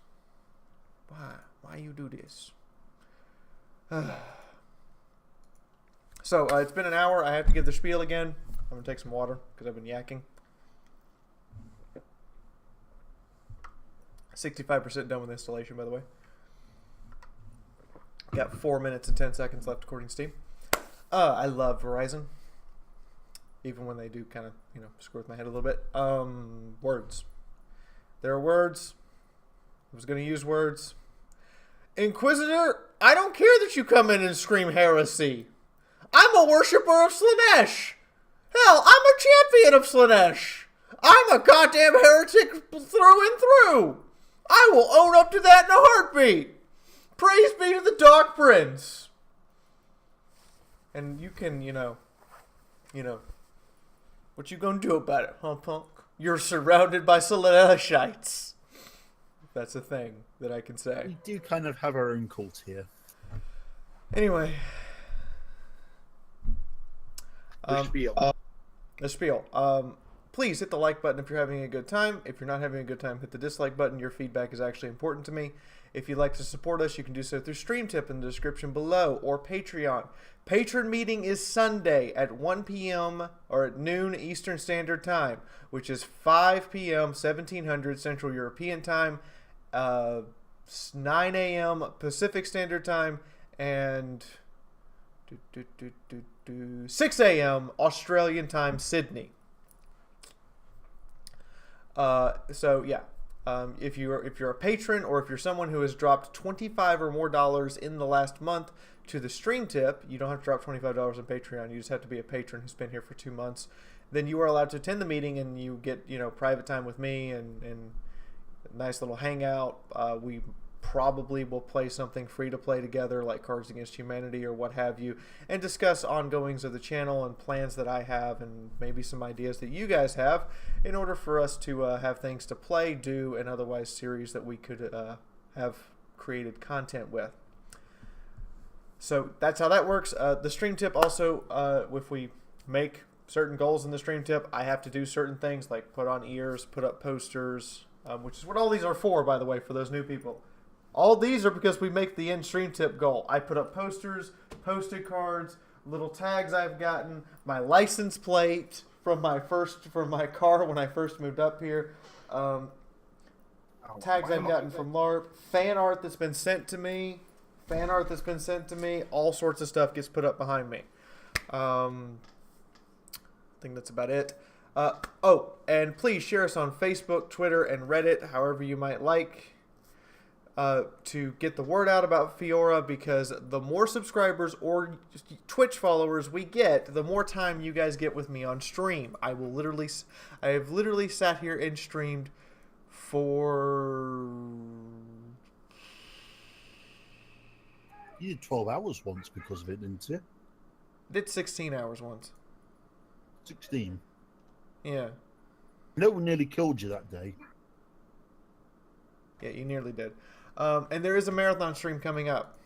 Why you do this? So, it's been an hour. I have to give the spiel again. I'm going to take some water because I've been yakking. 65% done with installation, by the way. Got 4 minutes and 10 seconds left according to Steam. I love Verizon. Even when they do kind of, screw with my head a little bit. Words. There are words. I was going to use words. Inquisitor, I don't care that you come in and scream heresy. I'm a worshipper of Slaanesh. Hell, I'm a champion of Slaanesh. I'm a goddamn heretic through and through. I will own up to that in a heartbeat. Praise be to the Dark Prince. And you can, what you gonna do about it, huh, punk? You're surrounded by Slaaneshites. That's a thing that I can say. We do kind of have our own cult here. Anyway. The spiel. The spiel. Please hit the like button if you're having a good time. If you're not having a good time, hit the dislike button. Your feedback is actually important to me. If you'd like to support us, you can do so through Stream Tip in the description below or Patreon. Patron meeting is Sunday at 1 p.m. or at noon Eastern Standard Time, which is 5 p.m. 1700 Central European Time, 9 a.m. Pacific Standard Time, and 6 a.m. Australian Time, Sydney. So yeah, if you're a patron or if you're someone who has dropped $25 or more in the last month to the stream tip, you don't have to drop $25 on Patreon. You just have to be a patron who's been here for 2 months. Then you are allowed to attend the meeting, and you get private time with me and a nice little hangout. We probably will play something free to play together, like Cards Against Humanity or what have you, and discuss ongoings of the channel and plans that I have, and maybe some ideas that you guys have, in order for us to have things to play, do, and otherwise series that we could have created content with. So that's how that works. The stream tip also, if we make certain goals in the stream tip, I have to do certain things like put on ears, put up posters, which is what all these are for, by the way, for those new people. All these are because we make the end stream tip goal. I put up posters, posted cards, little tags I've gotten, my license plate from my car when I first moved up here. tags I've gotten from LARP, fan art that's been sent to me, all sorts of stuff gets put up behind me. I think that's about it. Oh, and please share us on Facebook, Twitter, and Reddit, however you might like, to get the word out about Fiaura, because the more subscribers or Twitch followers we get, the more time you guys get with me on stream. I have literally sat here and streamed for... You did 12 hours once because of it, didn't you? Did 16 hours once. 16? Yeah. No one nearly killed you that day. Yeah, you nearly did. And there is a marathon stream coming up.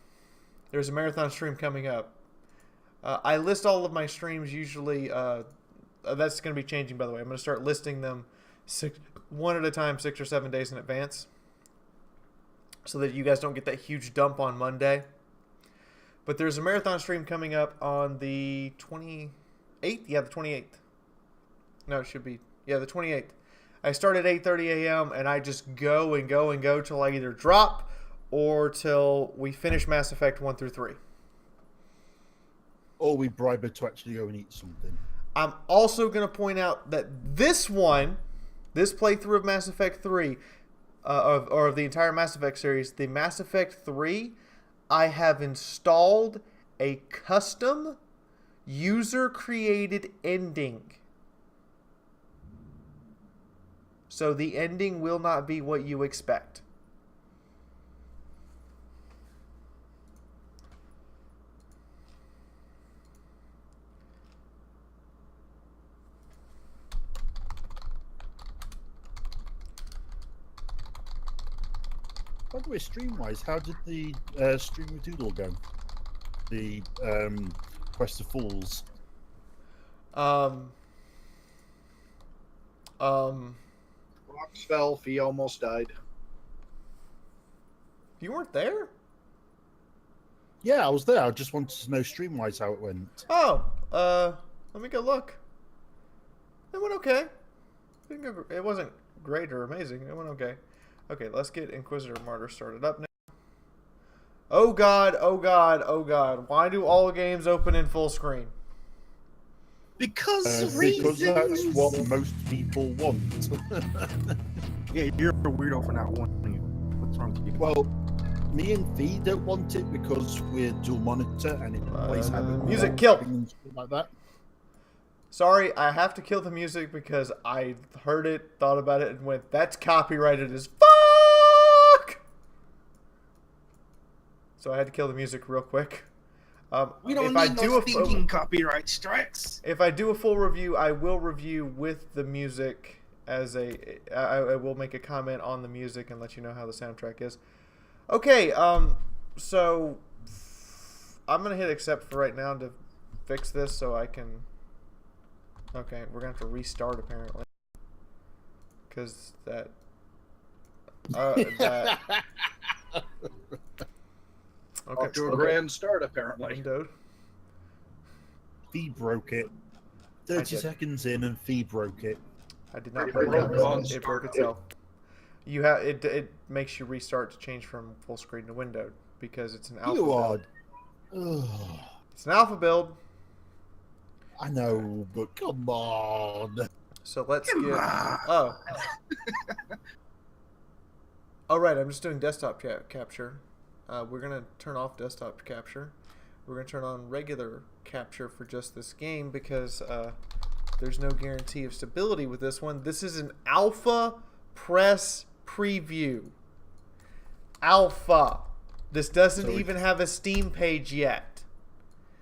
I list all of my streams usually. That's going to be changing, by the way. I'm going to start listing them one at a time, 6 or 7 days in advance, so that you guys don't get that huge dump on Monday. But there's a marathon stream coming up on the 28th. Yeah, the 28th. No, it should be. Yeah, the 28th. I start at 8:30 a.m. and I just go and go and go till I either drop or till we finish Mass Effect 1 through 3. Or we bribe her to actually go and eat something. I'm also going to point out that this playthrough of Mass Effect 3, or of the entire Mass Effect series, the Mass Effect 3, I have installed a custom user-created ending. So the ending will not be what you expect. By the way, stream-wise, how did the stream with Doodle go? The Quest of Fools. Rocks fell, Fee almost died. You weren't there? Yeah, I was there. I just wanted to know stream-wise how it went. Oh, let me go look. It went okay. It wasn't great or amazing. It went okay. Okay, let's get Inquisitor Martyr started up now. Oh god, oh god, oh god. Why do all games open in full screen? Because that's what most people want. Yeah, you're a weirdo for not wanting it. What's wrong with you? Well, me and V don't want it because we're dual monitor and it plays music kill like that. Sorry, I have to kill the music because I heard it, thought about it, and went, that's copyrighted as fuck! So I had to kill the music real quick. We don't need no thinking copyright strikes. If I do a full review, I will review with the music as I will make a comment on the music and let you know how the soundtrack is. Okay, so I'm going to hit accept for right now to fix this so I can... Okay, we're going to have to restart apparently. Because that... Okay. Off to a grand start, apparently. Windowed. Fee broke it. 30 seconds in and Fee broke it. I did not break it. It broke itself. You have it makes you restart to change from full screen to windowed because it's an alpha build. It's an alpha build. I know, but come on. So let's get... Oh. Oh, right. I'm just doing desktop capture. We're going to turn off desktop capture. We're going to turn on regular capture for just this game because there's no guarantee of stability with this one. This is an alpha press preview. Alpha. This doesn't even have a Steam page yet.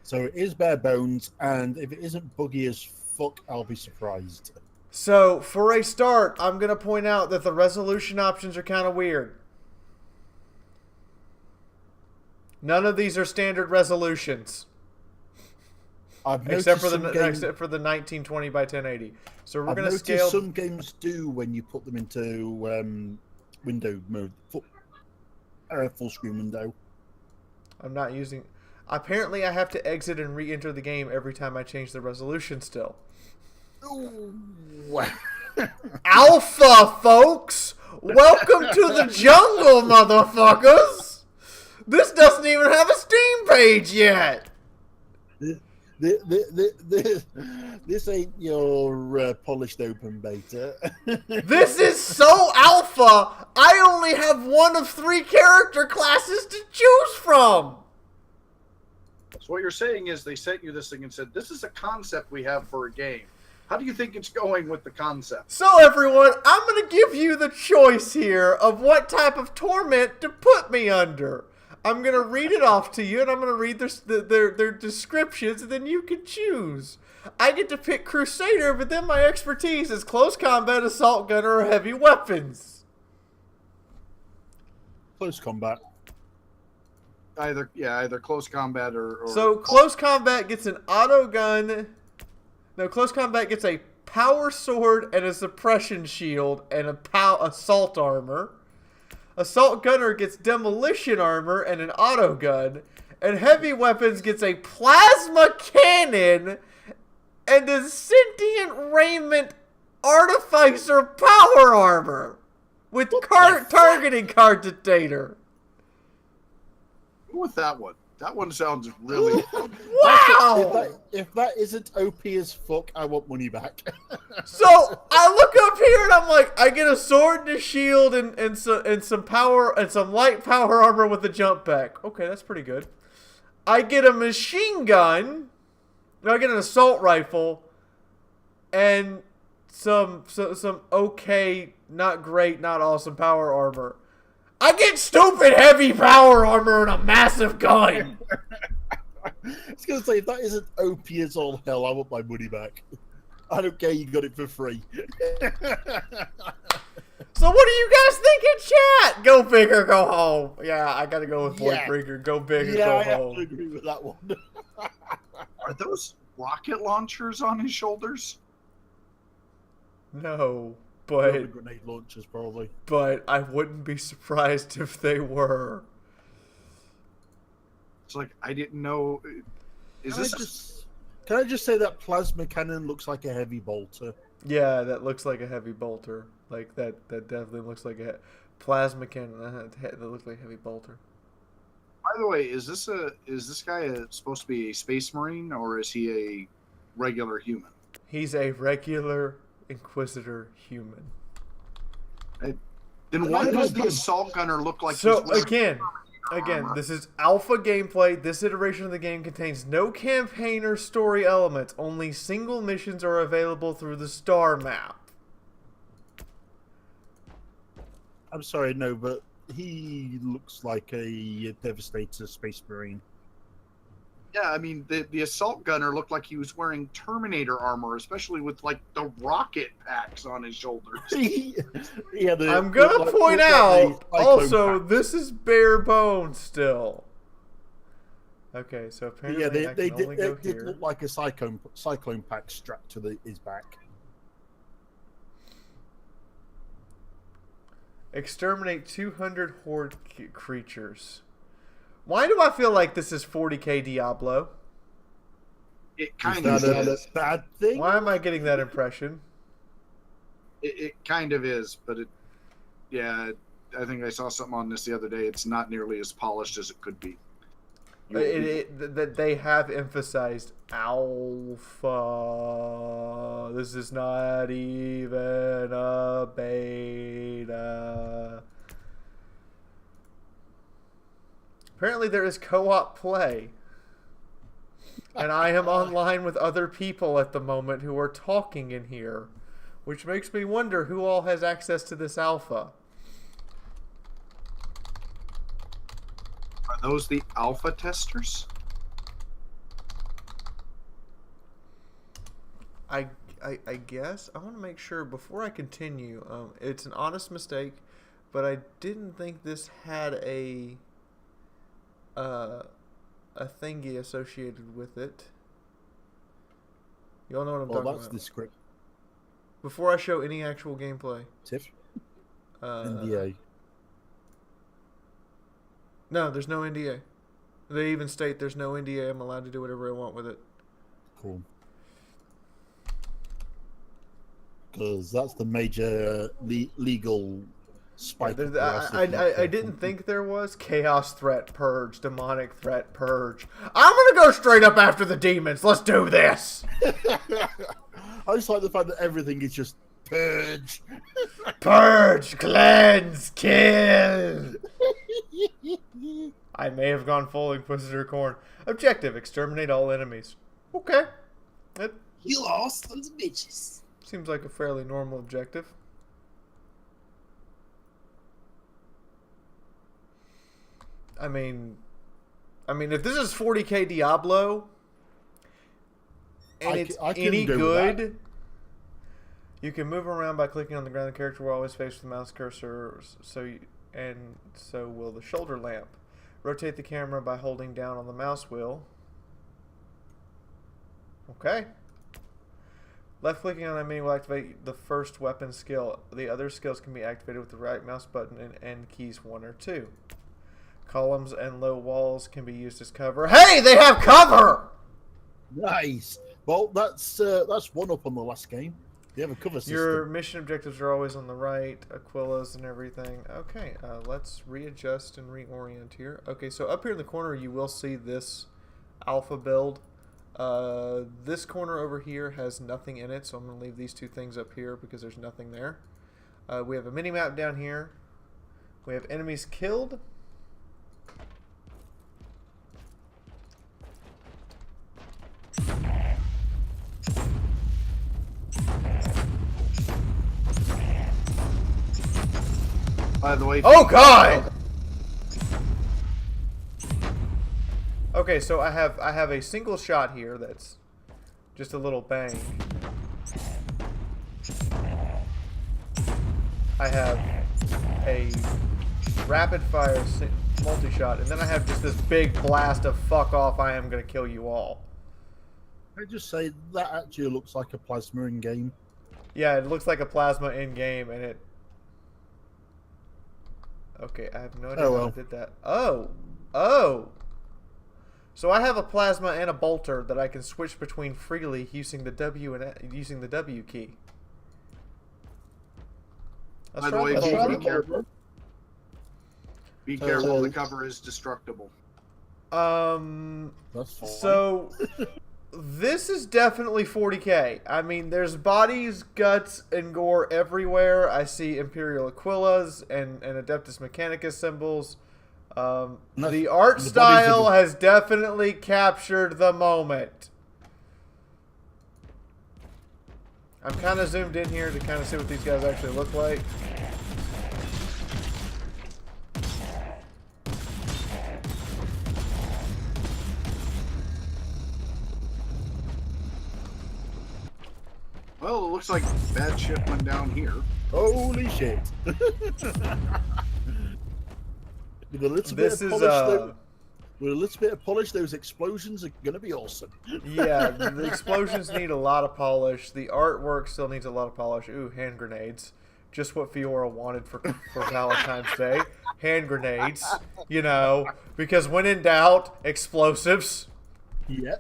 So it is bare bones, and if it isn't buggy as fuck, I'll be surprised. So, for a start, I'm going to point out that the resolution options are kind of weird. None of these are standard resolutions. Except for the 1920 by 1080. So we're going to scale. Some games do when you put them into window mode, full screen window. I'm not using. Apparently, I have to exit and re-enter the game every time I change the resolution. Still. Ooh. Alpha, folks! Welcome to the jungle, motherfuckers! This doesn't even have a Steam page yet! This ain't your polished open beta. This is so alpha, I only have one of 3 character classes to choose from! So what you're saying is they sent you this thing and said, this is a concept we have for a game. How do you think it's going with the concept? So everyone, I'm going to give you the choice here of what type of torment to put me under. I'm going to read it off to you, and I'm going to read their descriptions, and then you can choose. I get to pick Crusader, but then my expertise is close combat, assault gunner, or heavy weapons. Close combat. Either close combat or... So close combat gets an auto gun. No, close combat gets a power sword and a suppression shield and a assault armor. Assault gunner gets demolition armor and an auto gun. And heavy weapons gets a plasma cannon and a sentient raiment artificer power armor with targeting carditator. Go with that one. That one sounds really... Wow! If that isn't OP as fuck, I want money back. So I look up here and I'm like, I get a sword and a shield and some power and some light power armor with a jump pack. Okay, that's pretty good. I get a machine gun. No, I get an assault rifle and some okay, not great, not awesome power armor. I get stupid heavy power armor and a massive gun. I was going to say, if that isn't OP as all hell, I want my money back. I don't care, you got it for free. So what do you guys think in chat? Go big or go home. Yeah, I got to go with Void Breaker. Go big or go I have home. to agree with that one. Are those rocket launchers on his shoulders? No, Probably grenade launchers, probably. but I wouldn't be surprised if they were. It's like, I didn't know... Can I just say that plasma cannon looks like a heavy bolter? Yeah, that looks like a heavy bolter. Like that definitely looks like a plasma cannon. That looks like a heavy bolter. By the way, is this guy supposed to be a space marine, or is he a regular human? He's a regular Inquisitor human. Then why does the assault gunner look like... So again, this is alpha gameplay. This iteration of the game contains no campaign or story elements. Only single missions are available through the star map. I'm sorry, no, but he looks like a Devastator Space Marine. Yeah, I mean, the assault gunner looked like he was wearing Terminator armor, especially with, like, the rocket packs on his shoulders. I'm going to point out, also, this is bare bones still. Okay, so apparently they did look like a cyclone pack strapped to his back. Exterminate 200 horde creatures. Why do I feel like this is 40k Diablo? It kind of is. A bad thing? Why am I getting that impression? It kind of is, but I think I saw something on this the other day. It's not nearly as polished as it could be. They have emphasized alpha. This is not even a beta. Apparently there is co-op play. And I am online with other people at the moment who are talking in here, which makes me wonder who all has access to this alpha. Are those the alpha testers? I guess. I want to make sure before I continue. It's an honest mistake, but I didn't think this had a thingy associated with it. You all know what I'm talking about. The script. Before I show any actual gameplay. TIFF? NDA. No, there's no NDA. They even state there's no NDA. I'm allowed to do whatever I want with it. Cool. because that's the major legal spike. I didn't think there was chaos threat purge, demonic threat purge. I'm gonna go straight up after the demons. Let's do this. I just like the fact that everything is just purge, purge, cleanse, kill. I may have gone full Inquisitor Corn. Objective: exterminate all enemies. Okay, that You lost sons of bitches. seems like a fairly normal objective. I mean, if this is 40k Diablo, and it's any good, you can move around by clicking on the ground. The character will always face the mouse cursor, so will the shoulder lamp. Rotate the camera by holding down on the mouse wheel. Okay. Left clicking on enemy will activate the first weapon skill. The other skills can be activated with the right mouse button and N keys 1 or 2. Columns and low walls can be used as cover. Hey, they have cover! Nice. Well, that's one up on the last game. They have a cover system. Your mission objectives are always on the right. Aquila's and everything. Okay, let's readjust and reorient here. Okay, so up here in the corner you will see this alpha build. This corner over here has nothing in it, so I'm going to leave these two things up here because there's nothing there. We have a mini-map down here. We have enemies killed. By the way, oh god! Okay, so I have a single shot here that's just a little bang. I have a rapid fire multi-shot, and then I have just this big blast of fuck off, I am gonna kill you all. I just say that actually looks like a plasma in game. Yeah, it looks like a plasma in game, and it. Okay, I have no idea how I did that. Oh. So I have a plasma and a bolter that I can switch between freely using the W key. By the way, be careful. Be careful. The cover is destructible. That's fine. So this is definitely 40k. I mean, there's bodies, guts, and gore everywhere. I see Imperial Aquilas and Adeptus Mechanicus symbols. The art style has definitely captured the moment. I'm kind of zoomed in here to kind of see what these guys actually look like. Well, it looks like bad shit went down here. Holy shit. With a little bit of polish, those explosions are going to be awesome. Yeah, the explosions need a lot of polish. The artwork still needs a lot of polish. Ooh, hand grenades. Just what Fiaura wanted for Valentine's Day. Hand grenades, you know, because when in doubt, explosives. Yeah.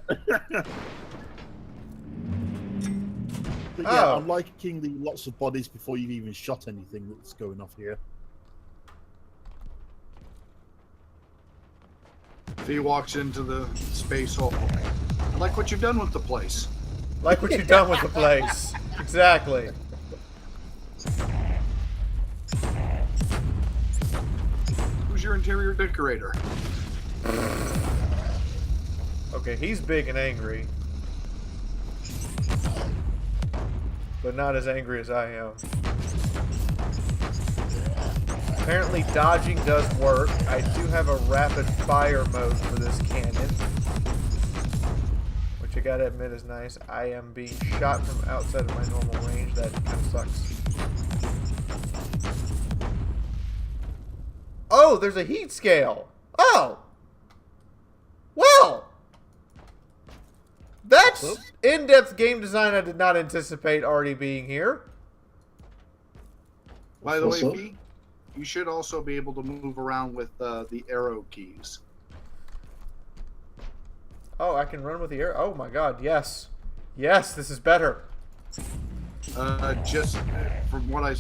But yeah, I'm liking the lots of bodies before you've even shot anything that's going off here. He walks into the space hole. I like what you've done with the place. Like what you've done with the place. Exactly. Who's your interior decorator? Okay, he's big and angry. But not as angry as I am. Apparently dodging does work. I do have a rapid fire mode for this cannon, which I gotta admit is nice. I am being shot from outside of my normal range. That kind of sucks. Oh, there's a heat scale. Oh! Well! That's in-depth game design I did not anticipate already being here. By the way, Pete, you should also be able to move around with the arrow keys. Oh, I can run with the arrow. Oh my god, yes. Yes, this is better. Just from what I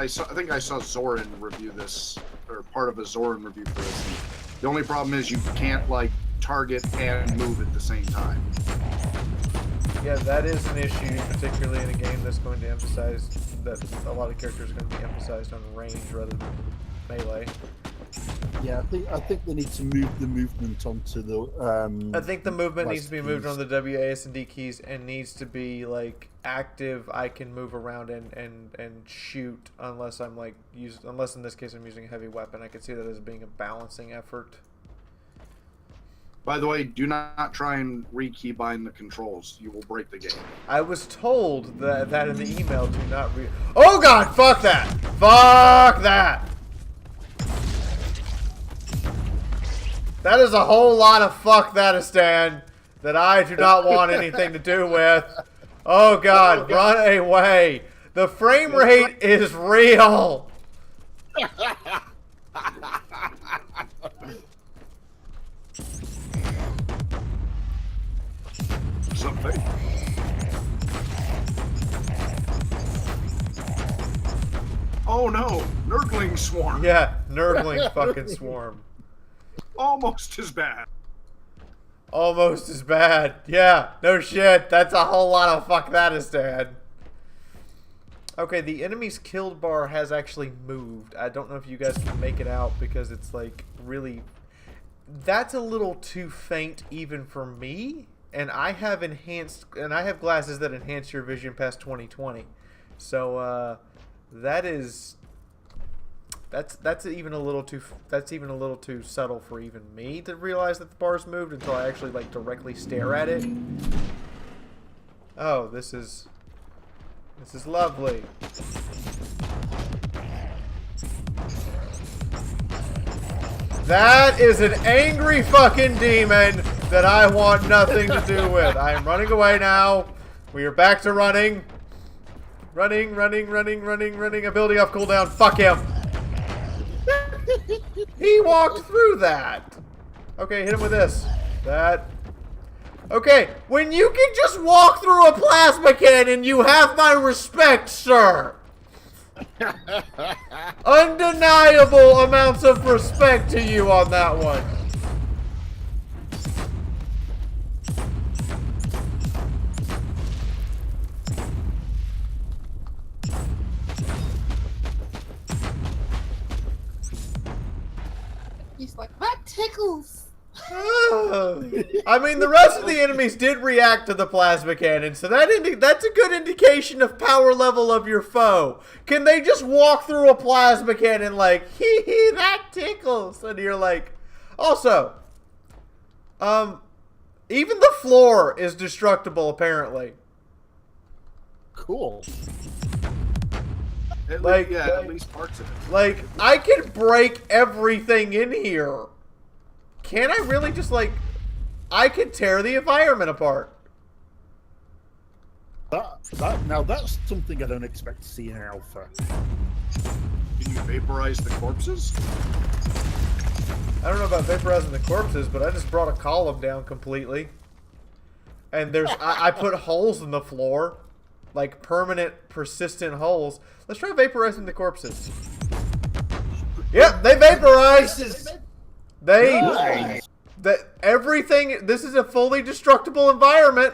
think I saw Zoran review this, or part of a Zoran review for this. And the only problem is you can't like target and move at the same time. Yeah, that is an issue, particularly in a game that's going to emphasize that a lot of characters are going to be emphasized on range rather than melee. Yeah, I think they need to move the movement onto the. I think the movement needs to be moved on the WASD keys and needs to be like active. I can move around and shoot unless I'm like unless in this case I'm using a heavy weapon. I could see that as being a balancing effort. By the way, do not try and re-keybind the controls. You will break the game. I was told that in the email to not Oh god, fuck that! Fuck that! That is a whole lot of fuck that-istan that I do not want anything to do with. Oh god, run away. The frame rate is real. Something. Oh no, Nurgling swarm. Yeah, Nurgling fucking swarm. Almost as bad. Almost as bad. Yeah, no shit. That's a whole lot of fuck that-istan. Okay, the enemy's killed bar has actually moved. I don't know if you guys can make it out because it's like really... That's a little too faint even for me. And I have glasses that enhance your vision past 20/20. So that's even a little too subtle for even me to realize that the bar's moved until I actually like directly stare at it. Oh, this is lovely. That is an angry fucking demon that I want nothing to do with. I am running away now. We are back to running. Running. Ability off cooldown. Fuck him. He walked through that. Okay, hit him with this. That. Okay, when you can just walk through a plasma cannon, you have my respect, sir. Undeniable amounts of respect to you on that one. He's like, that tickles. I mean, the rest of the enemies did react to the plasma cannon, so that's a good indication of power level of your foe. Can they just walk through a plasma cannon like, hee hee, that tickles? And you're like, also, even the floor is destructible, Cool. Like, yeah, at least parts of it. Like, I can break everything in here. Can I really just, like... I could tear the environment apart. Now that's something I don't expect to see in Alpha. Can you vaporize the corpses? I don't know about vaporizing the corpses, but I just brought a column down completely. And there's... I put holes in the floor. Like, permanent, persistent holes. Let's try vaporizing the corpses. Yep, they vaporized! Everything... This is a fully destructible environment.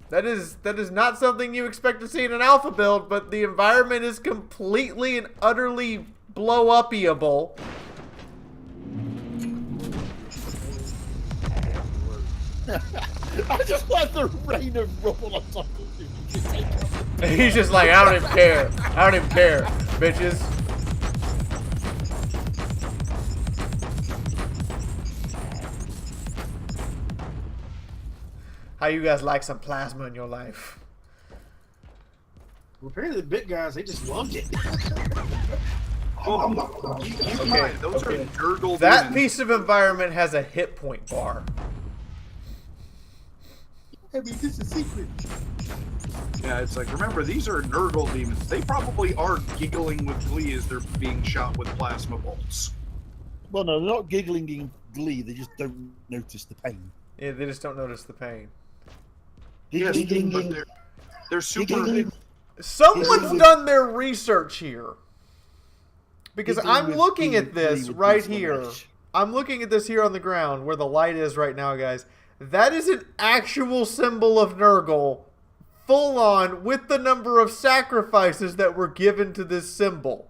That is not something you expect to see in an alpha build, but the environment is completely and utterly blow-up-iable. I just like the rain of rubble on top of you. He's just like, I don't even care. I don't even care, bitches. How you guys like some plasma in your life? Well, apparently the big guys, they just loved it. Okay, those are gurgle That demons. piece of environment has a hit point bar. I mean, this is secret. Yeah, it's like, remember, these are Nurgle demons. They probably are giggling with glee as they're being shot with plasma bolts. Well, no, they're not giggling in glee. They just don't notice the pain. Yeah, they just don't notice the pain. Yes, but they're super. Someone's done their research here. Because I'm looking at this right here. I'm looking at this here on the ground where the light is right now, guys. That is an actual symbol of Nurgle, full on, with the number of sacrifices that were given to this symbol.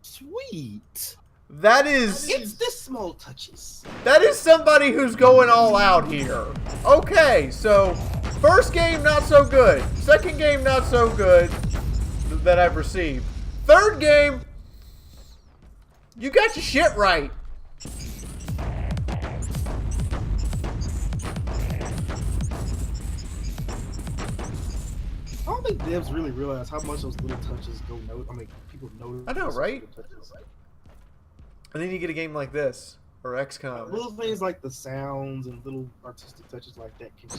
Sweet. That is... It's the small touches. That is somebody who's going all out here. Okay, so first game, not so good. Second game, not so good that I've received. Third game, you got your shit right. I don't think devs really realize how much those little touches go note. I mean, people notice. I know, right? Little touches. And then you get a game like this, or XCOM. Little things like the sounds and little artistic touches like that can.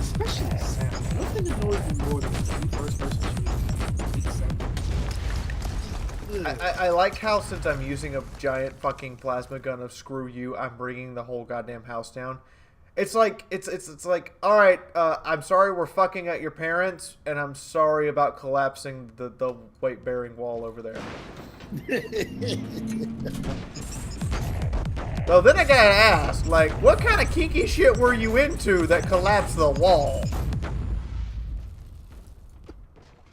Especially the sound. Nothing annoys me more than first person shooting. I like how, since I'm using a giant fucking plasma gun of screw you, I'm bringing the whole goddamn house down. It's like, it's like, all right, I'm sorry we're fucking at your parents, and I'm sorry about collapsing the weight-bearing wall over there. So then I gotta ask, like, what kind of kinky shit were you into that collapsed the wall?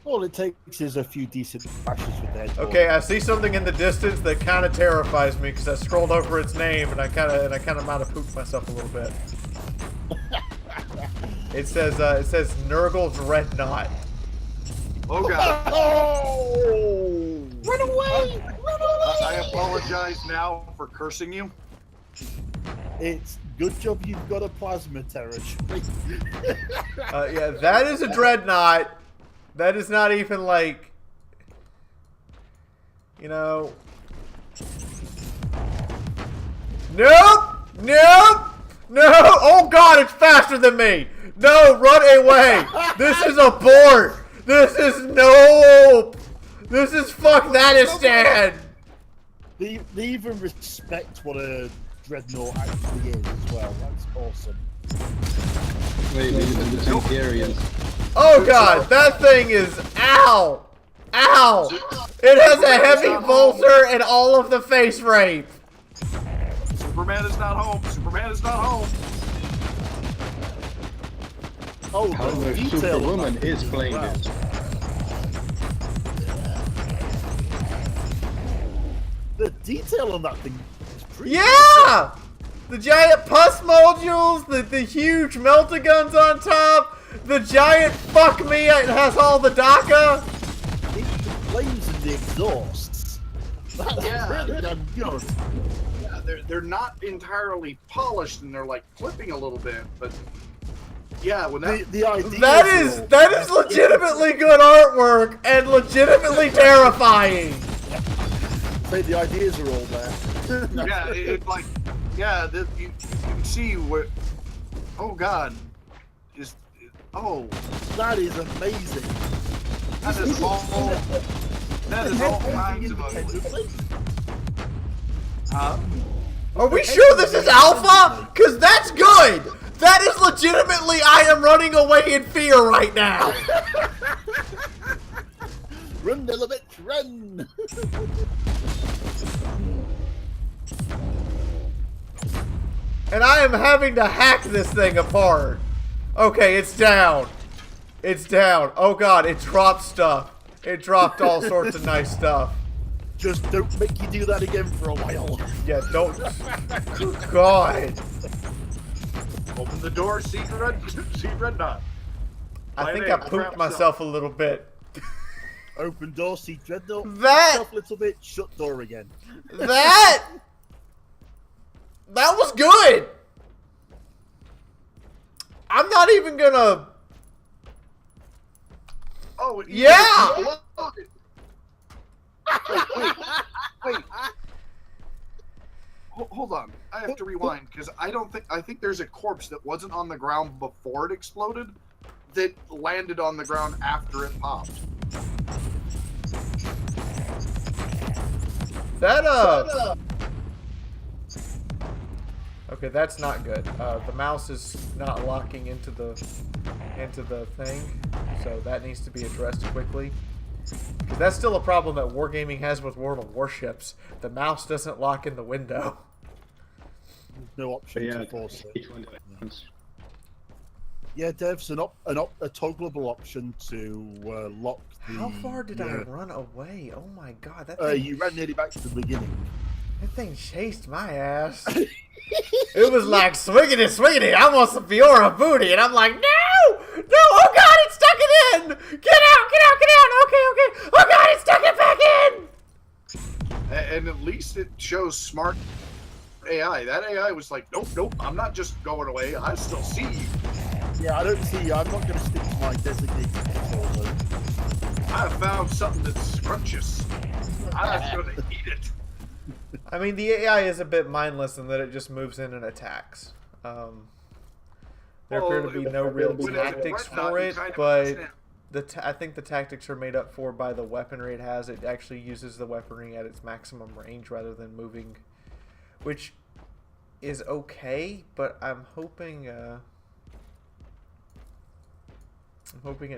All it takes is a few decent bashes with that. Okay, I see something in the distance that kind of terrifies me because I scrolled over its name and I kind of might have pooped myself a little bit. It says Nurgle Dreadnought. Oh god! Oh! Run away! Run away! I apologize now for cursing you. It's good job you've got a plasma territory. Yeah, that is a Dreadnought. That is not even like, you know. Nope! Nope! No! Oh god, it's faster than me! No, run away! This is abort! This is nope! This is fuck-that-istan! They even respect what a dreadnought actually is as well. That's awesome. Wait, even the Targaryens. Oh god, that thing is ow! Ow! It has a heavy bolter and all of the face rape. Superman is not home. Superman is not home. Oh, However, the detail on Superwoman that is thing playing well. this. The detail on that thing is pretty Yeah! The giant pus modules, the huge melta-guns on top, the giant fuck me, it has all the DACA. The flames and the exhausts. That's Yeah. really damn good. Yeah, they're not entirely polished and they're like flipping a little bit, but yeah, when The idea That is legitimately good artwork and legitimately terrifying. Say the ideas are all there. yeah, it's like you can see where. Oh god, just oh. That is amazing. That is all kinds of ugly. Huh? Are we sure this is alpha? Cause that's good. That is legitimately, I am running away in fear right now. Run, little bit, run! And I am having to hack this thing apart. Okay, it's down. It's down. Oh god, it dropped stuff. It dropped all sorts of nice stuff. Just don't make you do that again for a while. Yeah, don't. God. Open the door, see red dot. I think I pooped myself a little bit. Open door, see dreadnought. That. Yourself a little bit, shut door again. That was good. I'm not even gonna. Oh yeah. Wait. Hold on. I have to rewind because I think there's a corpse that wasn't on the ground before it exploded that landed on the ground after it popped. Okay, that's not good. The mouse is not locking into the thing, so that needs to be addressed quickly. Because that's still a problem that Wargaming has with World of Warships. The mouse doesn't lock in the window. No option Yeah, to force it. it. Yeah, Dev's a toggleable option to lock the... How far did I run away? Oh my god, that thing... thing... you ran nearly back to the beginning. That thing chased my ass. It was like, swingity, swingity, I want some Fiaura booty. And I'm like, no! No! Oh god, it's stuck it in! Get out! Get out! Get out! Okay, okay. Oh god, it's stuck it back in! And at least it shows smart AI. That AI was like, nope, nope, I'm not just going away. I still see you. Yeah, I don't see you. I'm not going to stick to my designated control. I found something that's scrumptious. I'm going to eat it. I mean, the AI is a bit mindless in that it just moves in and attacks. There appear to be no real tactics for it, but I think the tactics are made up for by the weaponry it has. It actually uses the weaponry at its maximum range rather than moving, which is okay, but I'm hoping it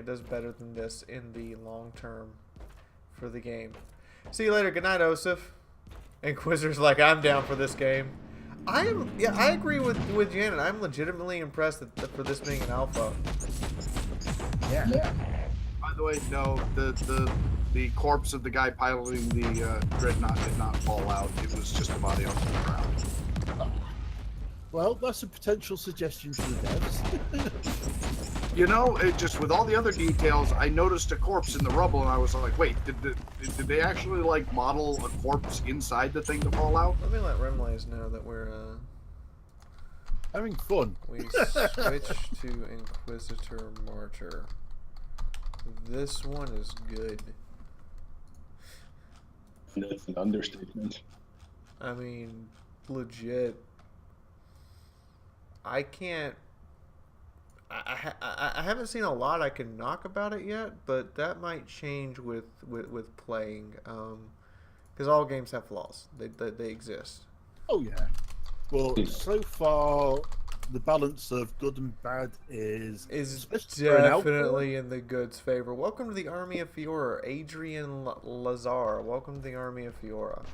does better than this in the long term for the game. See you later. Good night, Osif. Inquisitor's like, I'm down for this game. I agree with Janet. I'm legitimately impressed for this being an alpha. Yeah. By the way, no, the corpse of the guy piloting the dreadnought did not fall out. It was just a body on the ground. Well, that's a potential suggestion for the devs. You know, it just with all the other details, I noticed a corpse in the rubble, and I was like, "Wait, did they actually like model a corpse inside the thing to fall out?" Let me let Remlays know that we're having fun. We switch to Inquisitor Martyr. This one is good. That's an understatement. I mean, legit. I can't. I haven't seen a lot I can knock about it yet, but that might change with playing, because all games have flaws. They exist. Oh yeah. Well, so far the balance of good and bad is definitely in the good's favor. Welcome to the Army of Fiaura, Adrian Lazar. Welcome to the Army of Fiaura.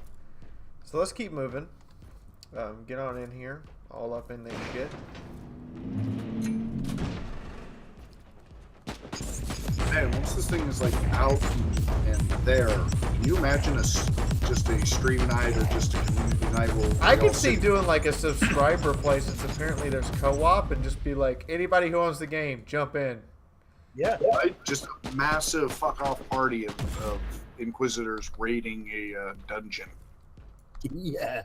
So let's keep moving. Get on in here, all up in there shit. Man, once this thing is like out and there, can you imagine just a stream night or just a community night? I could see doing like a subscriber play, since apparently there's co-op, and just be like, anybody who owns the game, jump in. Yeah. Just a massive fuck off party of Inquisitors raiding a dungeon. Yeah.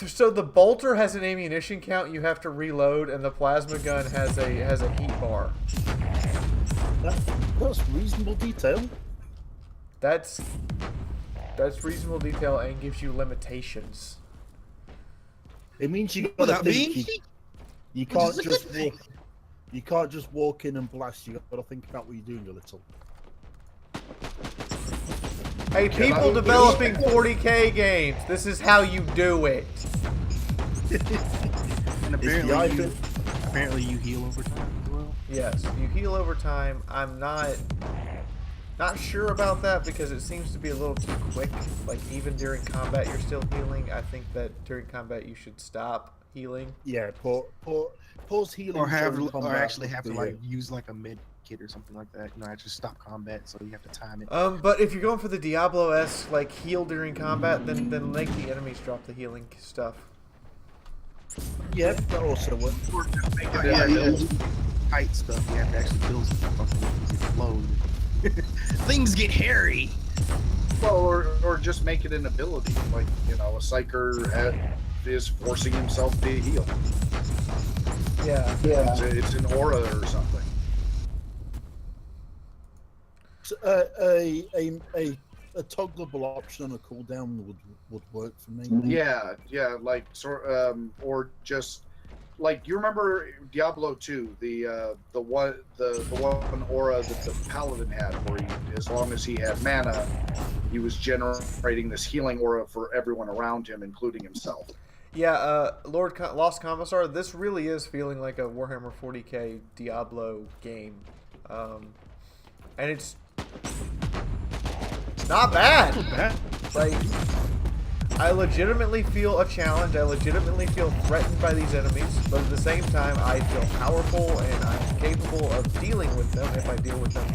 So the bolter has an ammunition count you have to reload, and the plasma gun has a heat bar. That's reasonable detail. That's reasonable detail and gives you limitations. It means you gotta think. You can't just walk. You can't just walk in and blast. You gotta think about what you're doing a little. Hey, people developing 40K games, this is how you do it. And apparently you heal over time as well. Yes, you heal over time. I'm not sure about that, because it seems to be a little too quick. Like, even during combat you're still healing. I think that during combat you should stop healing. Yeah, pause healing. Or actually have to like use like a med kit or something like that. You know, actually stop combat, so you have to time it. But if you're going for the Diablo-esque like heal during combat, then make the enemies drop the healing stuff. Yeah, that also works. Tight stuff. You have to actually kill something to explode. Things get hairy. Well, or just make it an ability, like, you know, a psyker is forcing himself to heal. Yeah. It's an aura or something. So, a toggleable option on a cooldown would work for me. Yeah, like or just like you remember Diablo 2, the one aura that the paladin had, where he, as long as he had mana, he was generating this healing aura for everyone around him, including himself. Yeah, Lost Commissar, this really is feeling like a Warhammer 40k Diablo game. And it's not bad. Like, I legitimately feel a challenge. I legitimately feel threatened by these enemies, but at the same time, I feel powerful and I'm capable of dealing with them if I deal with them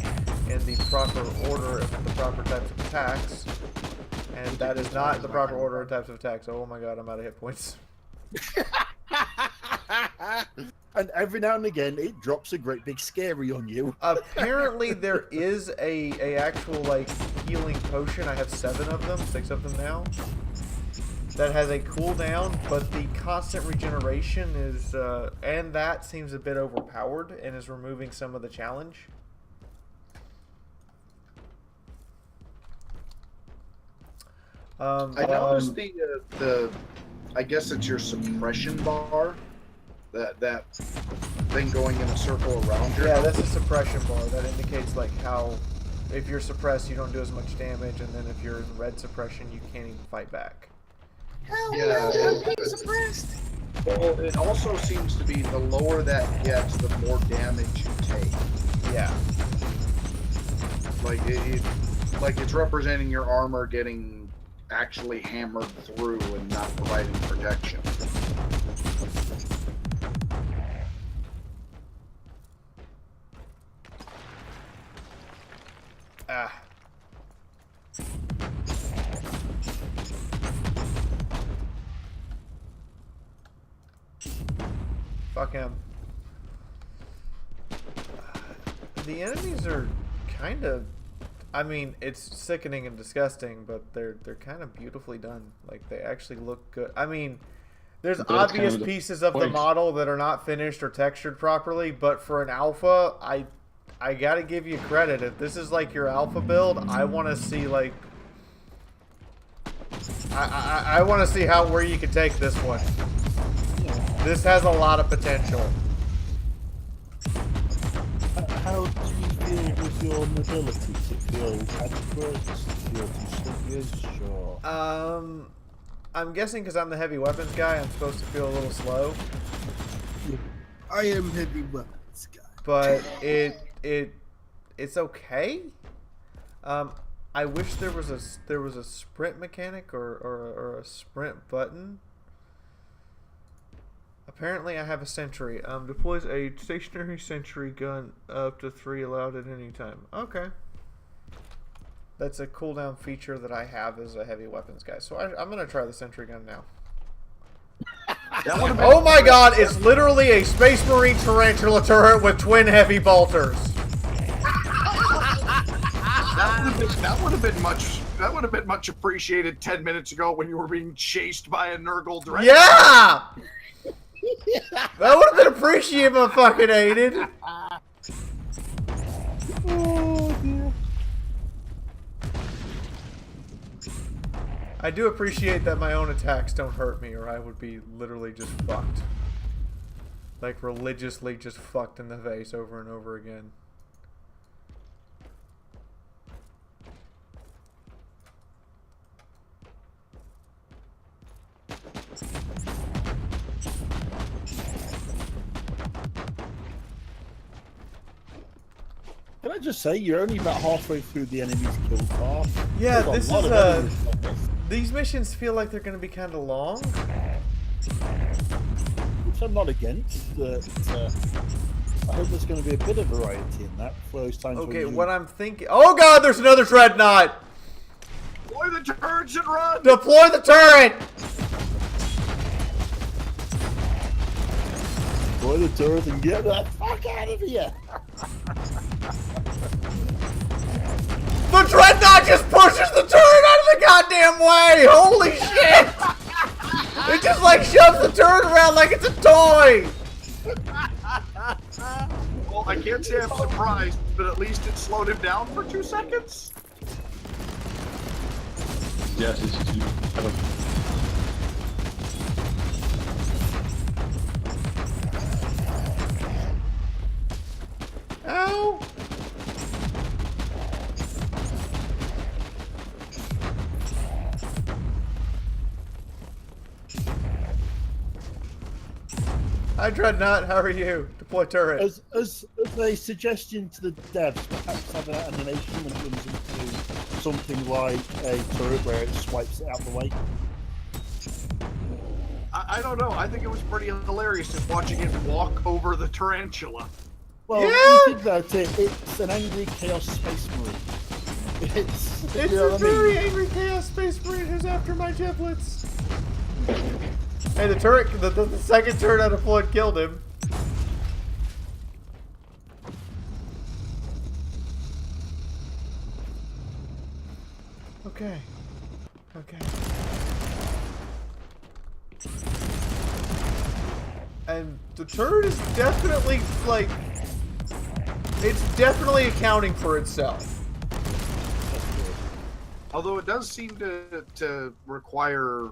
in the proper order, the proper types of attacks. And that is not the proper order of types of attacks. Oh my god, I'm out of hit points. And every now and again, it drops a great big scary on you. Apparently, there is a actual, like, healing potion. I have 7 of them, 6 of them now. That has a cooldown, but the constant regeneration is, and that seems a bit overpowered and is removing some of the challenge. I noticed the I guess it's your suppression bar, that thing going in a circle around you. Yeah, that's a suppression bar. That indicates like how, if you're suppressed, you don't do as much damage, and then if you're in red suppression, you can't even fight back. Yeah, suppressed. Well, it also seems to be the lower that gets, the more damage you take. Yeah. Like it's representing your armor getting actually hammered through and not providing protection. Ah. Fuck him. The enemies are kind of, I mean, it's sickening and disgusting, but they're kind of beautifully done. Like, they actually look good. I mean, there's That's obvious kind of the pieces of the point. model that are not finished or textured properly, but for an alpha, I gotta give you credit. If this is like your alpha build, I want to see like, I want to see where you can take this one. This has a lot of potential. How do you feel with your mobility? Does it feel adequate? Does it feel too sluggish? Or... I'm guessing because I'm the heavy weapons guy, I'm supposed to feel a little slow. I am heavy weapons guy. But it's okay. I wish there was a sprint mechanic or a sprint button. Apparently, I have a sentry. Deploys a stationary sentry gun up to 3 allowed at any time. Okay. That's a cooldown feature that I have as a heavy weapons guy. So I'm going to try the sentry gun now. Oh my god, it's literally a Space Marine Tarantula turret with twin heavy bolters. That would have been much appreciated 10 minutes ago when you were being chased by a Nurgle Dread. Yeah! That would have been appreciated, but fucking hated. Oh dear. I do appreciate that my own attacks don't hurt me, or I would be literally just fucked. Like, religiously just fucked in the face over and over again. Can I just say, you're only about halfway through the enemy's kill bar. Yeah, There's this lot is of enemies on this, these missions feel like they're going to be kind of long. which I'm not against. I hope there's going to be a bit of variety in that for those times. Okay, when you... what I'm thinking... Oh god, there's another Dreadnought! Deploy the turrets and run! Deploy the turret! Deploy the turret and get the fuck out of here! The Dreadnought just pushes the turret out of the goddamn way! Holy shit! It just like shoves the turret around like it's a toy! Well, I can't say I'm surprised, but at least it slowed him down for 2 seconds. Yes, it's Hi, Dreadnought. How are you? Deploy turret. As a suggestion to the devs, perhaps have an animation when it runs into something like a turret where it swipes it out the way. I don't know. I think it was pretty hilarious just watching it walk over the tarantula. Well, Yeah. if you think about it, it's an angry Chaos Space Marine. It's It's you know a what I mean? very angry Chaos Space Marine who's after my giblets. Hey, the turret, the second turret I deployed killed him. Okay. Okay. And the turret is definitely, like, it's definitely accounting for itself. Although it does seem to require,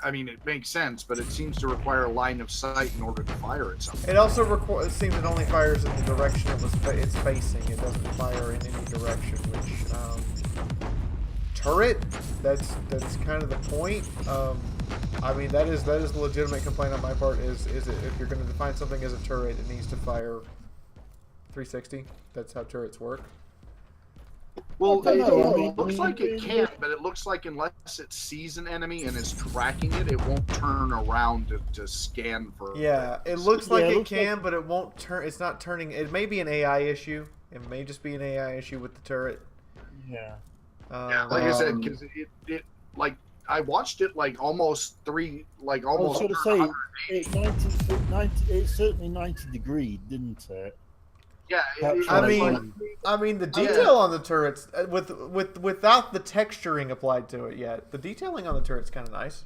I mean, it makes sense, but it seems to require a line of sight in order to fire at something. It also it seems it only fires in the direction it's facing. It doesn't fire in any direction, which turret. That's kind of the point. I mean, that is a legitimate complaint on my part. Is it, if you're going to define something as a turret, it needs to fire 360. That's how turrets work. Well, I don't know, I it mean, looks like it can, but it looks like unless it sees an enemy and is tracking it, it won't turn around to scan for. Yeah, it looks like it looks can, but it won't turn. It's not turning. It may be an AI issue. It may just be an AI issue with the turret. Yeah. Yeah, like I said, because it like I watched it like almost I was almost. going to say, it certainly 90 degree, didn't it? Yeah, That's I what mean, the detail on the turrets without the texturing applied to it yet. The detailing on the turret's kind of nice.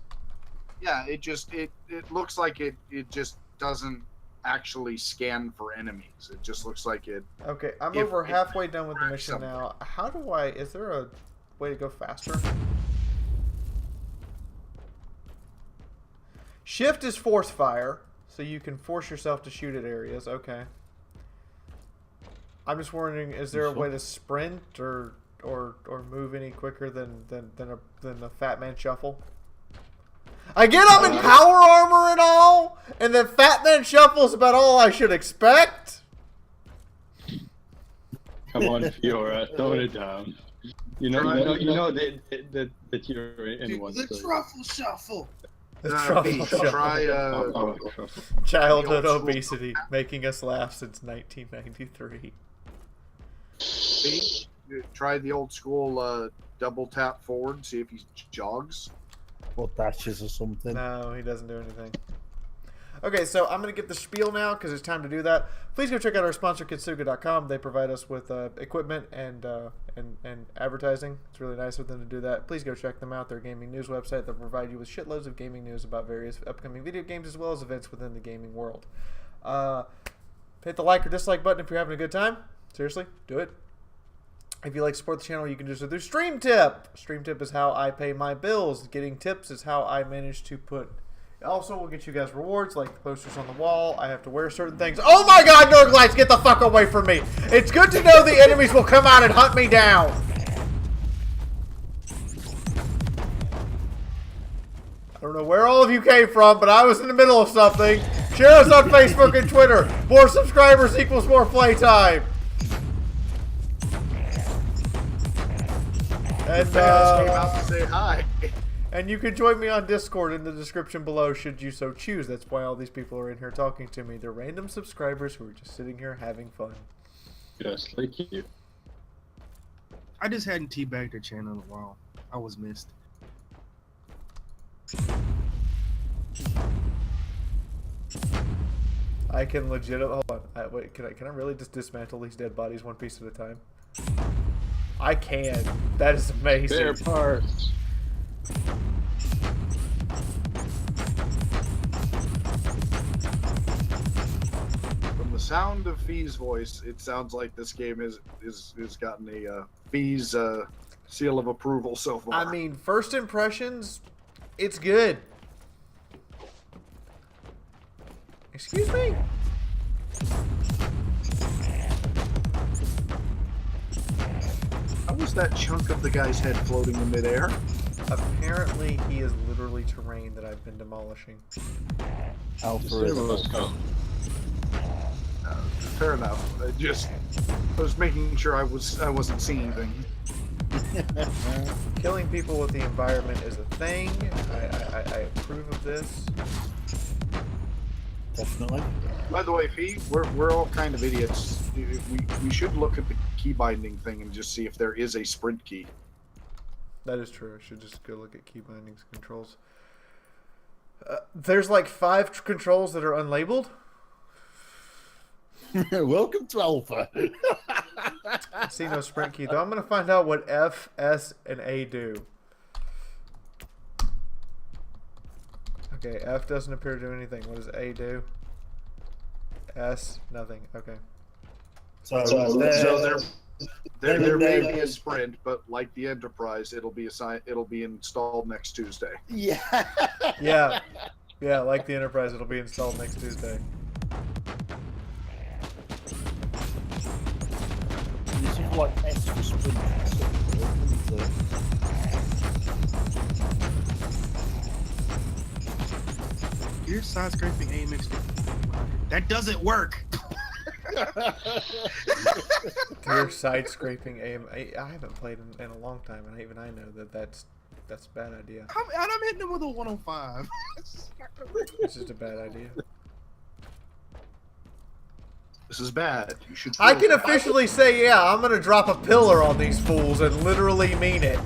yeah, it looks like it just doesn't actually scan for enemies. It just looks like it. Okay, I'm If over it halfway done with the mission something. now. How do I? Is there a way to go faster? Shift is force fire, so you can force yourself to shoot at areas. Okay. I'm just wondering, is there a way to sprint or move any quicker than the Fat Man Shuffle? I get I'm in power armor and all, and then Fat Man Shuffle is about all I should expect. Come on, Fiaura, tone it down. You know that you're anyone. The truffle shuffle. The truffle shuffle. Try Childhood the old school. obesity, making us laugh since 1993. try the old school double tap forward. See if he jogs. Or dashes or something. No, he doesn't do anything. Okay, so I'm going to get the spiel now because it's time to do that. Please go check out our sponsor, Kitsuga.com. They provide us with equipment and advertising. It's really nice of them to do that. Please go check them out. They're a gaming news website that provide you with shitloads of gaming news about various upcoming video games as well as events within the gaming world. Hit the like or dislike button if you're having a good time. Seriously, do it. If you like to support the channel, you can do so through Stream Tip. Stream Tip is how I pay my bills. Getting tips is how I manage to put... Also, we'll get you guys rewards like the posters on the wall. I have to wear certain things. Oh my god, Nurglites, get the fuck away from me! It's good to know the enemies will come out and hunt me down! I don't know where all of you came from, but I was in the middle of something. Share us on Facebook and Twitter. More subscribers equals more playtime. And, Came out to say hi. and you can join me on Discord in the description below should you so choose. That's why all these people are in here talking to me. They're random subscribers who are just sitting here having fun. Just like you. I just hadn't teabagged their channel in a while. I was missed. I can legitimately... Hold on. Wait, can I really just dismantle these dead bodies one piece at a time? I can. That is amazing. Spare parts. From the sound of Fee's voice, it sounds like this game is gotten a Fee's seal of approval so far. I mean, first impressions, it's good. Excuse me? how was that chunk of the guy's head floating in midair? Apparently, he is literally terrain that I've been demolishing. Alpha is alpha. Fair enough. I was making sure I wasn't seeing things. Killing people with the environment is a thing. I approve of this. Definitely. By the way, Fee, we're all kind of idiots. We should look at the key binding thing and just see if there is a sprint key. That is true. I should just go look at key bindings controls. There's like 5 controls that are unlabeled. Welcome to Alpha. I see no sprint key, though. I'm going to find out what F, S, and A do. Okay, F doesn't appear to do anything. What does A do? S, nothing. Okay. So there may be a sprint, but like the Enterprise, it'll be installed next Tuesday. Yeah. Yeah, like the Enterprise, it'll be installed next Tuesday. This is like S for sprint. Here's side scraping AMX. That doesn't work. You're side scraping AM. I haven't played in a long time, and even I know that's a bad idea. I'm hitting him with a 105. It's just a bad idea. This is bad. You should. I can officially say, yeah, I'm gonna drop a pillar on these fools and literally mean it.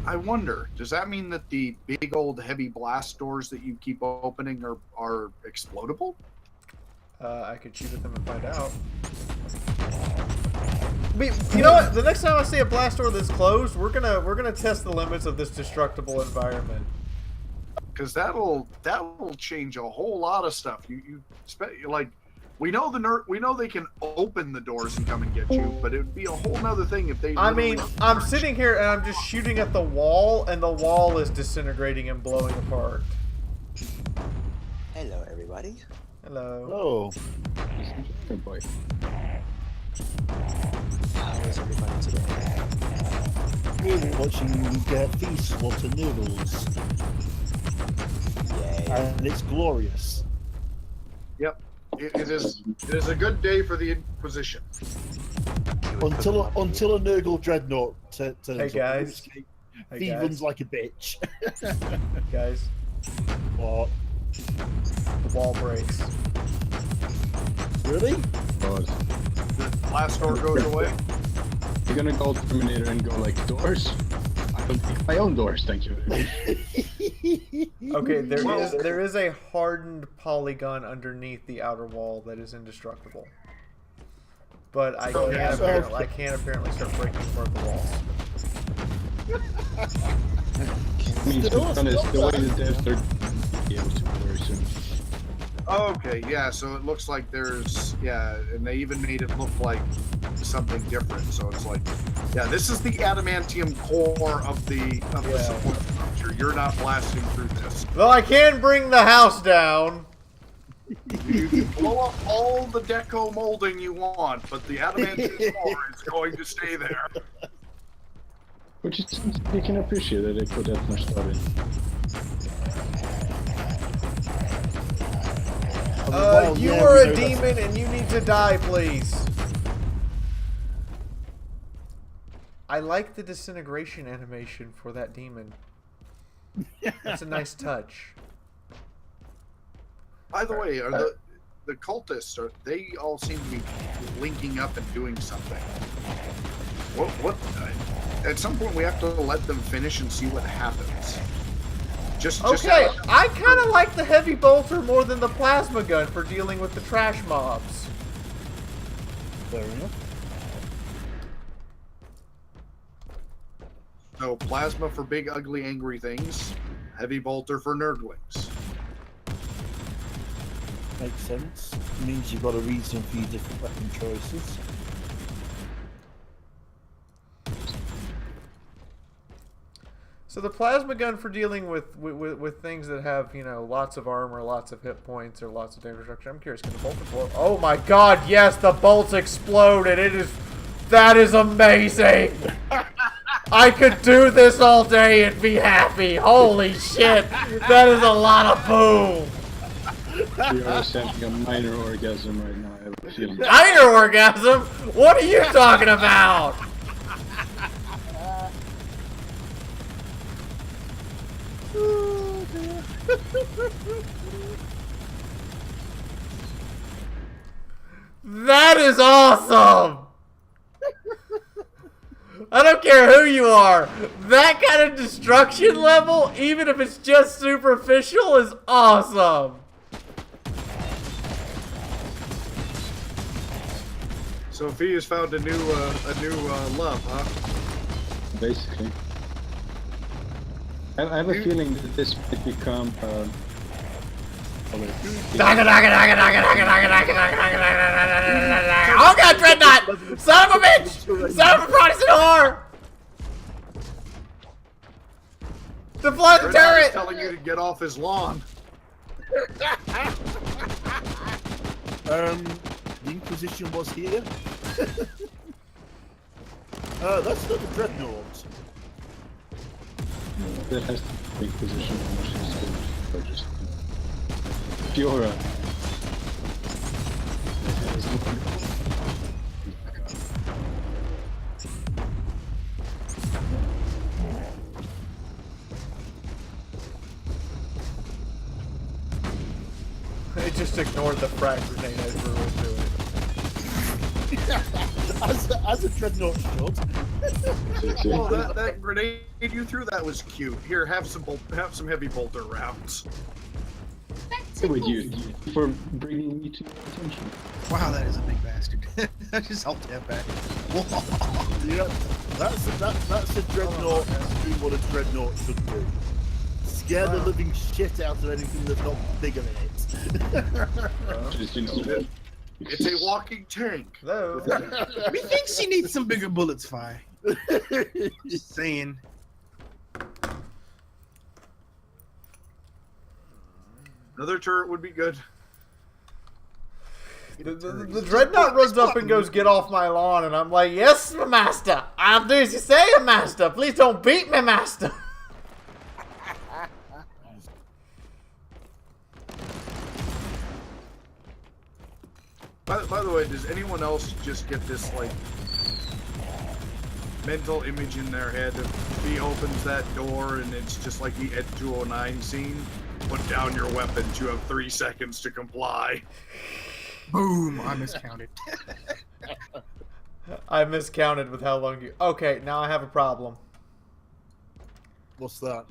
I wonder, does that mean that the big old heavy blast doors that you keep opening are explodable? I could shoot at them and find out. I mean, you know what? The next time I see a blast door that's closed, we're gonna test the limits of this destructible environment. Because that'll change a whole lot of stuff. Like, we know they can open the doors and come and get you, but it would be a whole nother thing if they. I mean, I'm sitting here and I'm just shooting at the wall, and the wall is disintegrating and blowing apart. Hello, everybody. Hello. Good boy. How is everybody today? We're watching Feast slaughter noodles. Yay. And it's glorious. Yep. It is a good day for the Inquisition. Until a Nurgle dreadnought turns Hey guys. up. He runs like a bitch. Guys. What? The wall breaks. Really? The blast door goes away. You're gonna go Terminator and go like doors? I don't think my own doors, thank you. Okay, there is a hardened polygon underneath the outer wall that is indestructible. But I can't apparently start breaking apart the walls. I mean, to be honest, the way the devs are be able to very soon. Okay, yeah, so it looks like there's, and they even made it look like something different. So it's like, yeah, this is the adamantium core of the support structure. You're not blasting through this. Well, I can bring the house down. You can blow up all the deco molding you want, but the adamantium core is going to stay there. Which is, you can appreciate that they put that much thought in. You are a demon and you need to die, please. I like the disintegration animation for that demon. That's a nice touch. By the way, are the cultists, they all seem to be linking up and doing something. What? At some point, we have to let them finish and see what happens. Okay, I kind of like the heavy bolter more than the plasma gun for dealing with the trash mobs. Fair enough. So, plasma for big, ugly, angry things. Heavy bolter for nerdlings. Makes sense. It means you've got a reason for your different weapon choices. So the plasma gun for dealing with things that have, you know, lots of armor, lots of hit points, or lots of damage reduction. I'm curious, can the bolt explode? Oh my god, yes, the bolts exploded. That is amazing. I could do this all day and be happy. Holy shit. That is a lot of boom. You are having a minor orgasm right now. I have a feeling. Minor orgasm? What are you talking about? That is awesome! I don't care who you are. That kind of destruction level, even if it's just superficial, is awesome. Sophia's found a new love, huh? Basically. I have a feeling that this might become. Oh god, Dreadnought! Son of a bitch! Son of a Protestant whore! Deploy the turret! Telling you to get off his lawn. The Inquisition was here. That's not the Dreadnought. That has to be Inquisition. Just Fiaura. It just ignored the frag grenade as we were doing it. as a Dreadnought should. Oh, that grenade you threw, that was cute. Here, have some heavy bolter rounds. With you for bringing me to your attention. Wow, that is a big bastard. I just helped him back. Yeah, that's a Dreadnought doing what a Dreadnought should do. Scare the living shit out of anything that's not bigger than it. It's a walking tank. Hello. Methinks he needs some bigger bullets, Fi. Just saying. Another turret would be good. The Dreadnought runs up and goes, "Get off my lawn," and I'm like, "Yes, my master. I'll do as you say, master. Please don't beat me, master." By the way, does anyone else just get this, like, mental image in their head of he opens that door and it's just like the Ed 209 scene? Put down your weapons, you have 3 seconds to comply. Boom, I miscounted. I miscounted with how long you... Okay, now I have a problem. What's that?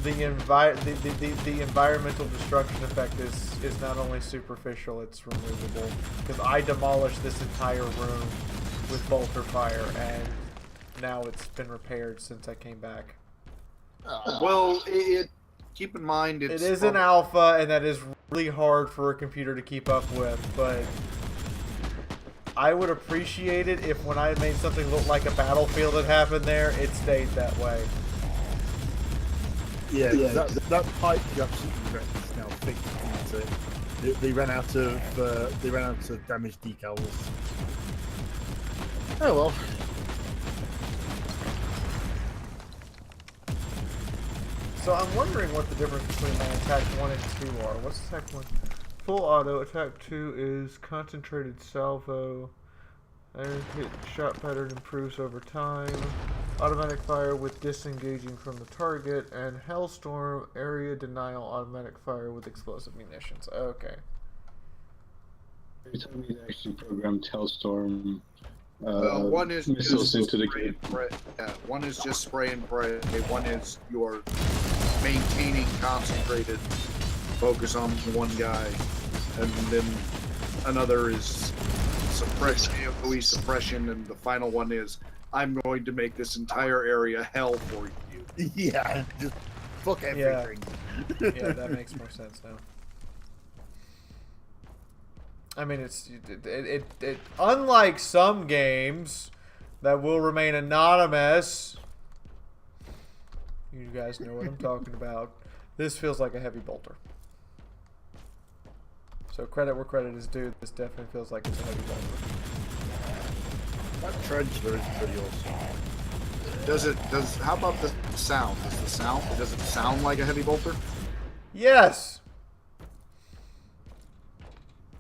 The environmental destruction effect is not only superficial, it's removable. Because I demolished this entire room with bolter fire, and now it's been repaired since I came back. Well, keep in mind it is an alpha, and that is really hard for a computer to keep up with, but I would appreciate it if when I made something look like a battlefield that happened there, it stayed that way. Yeah, that pipe you absolutely wrecked is now fixed. They ran out of damaged decals. Oh well. So I'm wondering what the difference between my attack 1 and 2 are. What's attack 1? Full auto. Attack 2 is concentrated salvo. And hit shot pattern improves over time. Automatic fire with disengaging from the target. And Hellstorm area denial automatic fire with explosive munitions. Okay. Every time we actually programmed Hellstorm one is missiles just into the spray game. and pray. Yeah, one is just spray and pray. One is you are maintaining concentrated focus on one guy, and then another is suppression, AoE suppression, and the final one is I'm going to make this entire area hell for you. Yeah, just fuck everything. Yeah, that makes more sense now. I mean, it unlike some games that will remain anonymous. You guys know what I'm talking about. This feels like a heavy bolter. So credit where credit is due. This definitely feels like it's a heavy bolter. That transfer is pretty awesome. How about the sound? Does it sound like a heavy bolter? Yes!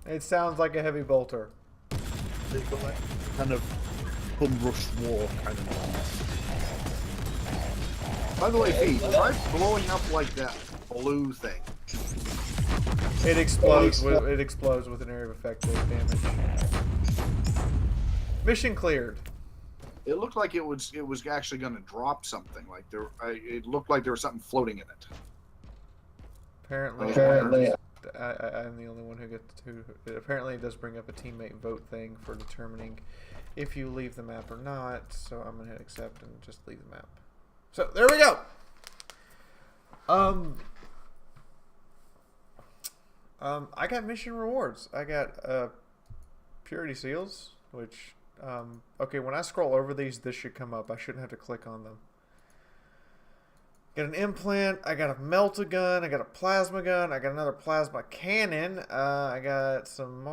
It sounds like a heavy bolter. Kind of Rush War kind of noise. By the way, Fee, try blowing up like that blue thing. It explodes. It explodes with an area of effect damage. Mission cleared. It looked like it was actually going to drop something. Like it looked like there was something floating in it. Apparently, I'm the only one who gets to. Apparently, it does bring up a teammate vote thing for determining if you leave the map or not. So I'm gonna hit accept and just leave the map. So there we go. I got mission rewards. I got purity seals, which okay, when I scroll over these, this should come up. I shouldn't have to click on them. Got an implant, I got a melt-a-gun, I got a plasma gun, I got another plasma cannon, I got some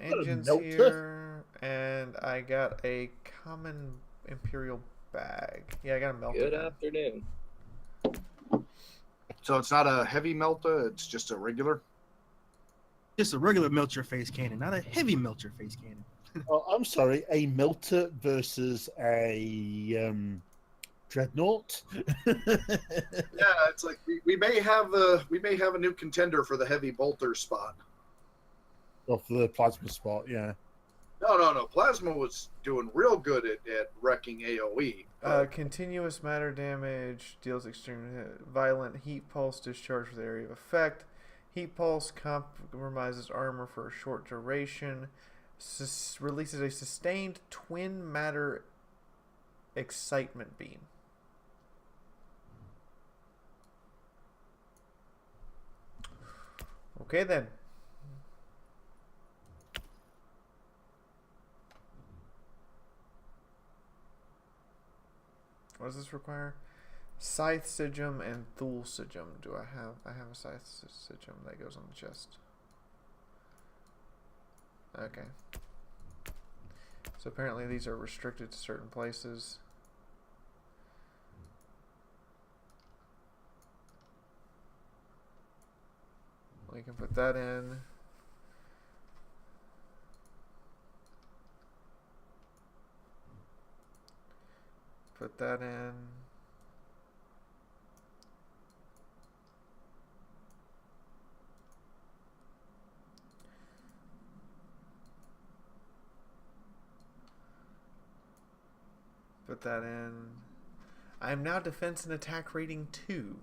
engines here, and I got a common imperial bag. Yeah, I got a melt-a-gun. Good afternoon. So it's not a heavy melta, it's just a regular? Just a regular melt-your-face cannon, not a heavy melt-your-face cannon. Oh, I'm sorry, a melter versus a dreadnought. Yeah, it's like we may have a new contender for the heavy bolter spot. Or for the plasma spot, yeah. No. Plasma was doing real good at wrecking AoE. Continuous matter damage deals extreme violent heat pulse discharge with area of effect. Heat pulse compromises armor for a short duration. Releases a sustained twin matter excitement beam. Okay then. What does this require? Scythe Sigil and Thule Sigil. Do I have? I have a Scythe Sigil that goes on the chest. Okay. So apparently these are restricted to certain places. We can put that in. Put that in. Put that in. I am now defense and attack rating 2.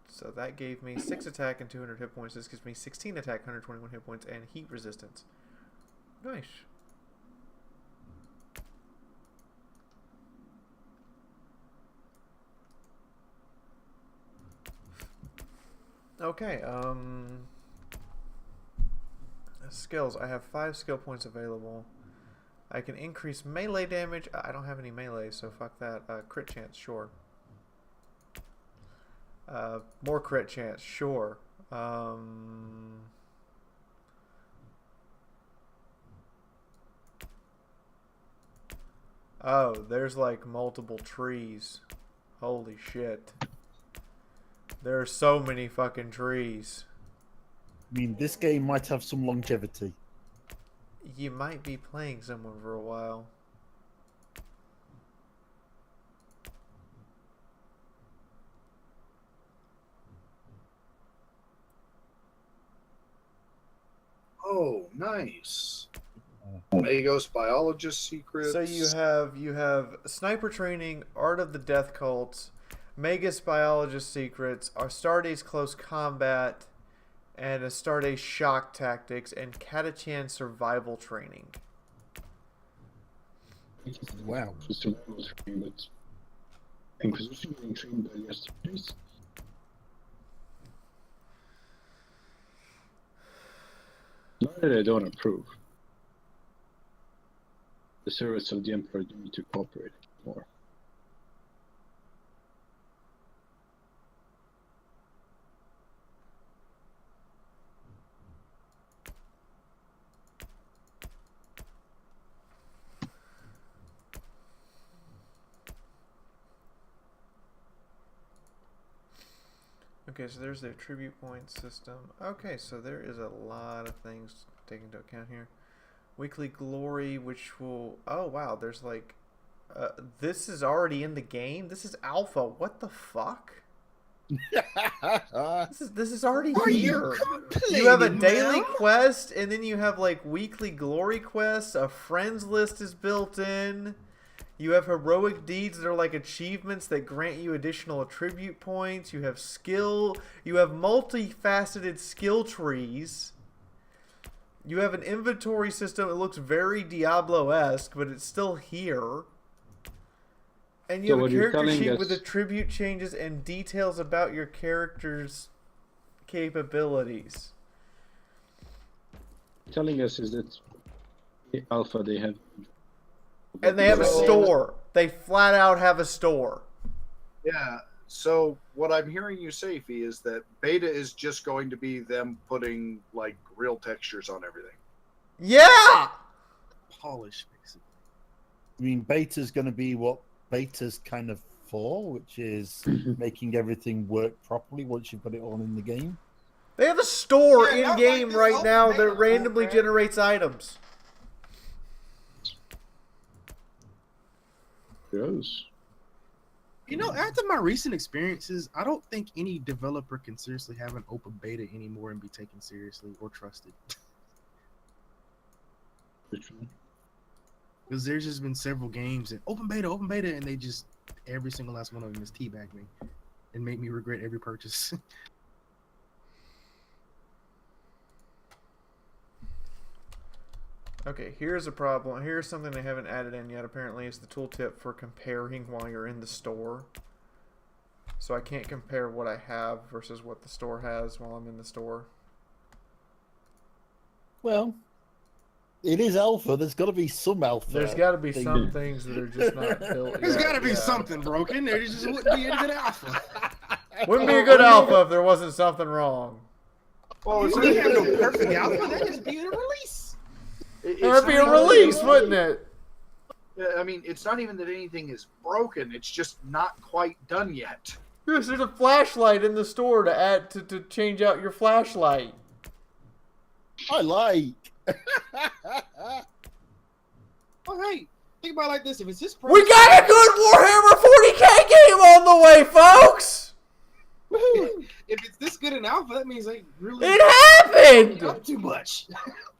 So that gave me 6 attack and 200 hit points. This gives me 16 attack, 121 hit points, and heat resistance. Nice. Okay, skills. I have 5 skill points available. I can increase melee damage. I don't have any melee, so fuck that. Crit chance, sure. More crit chance, sure. Oh, there's like multiple trees. Holy shit. There are so many fucking trees. I mean, this game might have some longevity. You might be playing someone for a while. Oh, nice. Magos biologist secrets. So you have sniper training, art of the death cult, Magus biologist secrets, Astartes close combat, and Astartes shock tactics, and Catachan survival training. Wow. Survival training, but Inquisition being trained by yesterday's. Not that I don't approve. The servants of the Emperor do need to cooperate more. Okay, so there's the attribute point system. Okay, so there is a lot of things to take into account here. Weekly glory, which will... Oh, wow, there's like... this is already in the game? This is alpha. What the fuck? This is already here. You have a daily quest, and then you have like weekly glory quests. A friends list is built in. You have heroic deeds that are like achievements that grant you additional attribute points. You have skill. You have multifaceted skill trees. You have an inventory system. It looks very Diablo-esque, but it's still here. And you have a character sheet with attribute changes and details about your character's capabilities. Telling us is that the alpha they have. And they have a store. They flat out have a store. Yeah. So what I'm hearing you say, Fee, is that beta is just going to be them putting like real textures on everything. Yeah. Polish, basically. I mean, beta's going to be what beta's kind of for, which is making everything work properly once you put it all in the game. They have a store in game right now that randomly generates items. Gross. You know, after my recent experiences, I don't think any developer can seriously have an open beta anymore and be taken seriously or trusted. Because there's just been several games that open beta, and they just, every single last one of them has teabagged me and made me regret every purchase. Okay, here's a problem. Here's something they haven't added in yet. Apparently, it's the tooltip for comparing while you're in the store. So I can't compare what I have versus what the store has while I'm in the store. Well, it is alpha. There's got to be some alpha. There's got to be some things that are just not built. There's got to be something broken. There just wouldn't be a good alpha. Wouldn't be a good alpha if there wasn't something wrong. Well, it's not have no perfect alpha. That'd just be a release. That'd be a release, wouldn't it? I mean, it's not even that anything is broken. It's just not quite done yet. Yes, there's a flashlight in the store to add to change out your flashlight. I like. Oh, hey, think about it like this: if it's this, We got a good Warhammer 40K game on the way, folks. If it's this good in alpha, that means they really happened. Up too much.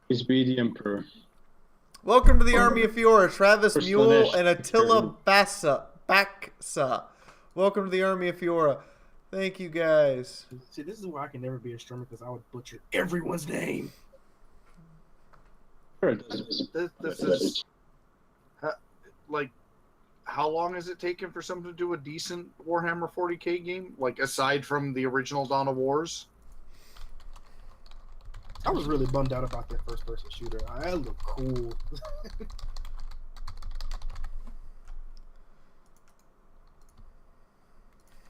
He's be the emperor. Welcome to the Army of Fiaura, Travis Mule and Attila Baxa. Welcome to the Army of Fiaura. Thank you, guys. See, this is why I can never be a streamer, because I would butcher everyone's name. This is like, how long has it taken for someone to do a decent Warhammer 40K game? Like, aside from the original Dawn of Wars? I was really bummed out about that first-person shooter. That looked cool.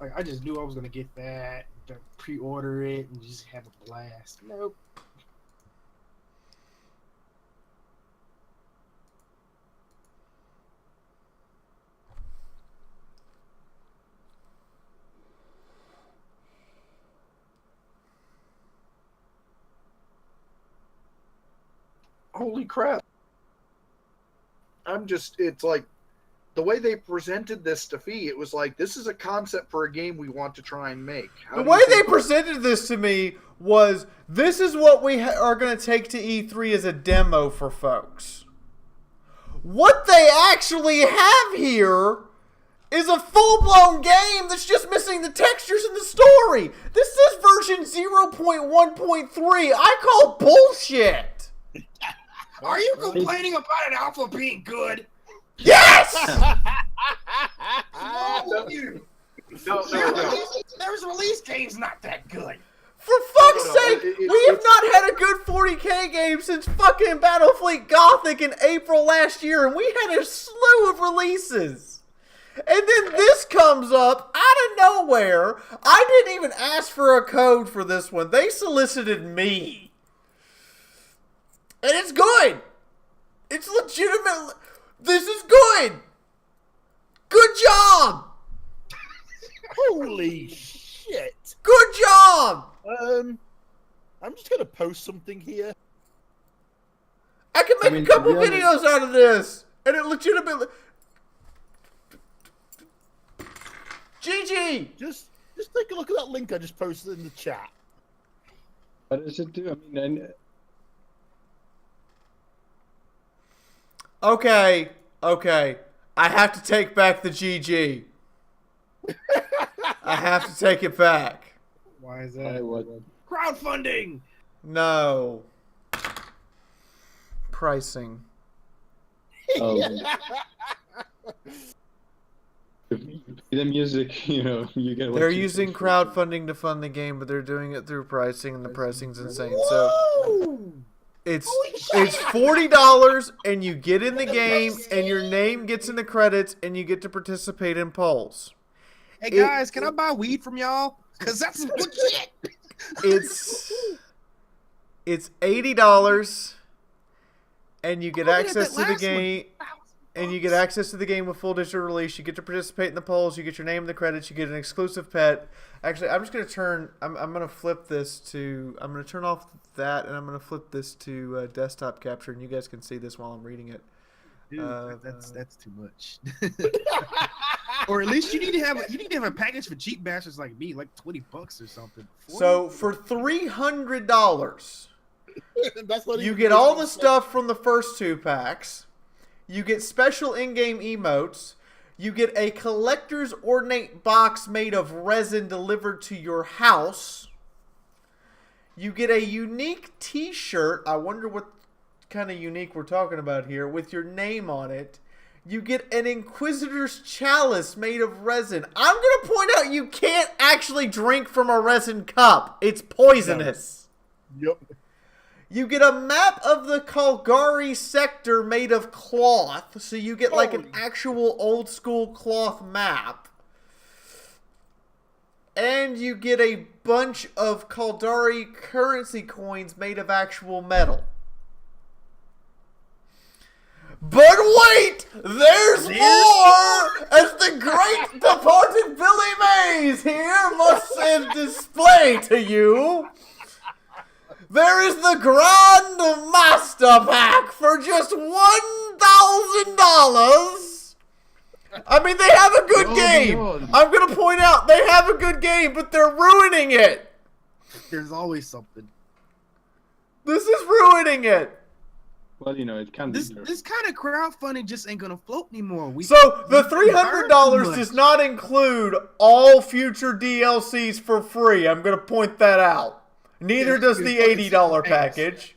Like, I just knew I was gonna get that, to pre-order it, and just have a blast. Nope. Holy crap. It's like, the way they presented this to Fee, it was like, this is a concept for a game we want to try and make. The way they presented this to me was, this is what we are going to take to E3 as a demo for folks. What they actually have here is a full-blown game that's just missing the textures and the story. This is version 0.1.3. I call bullshit. Are you complaining about an alpha being good? Yes! No, you. No. There's release games not that good. For fuck's sake, we have not had a good 40K game since fucking Battlefleet Gothic in April last year, and we had a slew of releases. And then this comes up out of nowhere. I didn't even ask for a code for this one. They solicited me. And it's good. It's legitimate. This is good. Good job. Holy shit. Good job! I'm just gonna post something here. I can make a couple videos out of this, and it legitimately. GG! Just take a look at that link I just posted in the chat. What does it do? I mean, Okay. I have to take back the GG. I have to take it back. Why is that? what? Crowdfunding! No. Pricing. Oh. The music, you know, you get. They're using crowdfunding to fund the game, but they're doing it through pricing, and the pricing's insane. So it's $40, and you get in the game, and your name gets in the credits, and you get to participate in polls. Hey guys, can I buy weed from y'all? Cause that's legit. It's $80, and you get access to the game. And you get access to the game with full digital release. You get to participate in the polls. You get your name in the credits. You get an exclusive pet. Actually, I'm just going to turn... I'm going to flip this to... I'm going to turn off that, and I'm going to flip this to desktop capture, and you guys can see this while I'm reading it. Dude, that's too much. Or at least you need to have a package for cheap bastards like me, like $20 or something. So for $300, That's what you get all the stuff from the first 2 packs. You get special in-game emotes. You get a collector's ornate box made of resin delivered to your house. You get a unique t-shirt. I wonder what kind of unique we're talking about here, with your name on it. You get an Inquisitor's chalice made of resin. I'm going to point out you can't actually drink from a resin cup. It's poisonous. Yep. You get a map of the Calgary sector made of cloth. So you get like an actual old school cloth map. And you get a bunch of Caldari currency coins made of actual metal. But wait! There's more! As the great departed Billy Mays here must display to you. There is the Grand Master Pack for just $1,000. I mean, they have a good game. I'm going to point out they have a good game, but they're ruining it. There's always something. This is ruining it. Well, you know, it can be. This kind of crowdfunding just ain't gonna float anymore. So the $300 does not include all future DLCs for free. I'm going to point that out. Neither does the $80 package.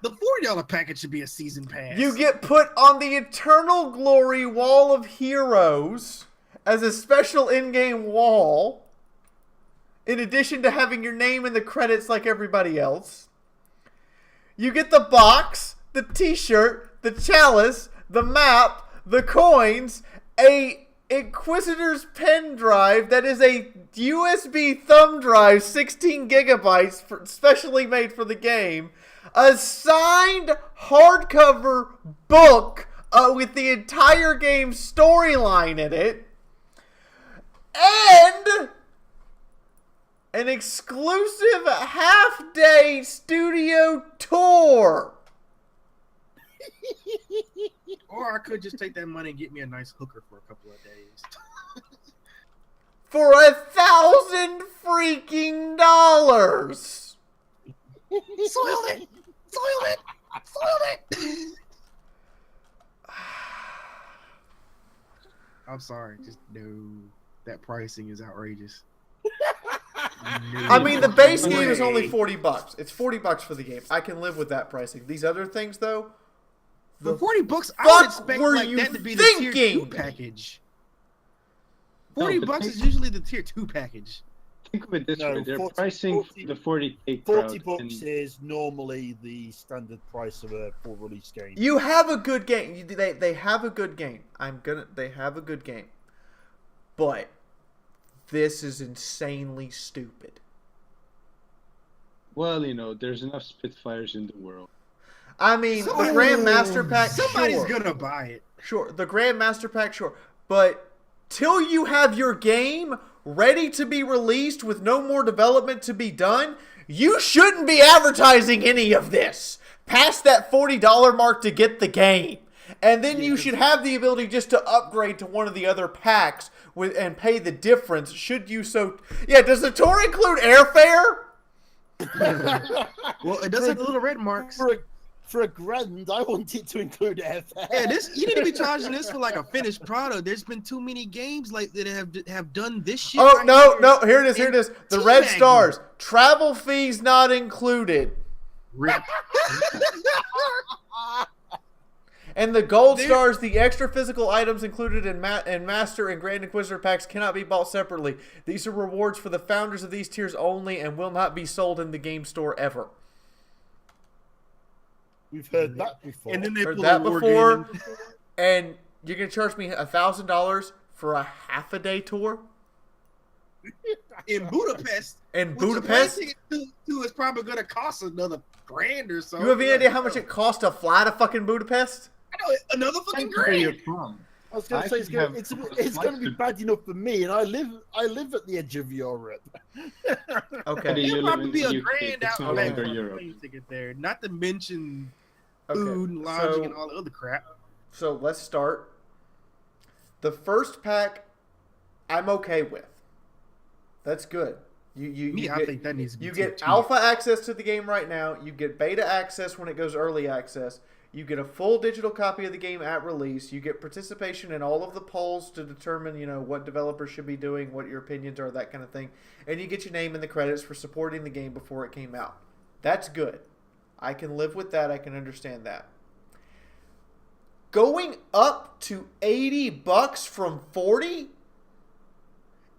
The $40 package should be a season pass. You get put on the Eternal Glory Wall of Heroes as a special in-game wall, in addition to having your name in the credits like everybody else. You get the box, the t-shirt, the chalice, the map, the coins, a Inquisitor's pen drive that is a USB thumb drive, 16 gigabytes, specially made for the game, a signed hardcover book with the entire game's storyline in it, and an exclusive half-day studio tour. Or I could just take that money and get me a nice hooker for a couple of days. For $1,000 freaking dollars. Soiled it! Soiled it! Soiled it! I'm sorry, just no. That pricing is outrageous. I mean, the base game is only $40. It's $40 for the game. I can live with that pricing. These other things, though, for $40, I would expect like that to be the tier 2 package. $40 is usually the tier 2 package. Think of it this way: they're 40, pricing 40, the 40K $40 is normally the standard price of a full release game. You have a good game. They have a good game. They have a good game, but this is insanely stupid. Well, you know, there's enough Spitfires in the world. I mean, the Grand Master Pack, somebody's sure. gonna buy it. Sure, the Grand Master Pack, sure. But till you have your game, ready to be released with no more development to be done, you shouldn't be advertising any of this past that $40 mark to get the game. And then you should have the ability just to upgrade to one of the other packs and pay the difference should you so... Yeah, does the tour include airfare? Well, it does have the little red marks. For a grand, I want it to include airfare. Yeah, you need to be charging this for like a finished product. There's been too many games like that have done this shit. Oh, no, here it is. The red stars. Travel fees not included. Rip. And the gold stars, the extra physical items included in Master and Grand Inquisitor packs cannot be bought separately. These are rewards for the founders of these tiers only and will not be sold in the game store ever. We've heard that before. And then they Heard pull that a war before. game And you're going to charge me $1,000 for a half-a-day tour? in Budapest. In Budapest? It's probably going to cost another grand or so. You have any idea how much it costs to fly to fucking Budapest? I know, another fucking grand. I was going to say it's going to be bad enough for me, and I live at the edge of Europe. Okay. It'll probably be a UK, grand it's no outlay longer for a Europe. plane ticket there. Not to mention Okay, food and lodging so- and all the other crap. So let's start. The first pack, I'm okay with. That's good. I think that needs to be You too get cheap. alpha access to the game right now. You get beta access when it goes early access. You get a full digital copy of the game at release. You get participation in all of the polls to determine, what developers should be doing, what your opinions are, that kind of thing. And you get your name in the credits for supporting the game before it came out. That's good. I can live with that. I can understand that. Going up to $80 from $40,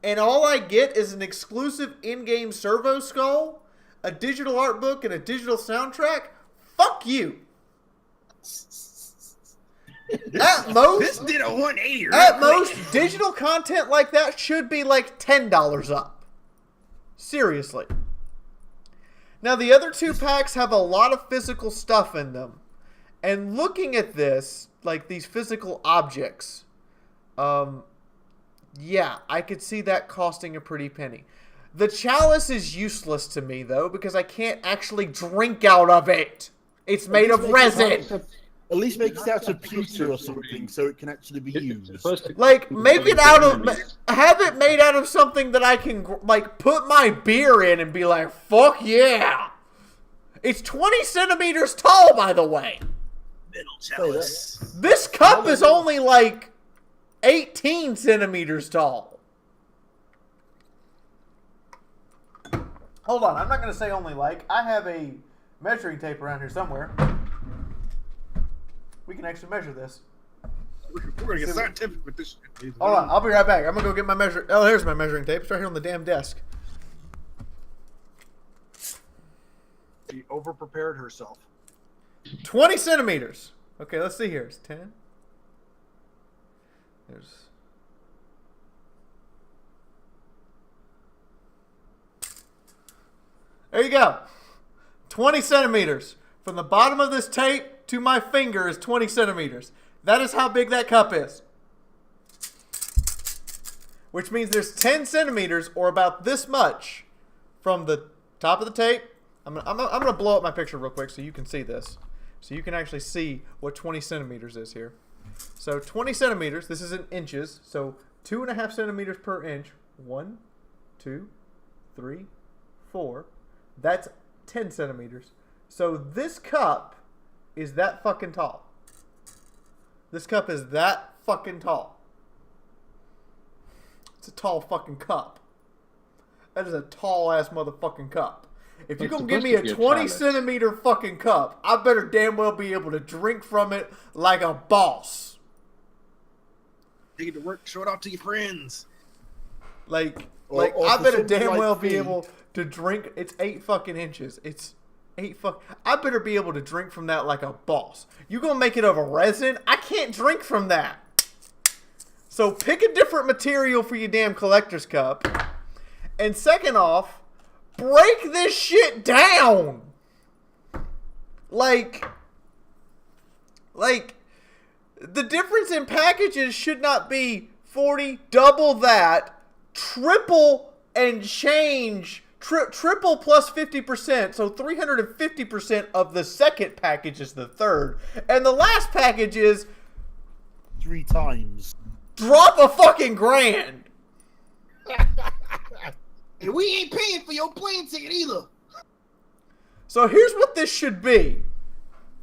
and all I get is an exclusive in-game servo skull, a digital art book, and a digital soundtrack? Fuck you. At most, This did a 180. at most, digital content like that should be like $10 up. Seriously. Now, the other two packs have a lot of physical stuff in them. And looking at this, like these physical objects, yeah, I could see that costing a pretty penny. The chalice is useless to me, though, because I can't actually drink out of it. It's made of resin. At least make it out of pewter or something so it can actually be used. Like, make it out of... Have it made out of something that I can, like, put my beer in and be like, fuck yeah. It's 20 centimeters tall, by the way. Middle chalice. This cup is only, like, 18 centimeters tall. Hold on, I'm not going to say only like. I have a measuring tape around here somewhere. We can actually measure this. We're going to get scientific with this shit. Hold on, I'll be right back. I'm going to go get my measure. Oh, here's my measuring tape. It's right here on the damn desk. She overprepared herself. 20 centimeters. Okay, let's see here. It's 10. There's... There you go. 20 centimeters. From the bottom of this tape to my finger is 20 centimeters. That is how big that cup is. Which means there's 10 centimeters, or about this much, from the top of the tape. I'm gonna blow up my picture real quick so you can see this. So you can actually see what 20 centimeters is here. So 20 centimeters, this is in inches. So 2.5 centimeters per inch. 1, 2, 3, 4. That's 10 centimeters. So this cup is that fucking tall. This cup is that fucking tall. It's a tall fucking cup. That is a tall ass motherfucking cup. If you're going to give me a 20 centimeter fucking cup, I better damn well be able to drink from it like a boss. Take it to work, show it off to your friends. Like Or I for better something damn like well be me. able to drink. It's 8 fucking inches. It's 8 fuck. I better be able to drink from that like a boss. You gonna make it of a resin? I can't drink from that. So pick a different material for your damn collector's cup. And second off, break this shit down. Like the difference in packages should not be 40, double that, triple and change, triple plus 50%, so 350% of the second package is the third, and the last package is 3 times. drop a fucking grand. And we ain't paying for your plane ticket either. So here's what this should be.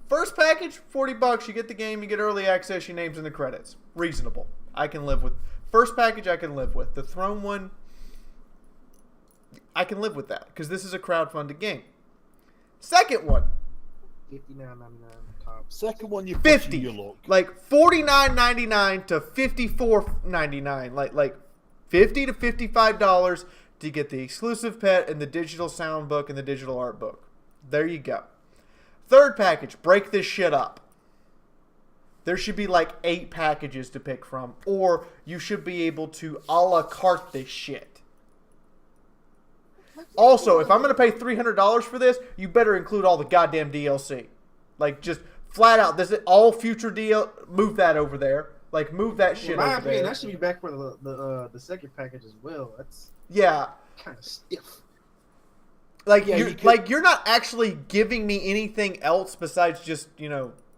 First package, $40. You get the game, you get early access, your name's in the credits. Reasonable. I can live with. First package, I can live with. The Throne one, I can live with that because this is a crowdfunded game. Second one, $59.99 top. Second one, you 50, your luck. like $49.99 to $54.99, like $50 to $55 to get the exclusive pet and the digital sound book and the digital art book. There you go. Third package, break this shit up. There should be like 8 packages to pick from, or you should be able to a la carte this shit. Also, if I'm going to pay $300 for this, you better include all the goddamn DLC. Like, just flat out, this is all future DL. Move that over there. Like, move that shit In my over opinion, there. that should be back for the second package as well. That's Yeah. kind of stiff. Like, Yeah, you're not actually giving me anything else besides just,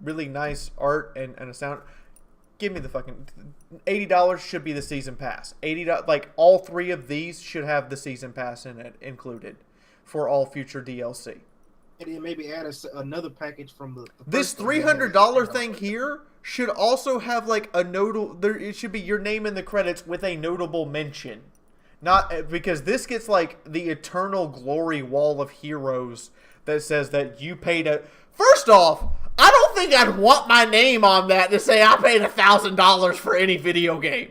really nice art and a sound. Give me the fucking $80 should be the season pass. $80, like all 3 of these should have the season pass in it included for all future DLC. And then maybe add another package from the This first one. $300 thing here should also have like a notable. It should be your name in the credits with a notable mention. Not because this gets like the eternal glory wall of heroes that says that you paid a. First off, I don't think I'd want my name on that to say I paid $1,000 for any video game.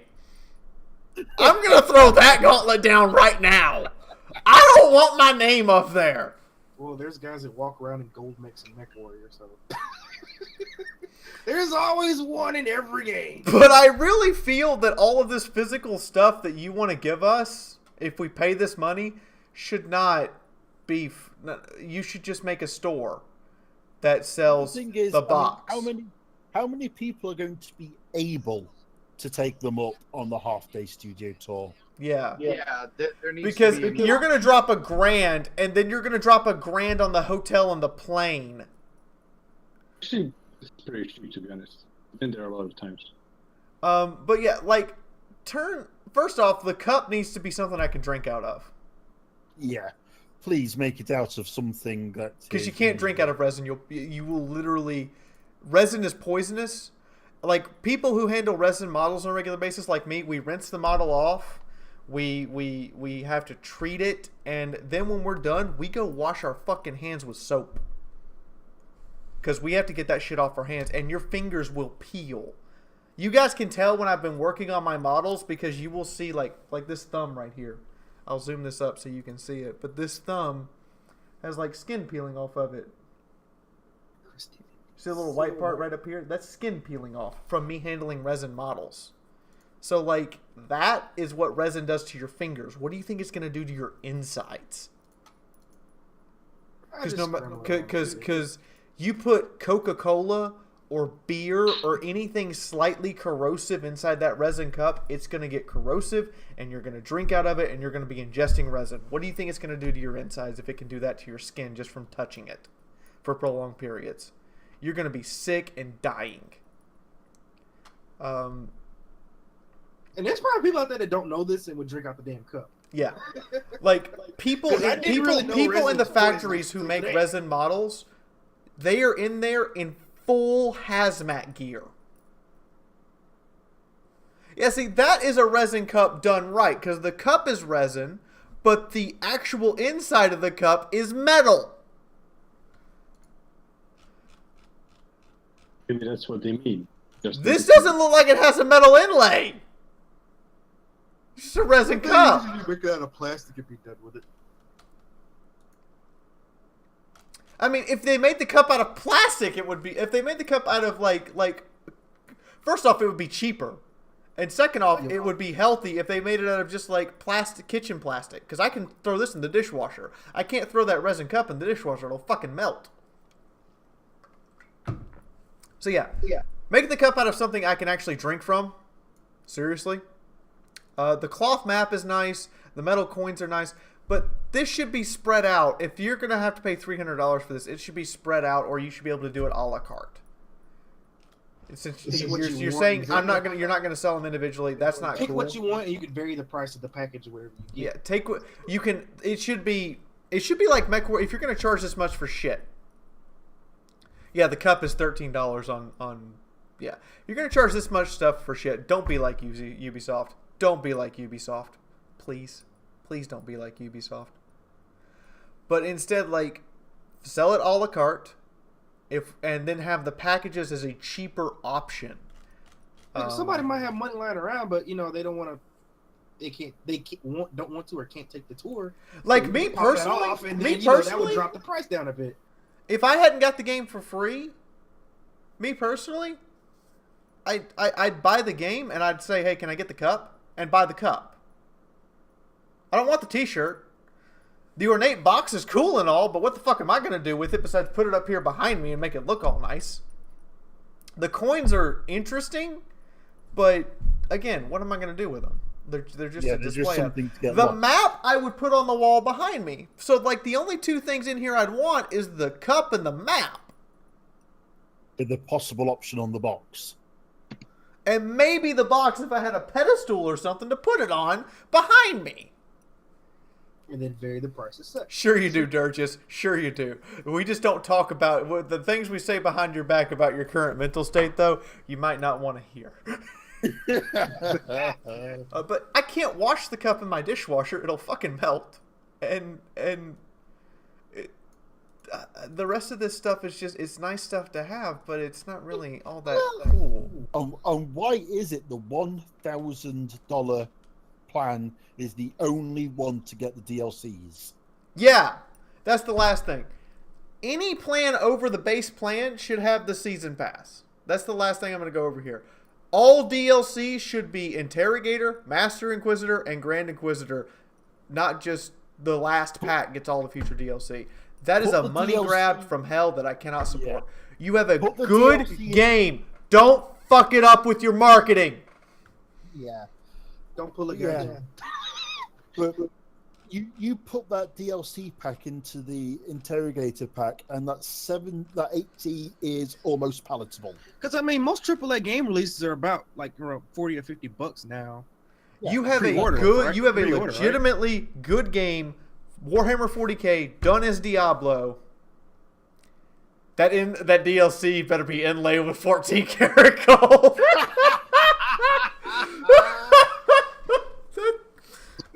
I'm gonna throw that gauntlet down right now. I don't want my name up there. Well, there's guys that walk around in gold mix and mech warrior, so there's always one in every game. But I really feel that all of this physical stuff that you want to give us, if we pay this money, should not be. You should just make a store that sells the box. I mean, how many people are going to be able to take them up on the half-day studio tour? Yeah. There needs Because to be you're going to drop a grand, and then you're going to drop a grand on the hotel and the plane. Actually, it's pretty cheap, to be honest. I've been there a lot of times. But yeah, like, first off, the cup needs to be something I can drink out of. Yeah. Please make it out of something that... Because you can't drink out of resin. You will literally... Resin is poisonous. Like, people who handle resin models on a regular basis, like me, we rinse the model off. We have to treat it. And then when we're done, we go wash our fucking hands with soap. Because we have to get that shit off our hands. And your fingers will peel. You guys can tell when I've been working on my models because you will see, like this thumb right here. I'll zoom this up so you can see it. But this thumb has like skin peeling off of it. See the little white part right up here? That's skin peeling off from me handling resin models. So like that is what resin does to your fingers. What do you think it's going to do to your insides? Because you put Coca-Cola or beer or anything slightly corrosive inside that resin cup, it's going to get corrosive and you're going to drink out of it and you're going to be ingesting resin. What do you think it's going to do to your insides if it can do that to your skin just from touching it for prolonged periods? You're going to be sick and dying. And there's probably people out there that don't know this and would drink out the damn cup. Yeah. Like people in the factories who make resin models, they are in there in full hazmat gear. Yeah, see, that is a resin cup done right, because the cup is resin, but the actual inside of the cup is metal. Maybe that's what they mean. This doesn't look like it has a metal inlay. It's just a resin cup. You make it out of plastic and be done with it. I mean, if they made the cup out of plastic, it would be. If they made the cup out of like, first off, it would be cheaper, and second off, it would be healthy if they made it out of just like plastic, kitchen plastic. Because I can throw this in the dishwasher. I can't throw that resin cup in the dishwasher; it'll fucking melt. So yeah, make the cup out of something I can actually drink from. Seriously, The cloth map is nice. The metal coins are nice. But this should be spread out. If you're going to have to pay $300 for this, it should be spread out, or you should be able to do it a la carte. Since you're saying you're not gonna sell them individually, that's not Pick cool. what you want, and you can vary the price of the package or whatever. Yeah, take what you can. It should be like MechWarrior. If you're gonna charge this much for shit, yeah, the cup is $13 on. Yeah, you're gonna charge this much stuff for shit. Don't be like Ubisoft. Don't be like Ubisoft, please. Please don't be like Ubisoft. But instead, like, sell it a la carte. And then have the packages as a cheaper option. Somebody might have money lying around, but they don't want to. Don't want to or can't take the tour. Like so me personally, that would drop the price down a bit. If I hadn't got the game for free, me personally, I'd buy the game and I'd say, hey, can I get the cup? And buy the cup. I don't want the T-shirt. The ornate box is cool and all, but what the fuck am I going to do with it besides put it up here behind me and make it look all nice? The coins are interesting, but again, what am I going to do with them? They're just a display. Just something to get the lost. map I would put on the wall behind me. So like the only two things in here I'd want is the cup and the map. With the possible option on the box. And maybe the box if I had a pedestal or something to put it on behind me. And then vary the price of set. Sure you do, Durgis. Sure you do. We just don't talk about the things we say behind your back about your current mental state, though. You might not want to hear. But I can't wash the cup in my dishwasher; it'll fucking melt. And the rest of this stuff is just—it's nice stuff to have, but it's not really all that cool. And why is it the $1,000 plan is the only one to get the DLCs? Yeah, that's the last thing. Any plan over the base plan should have the season pass. That's the last thing I'm going to go over here. All DLCs should be Interrogator, Master Inquisitor, and Grand Inquisitor. Not just the last pack gets all the future DLC. That is a money grab from hell that I cannot support. Yeah. You have a good game. Don't fuck it up with your marketing. Yeah. Don't pull a gun. Yeah. But you put that DLC pack into the Interrogator pack, and that 80 is almost palatable. Because most AAA game releases are about around $40 or $50 now. Yeah. You have a legitimately good game, Warhammer 40K done as Diablo. That DLC better be inlay with 14 karat gold.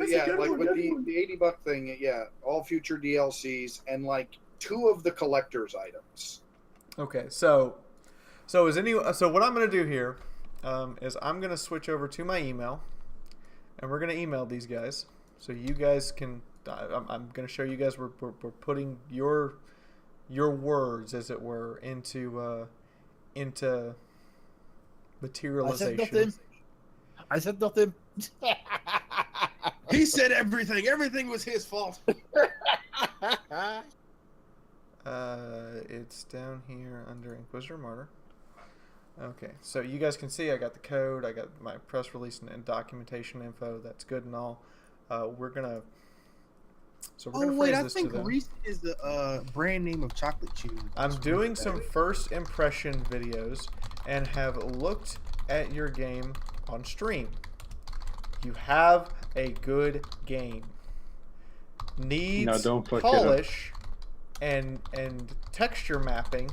Yeah, like with the $80 thing, yeah, all future DLCs and 2 of the collector's items. Okay, so what I'm gonna do here is I'm gonna switch over to my email, and we're gonna email these guys so you guys can. I'm gonna show you guys we're putting your words, as it were, into materialization. I said nothing. He said everything. Everything was his fault. It's down here under Inquisitor Martyr. Okay, so you guys can see I got the code, I got my press release and documentation info. That's good and all. We're gonna wait, I think Reese is the brand name of chocolate chew. I'm doing some first impression videos and have looked at your game on stream. You have a good game. Needs polish and texture mapping,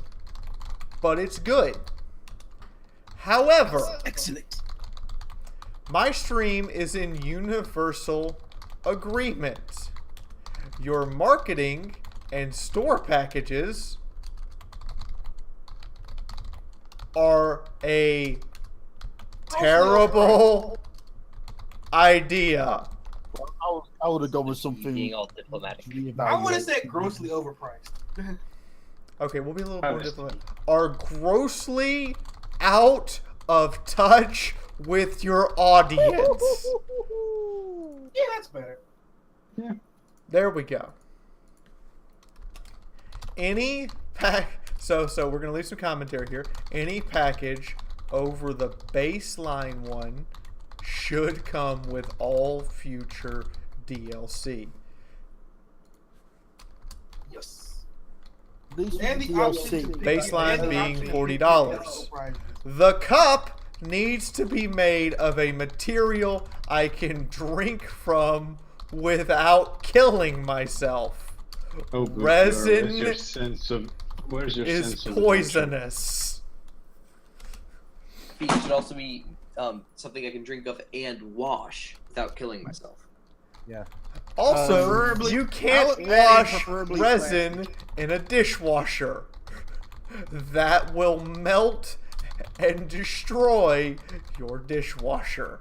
but it's good. However, excellent. My stream is in universal agreement. Your marketing and store packages are a terrible idea. I would have gone with something. Being all diplomatic. I would have said grossly overpriced. Okay, we'll be a little more diplomatic. Are grossly out of touch with your audience. Yeah, that's better. Yeah. There we go. Any pack. So we're gonna leave some commentary here. Any package over the baseline one should come with all future DLC. Yes. These And the DLC option to- Baseline and the being option to $40. prizes. The cup needs to be made of a material I can drink from without killing myself. Oh, but Resin where's your sense of is adventure? poisonous. It should also be something I can drink of and wash without killing myself. Also, Preferably- you I can't would add wash preferably resin plastic. in a dishwasher. That will melt and destroy your dishwasher.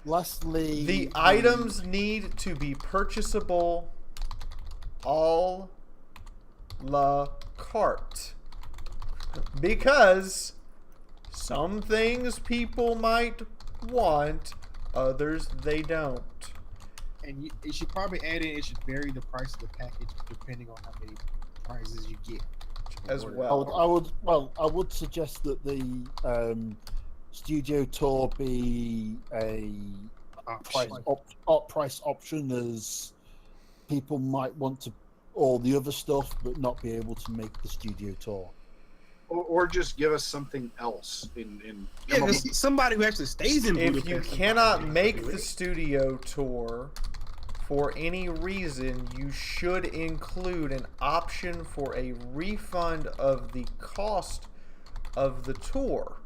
Lastly, The items need to be purchasable a la carte. Because some things people might want, others they don't. And it should probably add in. It should vary the price of the package depending on how many prizes you get. As I well. would suggest that the studio tour be a price option, as people might want to all the other stuff but not be able to make the studio tour. Or just give us something else in Yeah, 'cause somebody who actually stays in If Budapest. you and cannot buys it, make do the it. studio tour for any reason, you should include an option for a refund of the cost of the tour.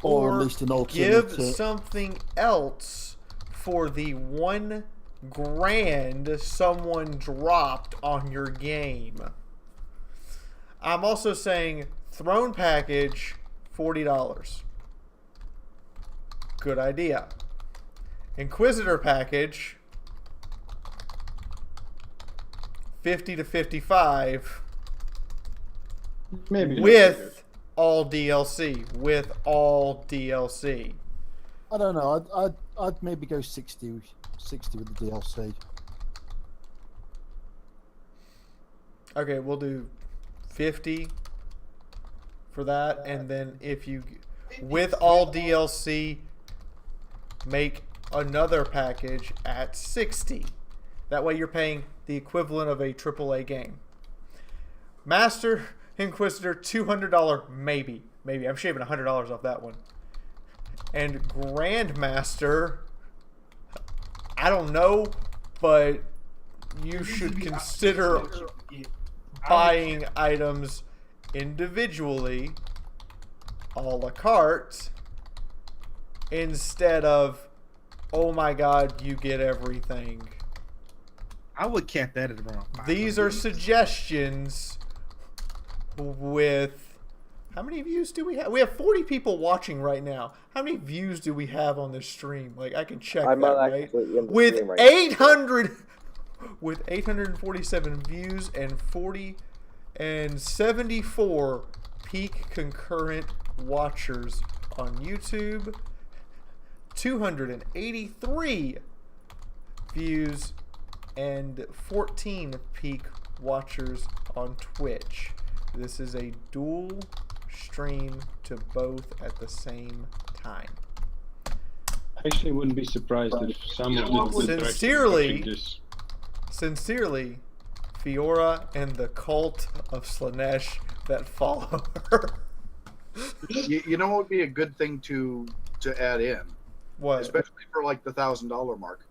Or at least an alternative. Give something else for the $1,000 someone dropped on your game. I'm also saying Throne package, $40. Good idea. Inquisitor package, 50 to 55 Maybe with all DLC. With all DLC. I don't know. I'd maybe go 60 with the DLC. Okay, we'll do 50 for that, and then if you, with all DLC, make another package at 60. That way you're paying the equivalent of a AAA game. Master Inquisitor, $200, maybe. I'm shaving $100 off that one. And Grandmaster, I don't know, but you should consider buying items individually a la carte instead of, oh my god, you get everything. I would cap that at around. These are suggestions with, how many views do we have? We have 40 people watching right now. How many views do we have on this stream? Like, I can check I'm that, not right? actually in the With stream right 800 with 847 views and 74 peak concurrent watchers on YouTube, 283 views and 14 peak watchers on Twitch. This is a dual stream to both at the same time. I actually wouldn't be surprised if some of them would Sincerely, Fiaura and the cult of Slanesh that follow her. you know what would be a good thing to add in? What? Especially for like the $1,000 mark.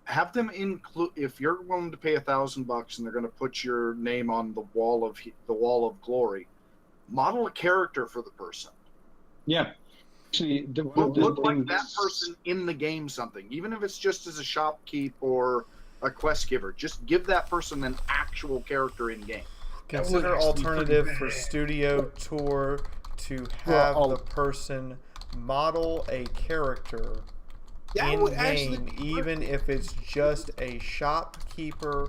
Have them include, if you're willing to pay $1,000 and they're going to put your name on the wall of glory, model a character for the person. Yeah. Actually, Look like that person in the game something, even if it's just as a shopkeep or a quest giver. Just give that person an actual character in game. Consider alternative for studio tour to have the person model a character in game, even if it's just a shopkeeper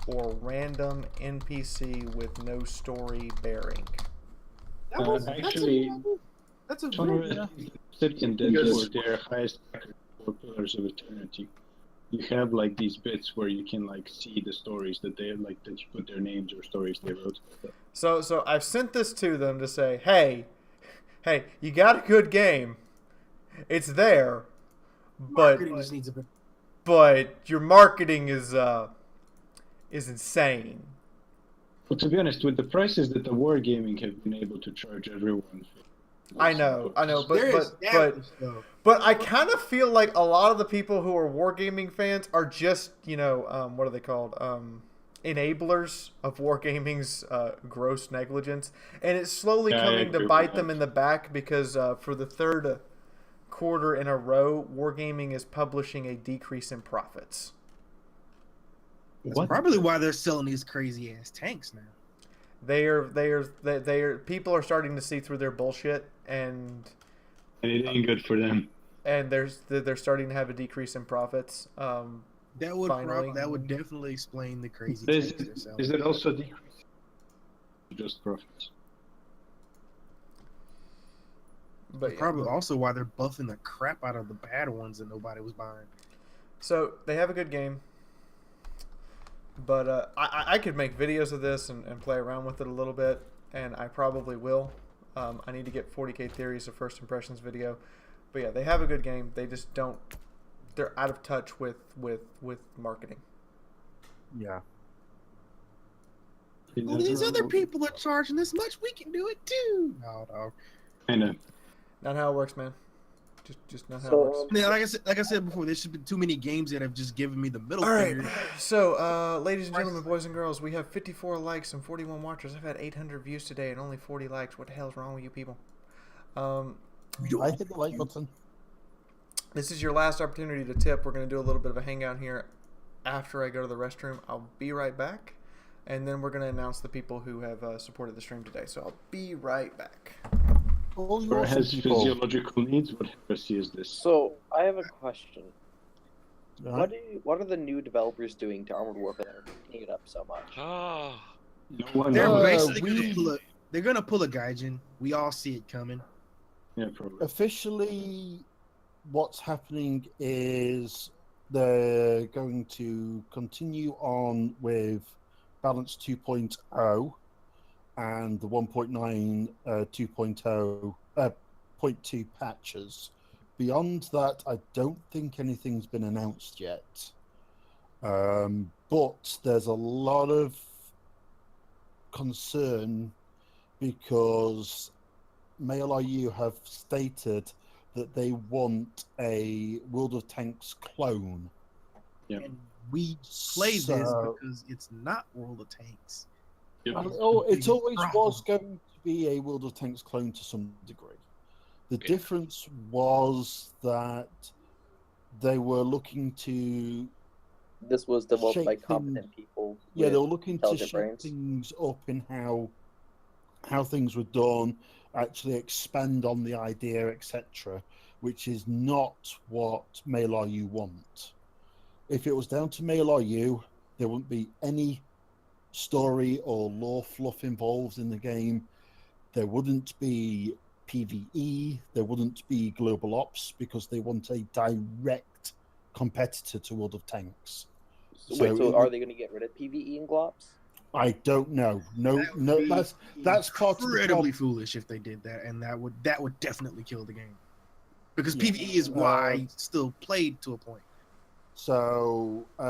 or random NPC with no story bearing. That's a Sitkin did for their highest for Pillars of Eternity. You have like these bits where you can like see the stories that they like, that you put their names or stories they wrote. So I've sent this to them to say, hey, you got a good game. It's there, but Marketing just needs a bit. but your marketing is insane. But to be honest, with the prices that the Wargaming have been able to charge everyone, I know, They're but established, though. but I kind of feel like a lot of the people who are wargaming fans are just, what are they called? Enablers of wargaming's gross negligence, and it's slowly Yeah, I coming to agree bite with them that. in the back because for the third quarter in a row, wargaming is publishing a decrease in profits. That's probably why they're selling these crazy ass tanks now. They are people are starting to see through their bullshit, and it ain't good for them. and they're starting to have a decrease in profits. That would Finally. that would definitely explain the crazy Is, tanks they're selling. is it also decreasing? Just profits. But Probably also why they're buffing the crap out of the bad ones that nobody was buying. So they have a good game, but I could make videos of this and play around with it a little bit, and I probably will. I need to get 40K Theories of First Impressions video, but yeah, they have a good game. They just don't. They're out of touch with marketing. Yeah. Well, these other people are charging this much. We can do it too. No, dog. I know. Not how it works, man. Just not how it works. Yeah, like I said before, there's been too many games that have just given me the middle All right, finger. so ladies and gentlemen, boys and girls, we have 54 likes and 41 watchers. I've had 800 views today and only 40 likes. What the hell is wrong with you people? I hit the like button. This is your last opportunity to tip. We're going to do a little bit of a hangout here after I go to the restroom. I'll be right back, and then we're going to announce the people who have supported the stream today. So I'll be right back. Or has physiological needs? What heresy is this? So I have a question. Right. What are the new developers doing to Armored Warfare that are making it up so much? Ah, No one They're knows. basically they're gonna pull a Gaijin. We all see it coming. Yeah, probably. Officially, what's happening is they're going to continue on with Balance 2.0 and the 1.9 2.0 0.2 patches. Beyond that, I don't think anything's been announced yet. But there's a lot of concern because Mail.ru have stated that they want a World of Tanks clone. Yeah. And we play this because it's not World of Tanks. Yep. And, it always was going to be a World of Tanks clone to some degree. The difference was that they were looking to. This was developed by shape competent things- people. Yeah, with they were looking to intelligent shape brains. things up in how things were done, actually expand on the idea, etc., which is not what Mail.ru want. If it was down to Mail.ru, there wouldn't be any story or lore fluff involved in the game. There wouldn't be PvE, there wouldn't be global ops because they want a direct competitor to World of Tanks. So are they going to get rid of PvE and Glops? I don't know. No, that's part of the incredibly problem. foolish if they did that, and that would definitely kill the game. Because PvE is why I still played to a point. So, Yeah,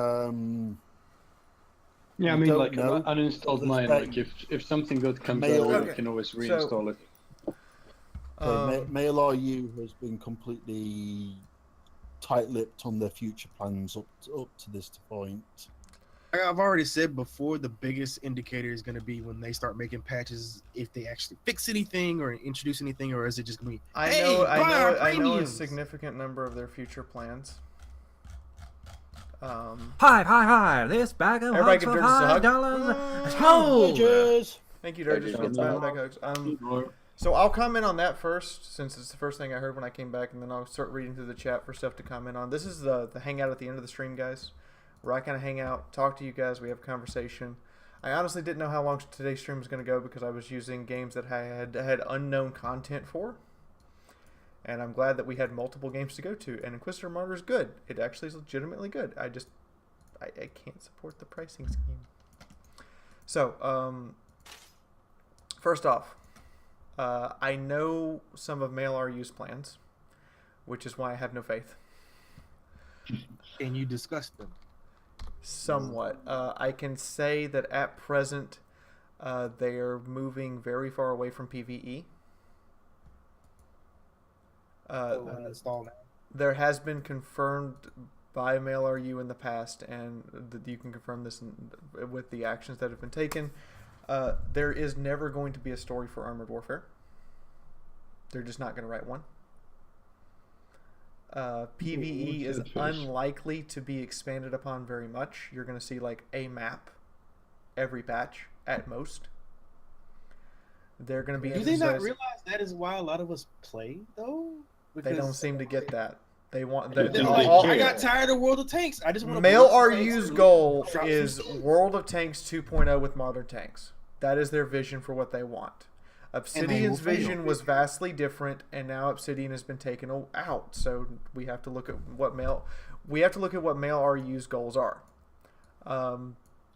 I I mean, don't like know. an uninstalled mine. Like if something good comes Mail- out, you can always reinstall it. Mail.ru has been completely tight-lipped on their future plans up to this point. Like I've already said before, the biggest indicator is going to be when they start making patches, if they actually fix anything or introduce anything, or is it just going to be, I hey, know buy our a premiums? significant number of their future plans. Hi! This bag of Everybody hugs give for Durgis a hug. $5. Hold! Cheers. Thank you, Durgis. for the bag hugs. So I'll comment on that first, since it's the first thing I heard when I came back, and then I'll start reading through the chat for stuff to comment on. This is the hangout at the end of the stream, guys, where I kind of hang out, talk to you guys, we have a conversation. I honestly didn't know how long today's stream was going to go because I was using games that I had unknown content for. And I'm glad that we had multiple games to go to. And Inquisitor Martyr is good. It actually is legitimately good. I can't support the pricing scheme. So, first off, I know some of Mail.ru's plans. which is why I have no faith. Can you discuss them? Somewhat. I can say that at present, they are moving very far away from PvE. Uninstall now. There has been confirmed by MailRU in the past, and you can confirm this with the actions that have been taken. There is never going to be a story for Armored Warfare. They're just not going to write one. PvE is unlikely to be expanded upon very much. You're going to see like a map every patch at most. They're going to be. Do they not realize that is why a lot of us play though? Because they don't seem to get that. They want. I got tired of World of Tanks. I just want to. MailRU's goal is World of Tanks 2.0 with modern tanks. That is their vision for what they want. Obsidian's vision was vastly different, and now Obsidian has been taken out. So we have to look at what MailRU's goals are.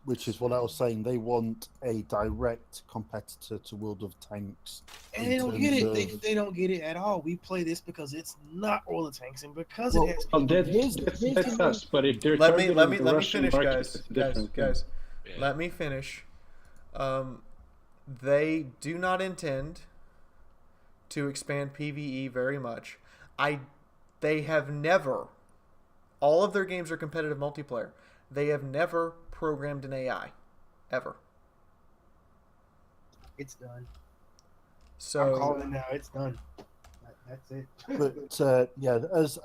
Which is what I was saying. They want a direct competitor to World of Tanks. And they don't get it. They don't get it at all. We play this because it's not World of Tanks, and because it has. That's us. But if they're let me Russian finish, market, guys. Let me finish. They do not intend to expand PvE very much. They have never. All of their games are competitive multiplayer. They have never programmed an AI, ever. It's done. So I'm calling it now. It's done. That's it. But yeah, as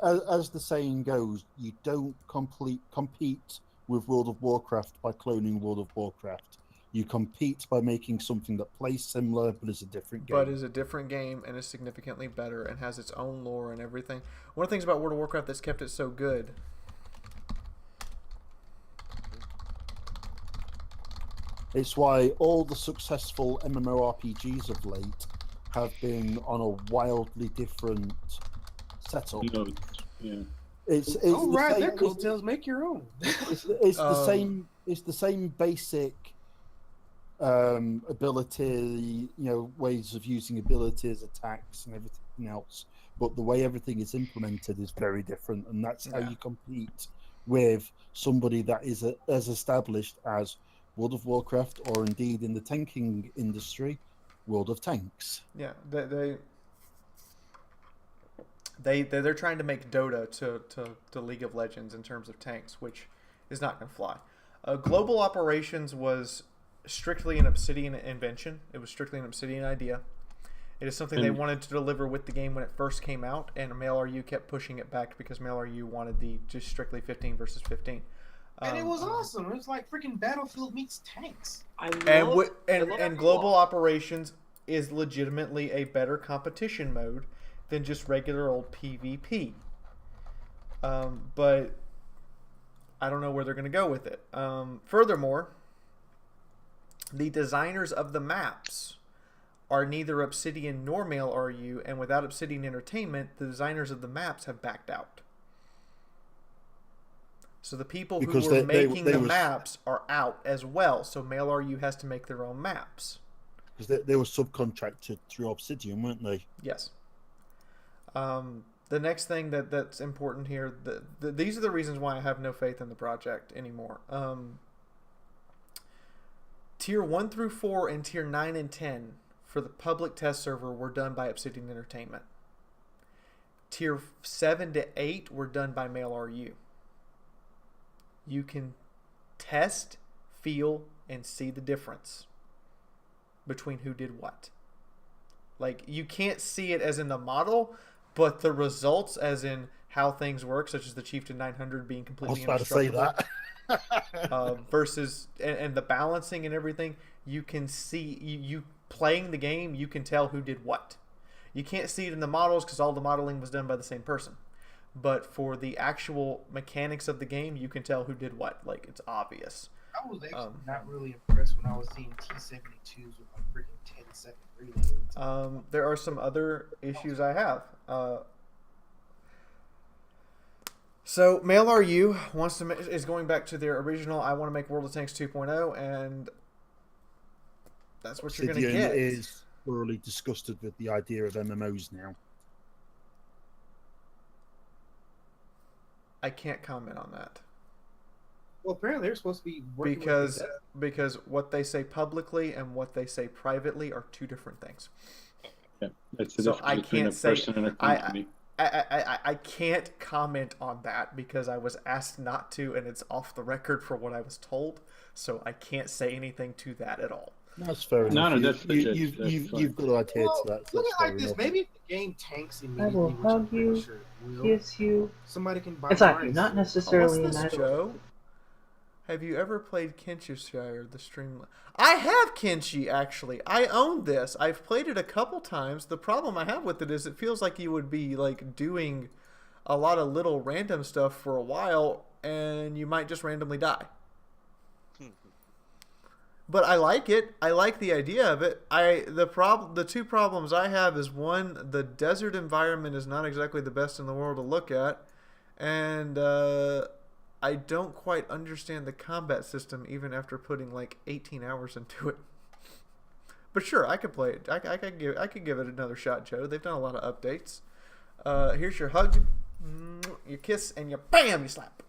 the saying goes, you don't compete with World of Warcraft by cloning World of Warcraft. You compete by making something that plays similar but is a different game. But is a different game and is significantly better and has its own lore and everything. One of the things about World of Warcraft that's kept it so good. It's why all the successful MMORPGs of late have been on a wildly different setup. Yeah. It's right. Their coattails, make your own. It's the same. It's the same basic ability, ways of using abilities, attacks, and everything else. But the way everything is implemented is very different, and that's how you compete with somebody that is as established as World of Warcraft, or indeed in the tanking industry, World of Tanks. Yeah, they're trying to make Dota to League of Legends in terms of tanks, which is not going to fly. Global Operations was strictly an Obsidian invention. It was strictly an Obsidian idea. It is something they wanted to deliver with the game when it first came out, and MailRU kept pushing it back because MailRU wanted the just strictly 15 versus 15. And it was awesome. It was like freaking Battlefield meets tanks. And Global Operations is legitimately a better competition mode than just regular old PvP. But I don't know where they're going to go with it. Furthermore, the designers of the maps are neither Obsidian nor MailRU, and without Obsidian Entertainment, the designers of the maps have backed out. So the people who were making the maps are out as well. So MailRU has to make their own maps. Because they were subcontracted through Obsidian, weren't they? Yes. The next thing that's important here, these are the reasons why I have no faith in the project anymore. Tier 1 through 4 and Tier 9 and 10 for the public test server were done by Obsidian Entertainment. Tier 7 to 8 were done by MailRU. You can test, feel, and see the difference between who did what. Like, you can't see it as in the model, but the results as in how things work, such as the Chieftain 900 being completely indestructible. I was about to say that. Versus, and the balancing and everything, you can see, you playing the game, you can tell who did what. You can't see it in the models because all the modeling was done by the same person. But for the actual mechanics of the game, you can tell who did what. Like, it's obvious. I was actually not really impressed when I was seeing T-72s with like freaking 10-second reloads. There are some other issues I have. So MailRU is going back to their original. I want to make World of Tanks 2.0, and that's what you're going to get. Is thoroughly disgusted with the idea of MMOs now. I can't comment on that. Well, apparently they're supposed to be working with because what they say publicly and what they say privately are two different things. Yeah, that's the So difference I between a can't say person and a company. I can't comment on that because I was asked not to, and it's off the record for what I was told. So I can't say anything to that at all. That's fair enough. No, that's legit. You've got to adhere to that. Look That's at it like fair this. enough. Maybe if the game tanks I immediately, will which I'm hug pretty you, sure it will, kiss you, somebody can buy attack you, rights. not What's necessarily in this, that Joe? Have you ever played Kinshire, the stream? I have Kinshi, actually. I own this. I've played it a couple times. The problem I have with it is it feels like you would be like doing a lot of little random stuff for a while, and you might just randomly die. But I like it. I like the idea of it. The two problems I have is, one, the desert environment is not exactly the best in the world to look at, and I don't quite understand the combat system even after putting like 18 hours into it. But sure, I could play it. I could give it another shot, Joe. They've done a lot of updates. Here's your hug, your kiss, and your bam, you slap.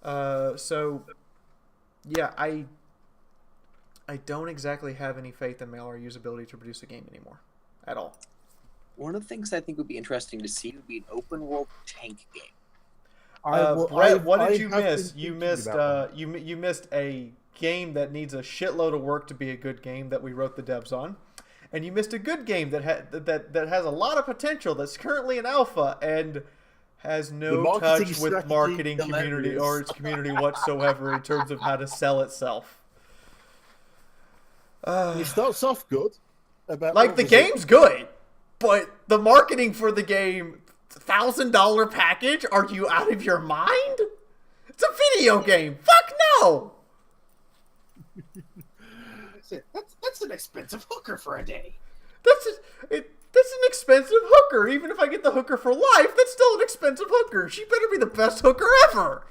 So yeah, I don't exactly have any faith in Malware's ability to produce a game anymore, at all. One of the things I think would be interesting to see would be an open world tank game. Brett, what did you miss? You missed you missed a game that needs a shitload of work to be a good game that we wrote the devs on, and you missed a good game that has a lot of potential that's currently in alpha and has no touch with marketing community or its community whatsoever in terms of how to sell itself. It starts off good. Like the game's good, but the marketing for the game, $1,000 package? Are you out of your mind? It's a video game. Fuck no. That's an expensive hooker for a day. That's an expensive hooker. Even if I get the hooker for life, that's still an expensive hooker. She better be the best hooker ever.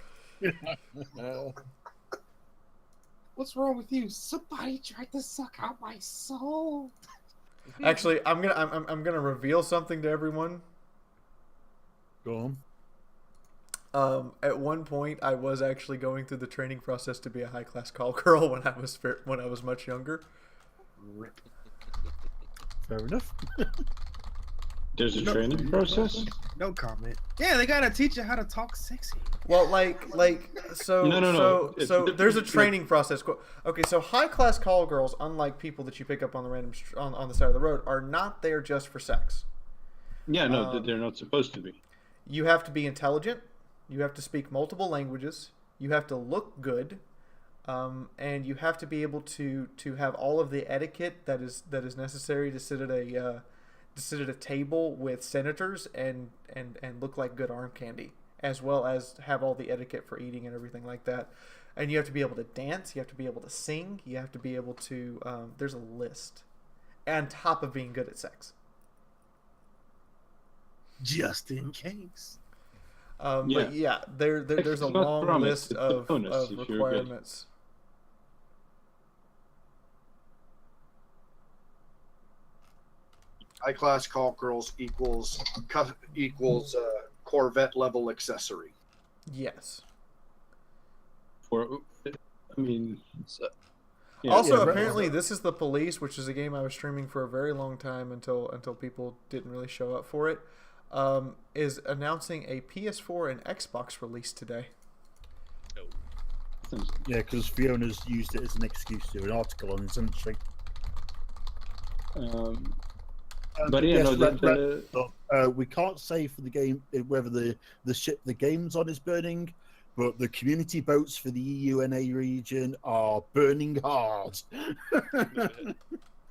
What's wrong with you? Somebody tried to suck out my soul. Actually, I'm gonna reveal something to everyone. Go on. At one point, I was actually going through the training process to be a high-class call girl when I was much younger. Fair enough. There's a training process? No comment. Yeah, they gotta teach you how to talk sexy. Well, so No. So there's a training process. Okay, so high-class call girls, unlike people that you pick up on the on the side of the road, are not there just for sex. Yeah, no, they're not supposed to be. You have to be intelligent. You have to speak multiple languages. You have to look good, and you have to be able to have all of the etiquette that is necessary to sit at a table with senators and look like good arm candy, as well as have all the etiquette for eating and everything like that. And you have to be able to dance. You have to be able to sing. You have to be able to. There's a list, on top of being good at sex. Just in case. But yeah, there's a long list of requirements. High-class call girls equals Corvette level accessory. Yes. Apparently, this is the Police, which is a game I was streaming for a very long time until people didn't really show up for it. Is announcing a PS4 and Xbox release today. Yeah, because Fiona's used it as an excuse to do an article on it, hasn't she? But yeah, yes, we can't say for the game whether the ship the game's on is burning, but the community boats for the EUNA region are burning hard.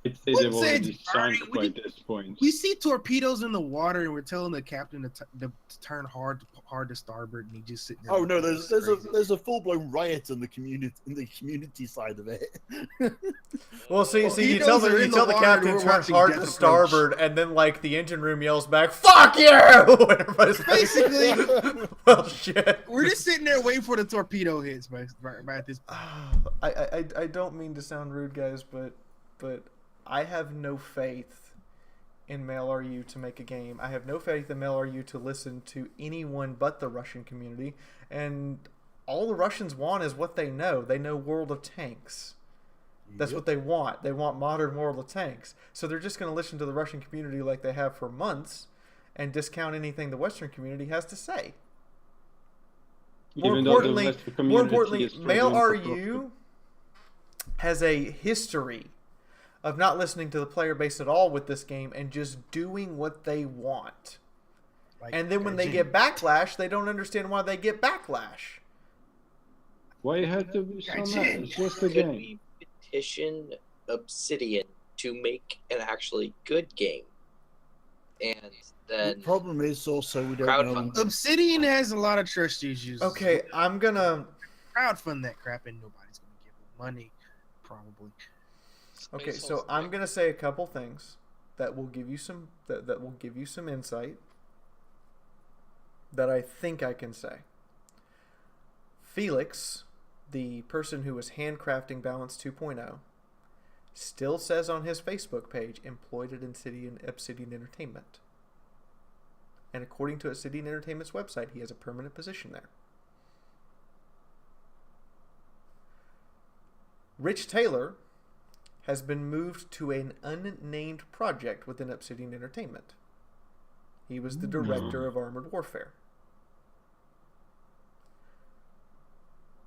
I'd say they've already sunk by this point. We see torpedoes in the water, and we're telling the captain to turn hard to starboard, and he just sitting there. Oh no, there's a full blown riot in the community side of it. Well, see, you tell the captain turn hard to starboard, and then like the engine room yells back, "Fuck you!" Basically, well, shit. We're just sitting there waiting for the torpedo hits, right at this point. I don't mean to sound rude, guys, but I have no faith in Mail.ru to make a game. I have no faith in Mail.ru to listen to anyone but the Russian community. And all the Russians want is what they know. They know World of Tanks. That's what they want. They want modern World of Tanks. So they're just going to listen to the Russian community like they have for months and discount anything the Western community has to say. More importantly, Mail.ru has a history of not listening to the player base at all with this game and just doing what they want. And then when they get backlash, they don't understand why they get backlash. Why you have to be so mad? It's just a game. We petition Obsidian to make an actually good game, and then The problem is also we don't know. Obsidian has a lot of trust issues. Okay, I'm gonna crowdfund that crap, and nobody's gonna give them money, probably. Okay, so I'm gonna say a couple things that will give you some that will give you some insight that I think I can say. Felix, the person who was handcrafting Balance 2.0, still says on his Facebook page, employed at Obsidian Entertainment. And according to Obsidian Entertainment's website, he has a permanent position there. Rich Taylor has been moved to an unnamed project within Obsidian Entertainment. He was the director of Armored Warfare.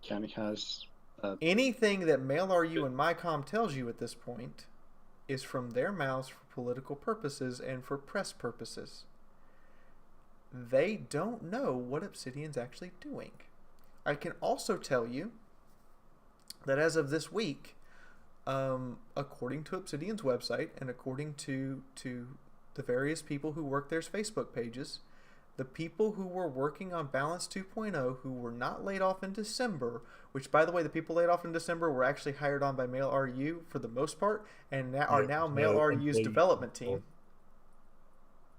Kenny has anything that Mail.ru and MyCom tells you at this point is from their mouths for political purposes and for press purposes. They don't know what Obsidian's actually doing. I can also tell you that as of this week, according to Obsidian's website and according to the various people who work their Facebook pages, the people who were working on Balance 2.0 who were not laid off in December, which, by the way, the people laid off in December were actually hired on by Mail.ru for the most part, and are now Mail.ru's development team.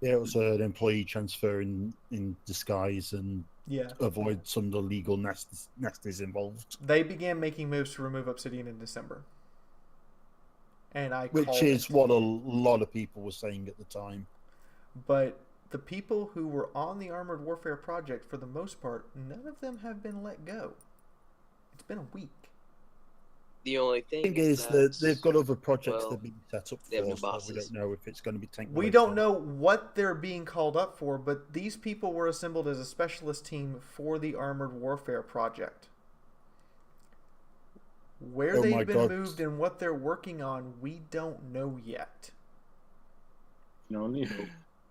Yeah, it was an employee transfer in disguise and avoid some of the legal nasties involved. They began making moves to remove Obsidian in December. And Which is what a lot of people were saying at the time. But the people who were on the Armored Warfare project, for the most part, none of them have been let go. It's been a week. The only thing is that they've got other projects that are being set up they have no for, so we bosses. don't know if it's going to be taken. We don't know what they're being called up for, but these people were assembled as a specialist team for the Armored Warfare project. Where they've been moved and what they're working on, we don't know yet. No need hope.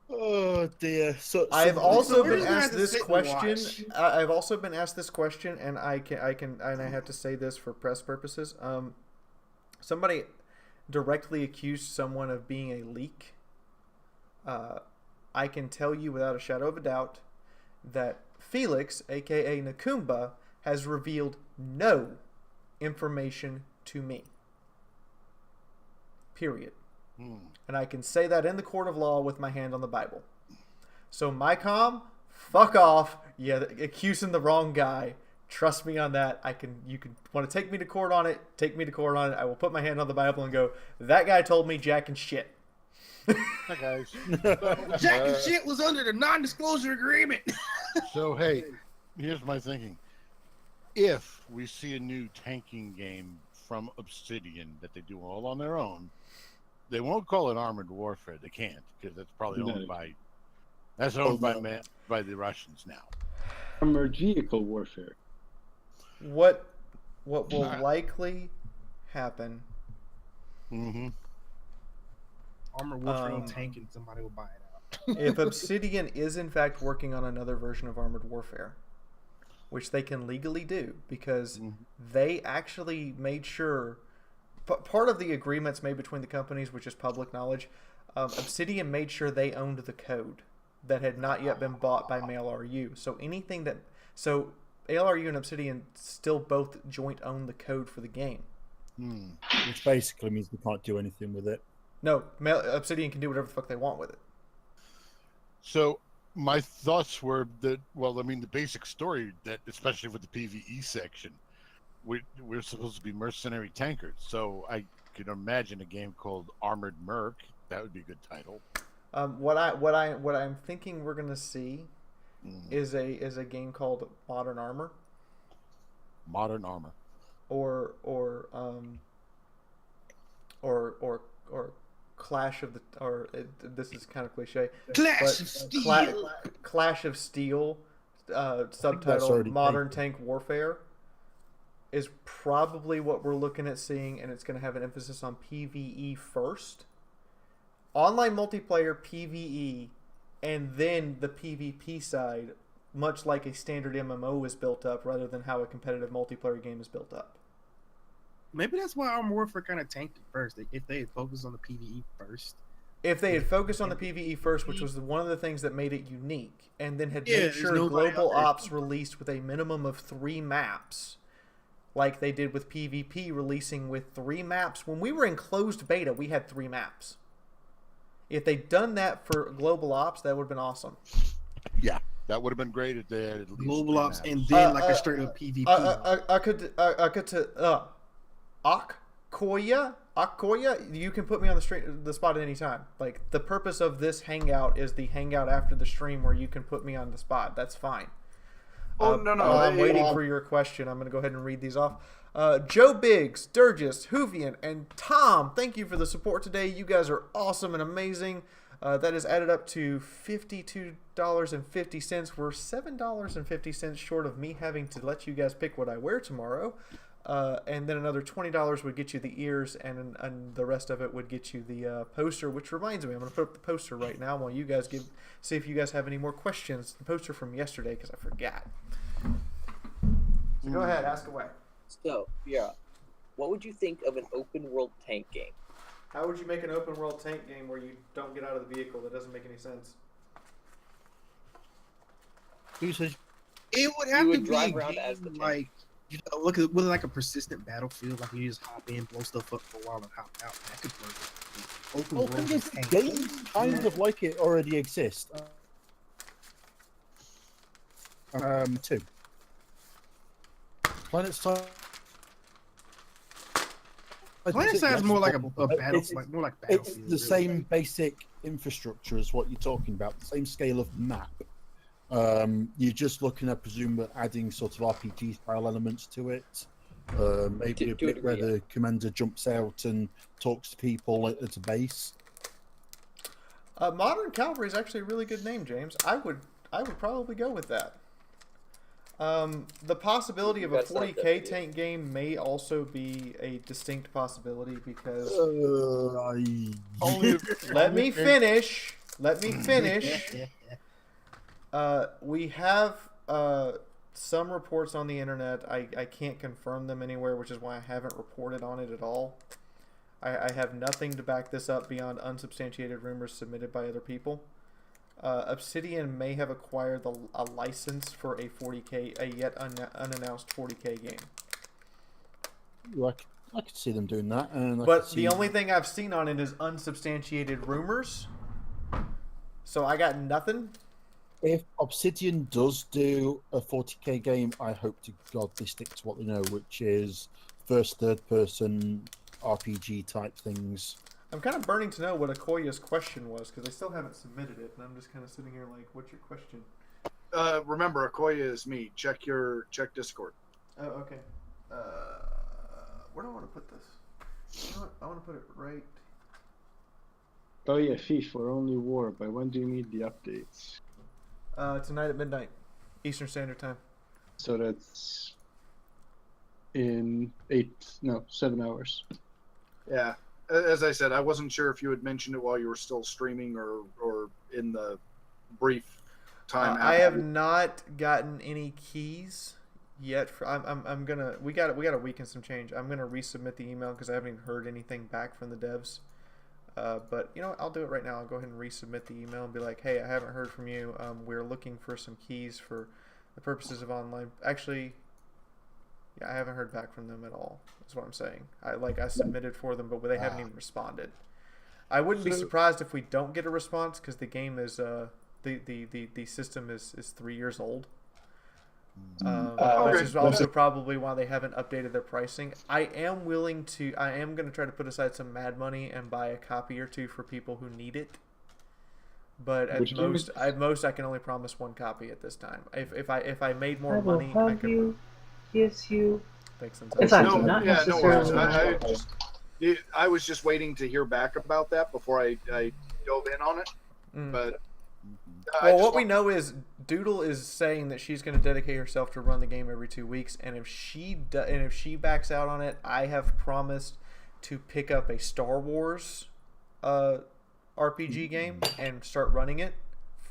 Oh dear! I've also been asked this question. I've also been asked this question, and I have to say this for press purposes. Somebody directly accused someone of being a leak. I can tell you without a shadow of a doubt that Felix, aka Nakumba, has revealed no information to me. Period. And I can say that in the court of law with my hand on the Bible. So MyCom, fuck off. Yeah, accusing the wrong guy. Trust me on that. You can want to take me to court on it, take me to court on it. I will put my hand on the Bible and go, that guy told me jack and shit. Hi guys. Jack and shit was under the non-disclosure agreement. So hey, here's my thinking. If we see a new tanking game from Obsidian that they do all on their own, they won't call it Armored Warfare. They can't, because that's probably owned by the Russians now. Armored Vehicle Warfare. What will likely happen? Armored Warfare on tank, and somebody will buy it out. If Obsidian is in fact working on another version of Armored Warfare, which they can legally do because they actually made sure. Part of the agreements made between the companies, which is public knowledge, Obsidian made sure they owned the code that had not yet been bought by Mail.ru. So ALRU and Obsidian still both joint own the code for the game. Which basically means we can't do anything with it. No, Obsidian can do whatever the fuck they want with it. So my thoughts were that, the basic story, that especially with the PvE section, we're supposed to be mercenary tankers. So I could imagine a game called Armored Merc. That would be a good title. What I'm thinking we're gonna see is a game called Modern Armor. Modern Armor. Or Clash of the this is kind of cliche. Clash of Steel. Clash of Steel, subtitled Modern Tank Warfare, is probably what we're looking at seeing, and it's going to have an emphasis on PvE first, online multiplayer PvE, and then the PvP side, much like a standard MMO is built up, rather than how a competitive multiplayer game is built up. Maybe that's why Armored Warfare kind of tanked it first. If they had focused on the PvE first. If they had focused on the PvE first, which was one of the things that made it unique, and then had made sure Global Ops released with a minimum of 3 maps, like they did with PvP releasing with 3 maps. When we were in closed beta, we had 3 maps. If they'd done that for Global Ops, that would have been awesome. Yeah, that would have been great if they had at least Global Ops and then like a straight up PvP. Akoya, you can put me on the spot at any time. Like, the purpose of this hangout is the hangout after the stream where you can put me on the spot. That's fine. No. I'm waiting for your question. I'm going to go ahead and read these off. Joe Biggs, Durgis, Hoovian, and Tom, thank you for the support today. You guys are awesome and amazing. That is added up to $52.50. We're $7.50 short of me having to let you guys pick what I wear tomorrow. And then another $20 would get you the ears, and the rest of it would get you the poster, which reminds me, I'm going to put up the poster right now while you guys see if you guys have any more questions. The poster from yesterday, because I forgot. So go ahead, ask away. So, yeah, what would you think of an open world tank game? How would you make an open world tank game where you don't get out of the vehicle? That doesn't make any sense. Who says it would have to be a game like, you know, look at with like a persistent battlefield, like you just hop in, blow stuff up for a while, and hop out. That could work. Open world tank games kind of like it already exist. 2. Planet Side. Planet Side is more like a battle, more like Battlefield. It's the same basic infrastructure as what you're talking about. The same scale of map. You're just looking at, presumably, adding sort of RPG style elements to it. Maybe a bit where the commander jumps out and talks to people at a base. Modern Cavalry is actually a really good name, James. I would probably go with that. The possibility of a 40k tank game may also be a distinct possibility because let me finish. We have some reports on the internet. I can't confirm them anywhere, which is why I haven't reported on it at all. I have nothing to back this up beyond unsubstantiated rumors submitted by other people. Obsidian may have acquired a license for a yet unannounced 40k game. I could see them doing that. But the only thing I've seen on it is unsubstantiated rumors. So I got nothing. If Obsidian does do a 40k game, I hope to God they stick to what they know, which is first, third person RPG type things. I'm kind of burning to know what Akoya's question was, because they still haven't submitted it, and I'm just kind of sitting here like, what's your question? Remember, Akoya is me. Check Discord. Oh, okay. Where do I want to put this? You know what? I want to put it right. Oh yeah, FIFA Only War. By when do you need the updates? Tonight at midnight, Eastern Standard Time. So that's in 7 hours. Yeah. As I said, I wasn't sure if you had mentioned it while you were still streaming or in the brief time. I have not gotten any keys yet. We got a week and some change. I'm gonna resubmit the email because I haven't even heard anything back from the devs. But you know what? I'll do it right now. I'll go ahead and resubmit the email and be like, hey, I haven't heard from you. We're looking for some keys for the purposes of online. Actually, yeah, I haven't heard back from them at all. That's what I'm saying. I submitted for them, but they haven't even responded. I wouldn't be surprised if we don't get a response because the game is the system is 3 years old. Which is also probably why they haven't updated their pricing. I am going to try to put aside some mad money and buy a copy or two for people who need it. But Which game is at most, I can only promise one copy at this time. If I made more I will money, I hug could. you, kiss you. Thanks, It's actually No, not yeah, no worries. necessarily. I was just waiting to hear back about that before I dove in on it. But Well, what we know is Doodle is saying that she's going to dedicate herself to run the game every 2 weeks, and if she backs out on it, I have promised to pick up a Star Wars RPG game and start running it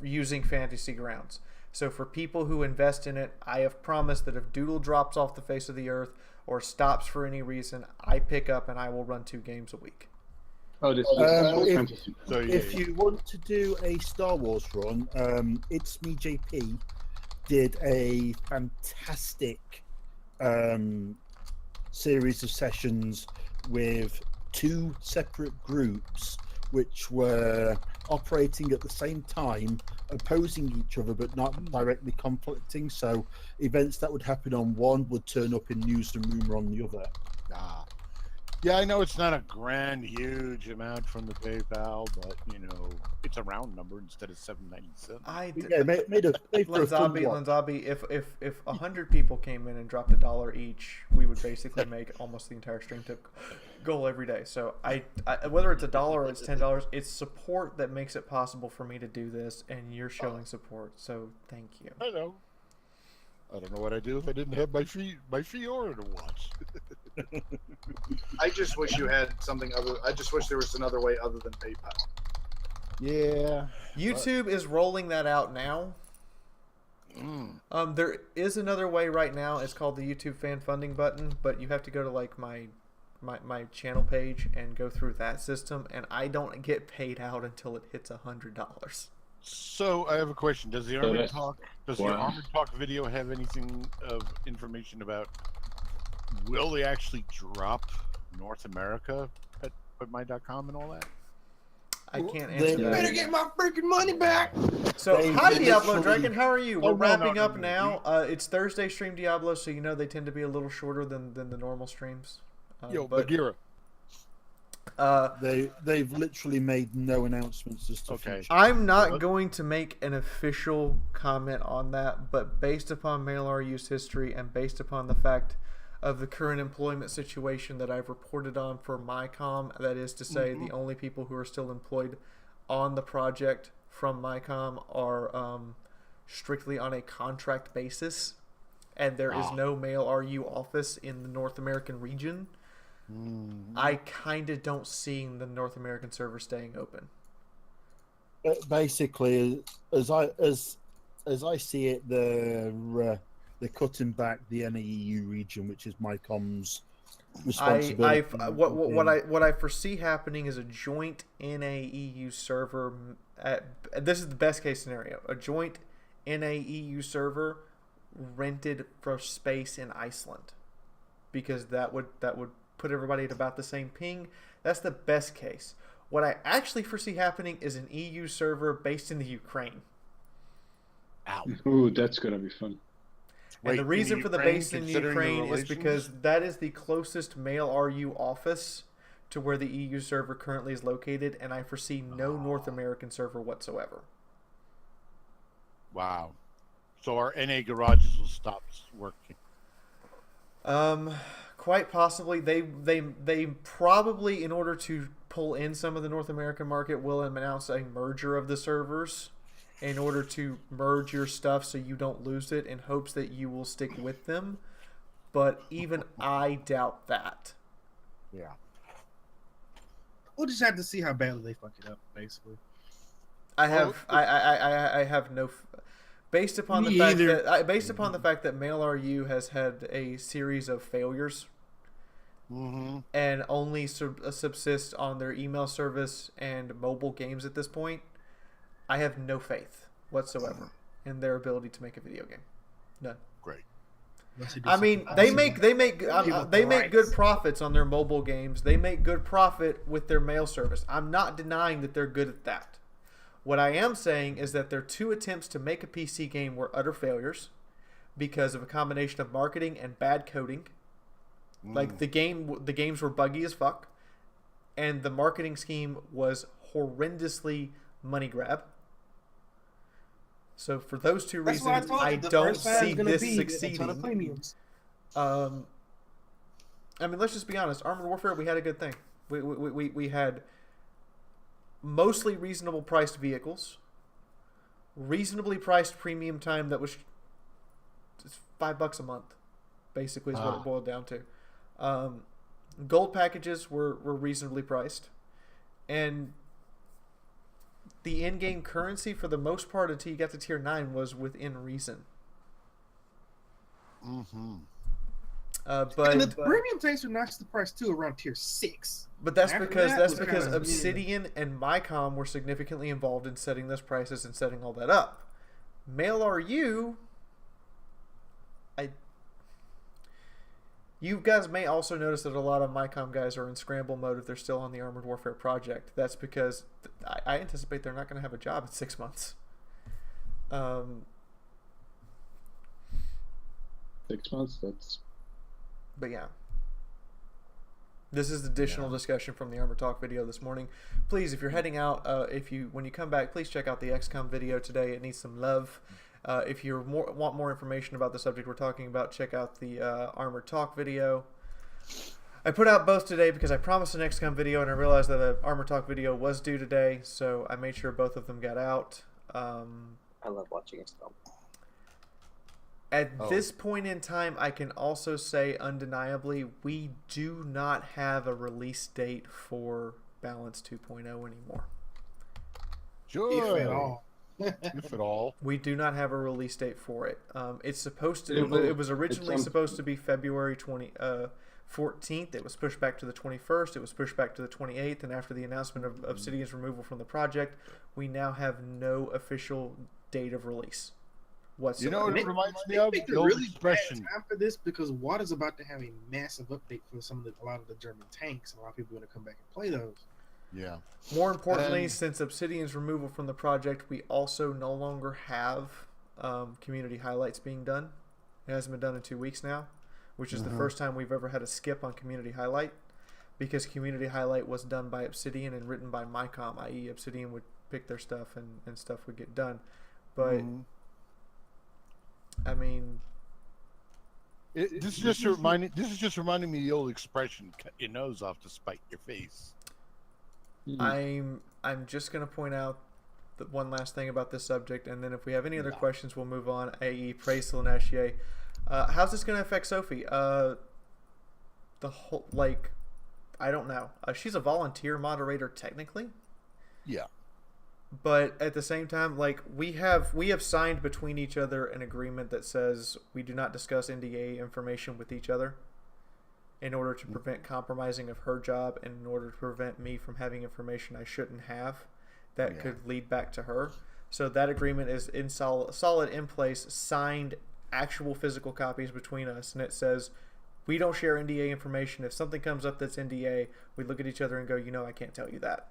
using fantasy grounds. So for people who invest in it, I have promised that if Doodle drops off the face of the earth or stops for any reason, I pick up and I will run 2 games a week. Oh, this fantasy. If you want to do a Star Wars run, It's Me JP did a fantastic series of sessions with 2 separate groups which were operating at the same time, opposing each other but not directly conflicting. So events that would happen on one would turn up in news and rumor on the other. Yeah, I know it's not a grand, huge amount from the PayPal, but it's a round number instead of $7.97. Made for a fun watch. Lanzabi, if 100 people came in and dropped $1 each, we would basically make almost the entire stream tip goal every day. So I whether it's $1 or it's $10, it's support that makes it possible for me to do this, and you're showing support. So thank you. I know. I don't know what I'd do if I didn't have my Fiaura to watch. I just wish you had something other. I just wish there was another way other than PayPal. Yeah. YouTube is rolling that out now. There is another way right now. It's called the YouTube fan funding button, but you have to go to like my channel page and go through that system, and I don't get paid out until it hits $100. So I have a question. Does the Armored Talk video have anything of information about will they actually drop North America at my.com and all that? I can't answer that. You better get my freaking money back. So, hi Diablo Dragon, how are you? We're wrapping up now. It's Thursday stream Diablo, so they tend to be a little shorter than the normal streams. Bagheera. They've literally made no announcements as to future. I'm not going to make an official comment on that, but based upon MailRU's history and based upon the fact of the current employment situation that I've reported on for MyCom, that is to say the only people who are still employed on the project from MyCom are strictly on a contract basis, and there is no MailRU office in the North American region. I kind of don't see the North American server staying open. Basically, as I see it, they're cutting back the NAEU region, which is MyCom's responsibility. What I foresee happening is a joint NAEU server. This is the best case scenario: a joint NAEU server rented for space in Iceland, because that would put everybody at about the same ping. That's the best case. What I actually foresee happening is an EU server based in the Ukraine. Ooh, that's gonna be fun. And the reason for the base in Ukraine is because that is the closest MailRU office to where the EU server currently is located, and I foresee no North American server whatsoever. Wow. So our NA garages will stop working. Quite possibly. They probably, in order to pull in some of the North American market, will announce a merger of the servers in order to merge your stuff so you don't lose it, in hopes that you will stick with them. But even I doubt that. Yeah. We'll just have to see how badly they fuck it up, basically. I have no. Based upon the fact that MailRU has had a series of failures, and only subsist on their email service and mobile games at this point, I have no faith whatsoever in their ability to make a video game. None. Great. I mean, they make good profits on their mobile games. They make good profit with their mail service. I'm not denying that they're good at that. What I am saying is that their 2 attempts to make a PC game were utter failures because of a combination of marketing and bad coding. Like the games were buggy as fuck, and the marketing scheme was horrendously money grab. So for those two That's why I reasons, told you I the don't first time see is gonna this be a ton of succeeding. premiums. I mean, let's just be honest. Armored Warfare, we had a good thing. We had mostly reasonable priced vehicles, reasonably priced premium time that was just $5 a month, basically is what it boiled down to. Gold packages were reasonably priced, and the in-game currency for the most part until you got to tier 9 was within reason. And the premium tanks are notched the price too around tier 6. But that's After because that was kinda- Obsidian and MyCom were significantly involved in setting those prices and setting all that up. MailRU, you guys may also notice that a lot of MyCom guys are in scramble mode if they're still on the Armored Warfare project. That's because I anticipate they're not going to have a job in 6 months. 6 months. That's. But yeah. This is additional discussion from the Armor Talk video this morning. Please, if you're heading out, when you come back, please check out the XCOM video today. It needs some love. If you want more information about the subject we're talking about, check out the Armor Talk video. I put out both today because I promised an XCOM video and I realized that an Armor Talk video was due today, so I made sure both of them got out. I love watching XCOM. At this point in time, I can also say undeniably, we do not have a release date for Balance 2.0 anymore. Sure. If at all. If at all. We do not have a release date for it. It's supposed to. It was originally supposed to be February 14th. It was pushed back to the 21st. It was pushed back to the 28th. And after the announcement of Obsidian's removal from the project, we now have no official date of release whatsoever. You know what it reminds me I of? think The they're old really expression. bad time for this because WAT's about to have a massive update for a lot of the German tanks, and a lot of people are going to come back and play those. Yeah. More importantly, since Obsidian's removal from the project, we also no longer have community highlights being done. It hasn't been done in 2 weeks now, which is the first time we've ever had a skip on community highlight, because community highlight was done by Obsidian and written by MyCom, i.e. Obsidian would pick their stuff and stuff would get done. But I mean, this is just reminding me of the old expression: "Cut your nose off to spite your face." I'm just gonna point out that one last thing about this subject, and then if we have any other questions, we'll move on. AE praise Lanachier. How's this gonna affect Sophie? The whole I don't know. She's a volunteer moderator technically. Yeah. But at the same time, we have signed between each other an agreement that says we do not discuss NDA information with each other in order to prevent compromising of her job and in order to prevent me from having information I shouldn't have that could lead back to her. So that agreement is in solid in place, signed, actual physical copies between us, and it says we don't share NDA information. If something comes up that's NDA, we look at each other and go, I can't tell you that.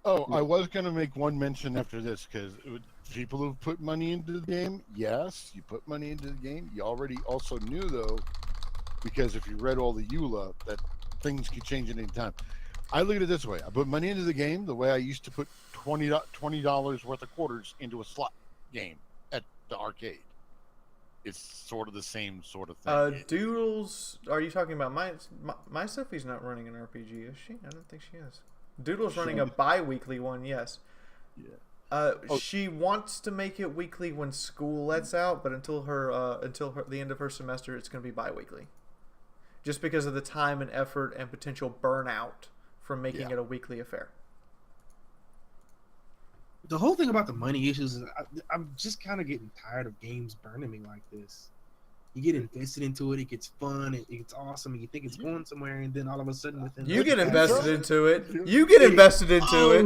Oh, I was going to make one mention after this, because people who put money into the game, yes, you put money into the game. You already also knew, though, because if you read all the EULA, that things could change at any time. I look at it this way. I put money into the game the way I used to put $20 worth of quarters into a slot game at the arcade. It's sort of the same sort of thing. Doodles, are you talking about my Sophie's not running an RPG, is she? I don't think she is. Doodle's running a bi-weekly one, yes. Yeah. She wants to make it weekly when school lets out, but until the end of her semester, it's going to be bi-weekly. Just because of the time and effort and potential burnout from making it a weekly affair. The whole thing about the money issues is I'm just kind of getting tired of games burning me like this. You get invested into it, it gets fun, it gets awesome, and you think it's going somewhere, and then all of a sudden you get invested into it. You get invested into it.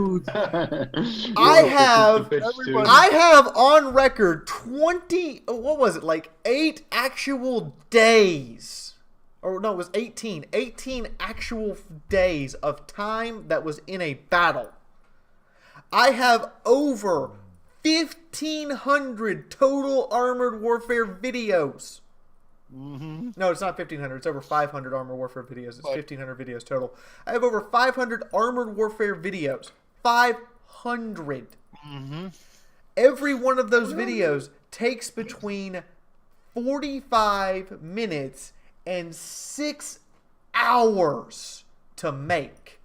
I have on record 8 actual days. Or no, it was 18. 18 actual days of time that was in a battle. I have over 1,500 total Armored Warfare videos. No, it's not 1,500. It's over 500 Armored Warfare videos. It's 1,500 videos total. I have over 500 Armored Warfare videos. 500. Every one of those videos takes between 45 minutes and 6 hours to make.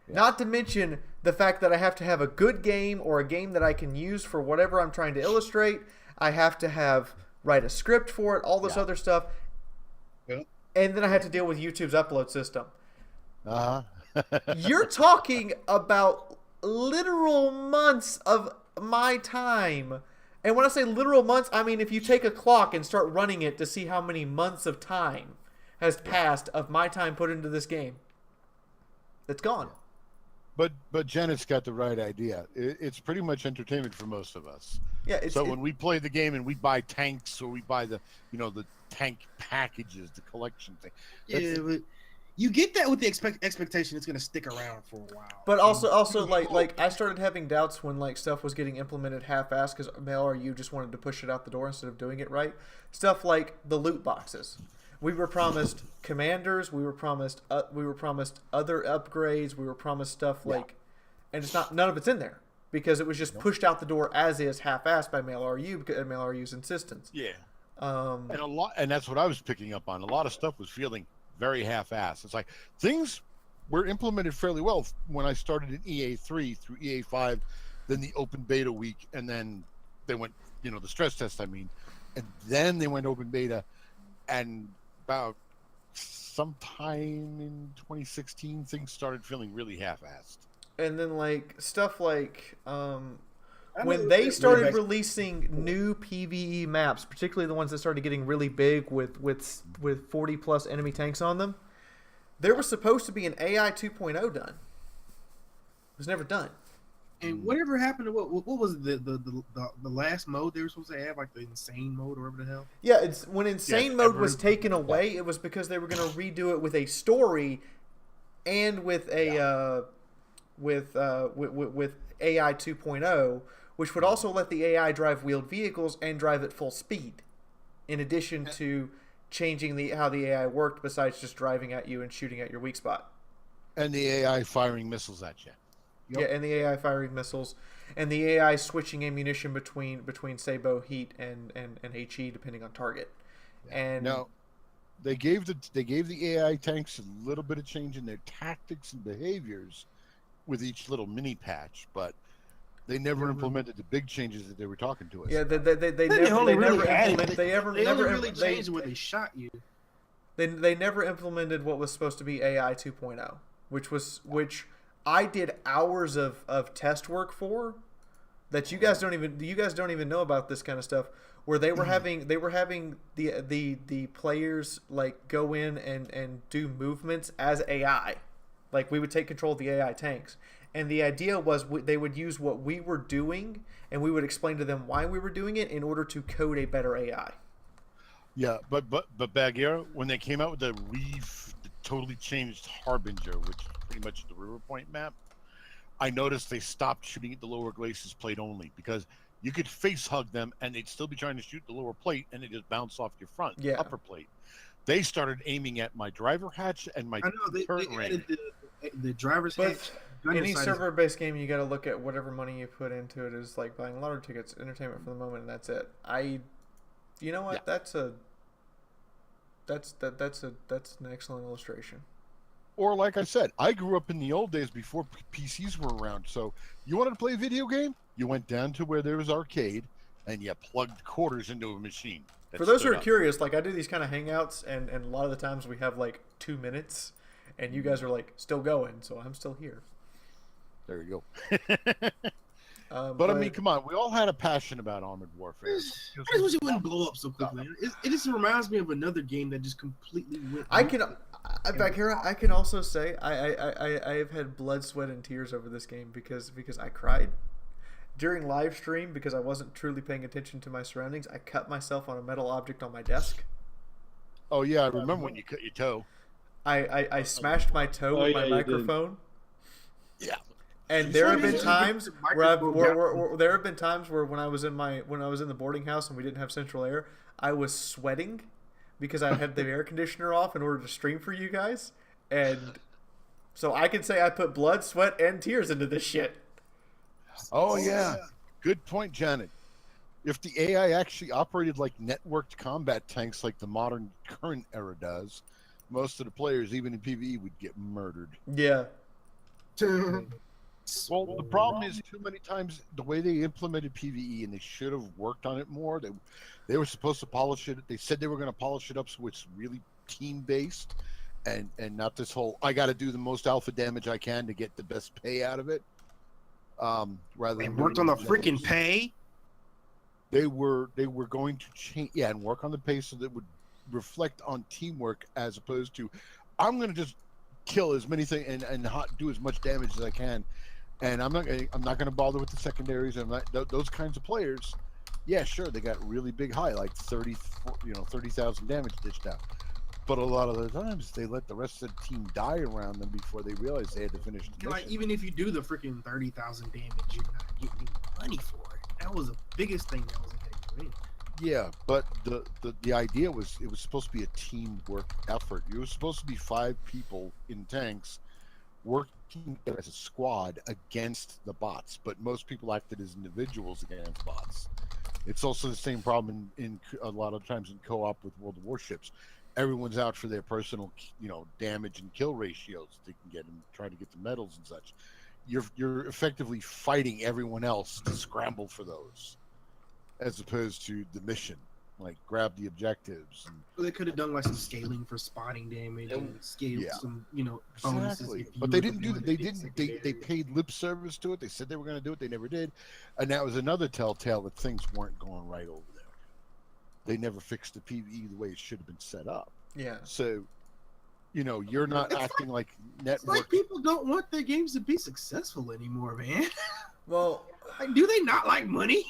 Not to mention the fact that I have to have a good game or a game that I can use for whatever I'm trying to illustrate. I have to write a script for it, all this other stuff. Yeah. And then I have to deal with YouTube's upload system. Uh-huh. You're talking about literal months of my time. And when I say literal months, I mean if you take a clock and start running it to see how many months of time has passed of my time put into this game, it's gone. But Janet's got the right idea. It's pretty much entertainment for most of us. Yeah. When we play the game and we buy tanks or we buy the tank packages, the collection thing. Yeah, but you get that with the expectation it's going to stick around for a while. But also like I started having doubts when like stuff was getting implemented half-assed because Mail or you just wanted to push it out the door instead of doing it right. Stuff like the loot boxes. We were promised commanders. We were promised other upgrades. We were promised stuff like, and it's not. None of it's in there because it was just pushed out the door as is, half-assed by Mail RU because Mail RU's insistence. Yeah. And that's what I was picking up on. A lot of stuff was feeling very half-assed. It's like things were implemented fairly well when I started in EA3 through EA5, then the open beta week, and then they went, the stress test. I mean, and then they went open beta, and about sometime in 2016, things started feeling really half-assed. And then like stuff like when they started releasing new PvE maps, particularly the ones that started getting really big with 40 plus enemy tanks on them, there was supposed to be an AI 2.0 done. It was never done. And whatever happened to what was the last mode they were supposed to have, like the insane mode or whatever the hell? Yeah, it's when insane mode was taken away, it was because they were going to redo it with a story and with a with AI 2.0, which would also let the AI drive wheeled vehicles and drive at full speed, in addition to changing how the AI worked besides just driving at you and shooting at your weak spot. And the AI firing missiles at you. Yep. Yeah, and the AI firing missiles, and the AI switching ammunition between Sabo, Heat, and HE depending on target. Yeah. And now, they gave the AI tanks a little bit of change in their tactics and behaviors with each little mini patch, but they never implemented the big changes that they were talking to us. Yeah, they never really changed when they shot you. They never implemented what was supposed to be AI 2.0, which I did hours of test work for that you guys don't even know about this kind of stuff, where they were having the players like go in and do movements as AI. Like we would take control of the AI tanks. And the idea was they would use what we were doing and we would explain to them why we were doing it in order to code a better AI. Yeah, but Bagheera, when they came out with the totally changed Harbinger, which is pretty much the River Point map, I noticed they stopped shooting at the lower glacis plate only because you could face hug them and they'd still be trying to shoot the lower plate and it just bounce off your front upper plate. They started aiming at my driver hatch and my turret ring. The driver's hatch. Any server-based game, you got to look at whatever money you put into it is like buying lottery tickets, entertainment for the moment, and that's it. You know what? Yeah. That's an excellent illustration. Or like I said, I grew up in the old days before PCs were around. So you wanted to play a video game? You went down to where there was arcade, and you plugged quarters into a machine. For those who are curious, like I do these kind of hangouts, and a lot of the times we have like 2 minutes, and you guys are like still going, so I'm still here. There you go. But I mean, come on, we all had a passion about Armored Warfare. I just wish it wouldn't blow up so quickly. It just reminds me of another game that just completely went. I can also say I have had blood, sweat, and tears over this game because I cried during live stream because I wasn't truly paying attention to my surroundings. I cut myself on a metal object on my desk. Oh yeah, I remember when you cut your toe. I smashed my toe with my microphone. Yeah. And there have been times where when I was in the boarding house and we didn't have central air, I was sweating because I had the air conditioner off in order to stream for you guys, and so I can say I put blood, sweat, and tears into this shit. Oh yeah, good point, Janet. If the AI actually operated like networked combat tanks like the modern current era does, most of the players, even in PvE, would get murdered. Yeah. Well, the problem is too many times the way they implemented PvE, and they should have worked on it more. They were supposed to polish it. They said they were going to polish it up so it's really team based, and not this whole I got to do the most alpha damage I can to get the best pay out of it. Rather They than worked on the doing freaking pay. They were going to change, and work on the pace so that it would reflect on teamwork as opposed to I'm going to just kill as many things and do as much damage as I can, and I'm not going to bother with the secondaries. And those kinds of players. Yeah, sure, they got really big high, like 30,000 damage dished out. But a lot of the times they let the rest of the team die around them before they realized they had to finish the Like mission. even if you do the freaking 30,000 damage, you're not getting any money for it. That was the biggest thing that was hitting me. Yeah, but the idea was it was supposed to be a teamwork effort. You were supposed to be 5 people in tanks working as a squad against the bots, but most people acted as individuals against bots. It's also the same problem in a lot of times in co-op with World of Warships. Everyone's out for their personal, damage and kill ratios they can get and try to get the medals and such. You're effectively fighting everyone else to scramble for those, as opposed to the mission, like grab the objectives. And Well, they could have done like some scaling for spotting damage and scale some, bonuses. exactly. if you But they were didn't do the that. one They that didn't. did They paid lip service to it. They said they were going to do it. They never did, and that was another telltale that things weren't going right over there. They never fixed the PvE the way it should have been set up. Yeah. So, you're not It's acting like It's network. like people don't want their games to be successful anymore, man. Well, Like, do they not like money?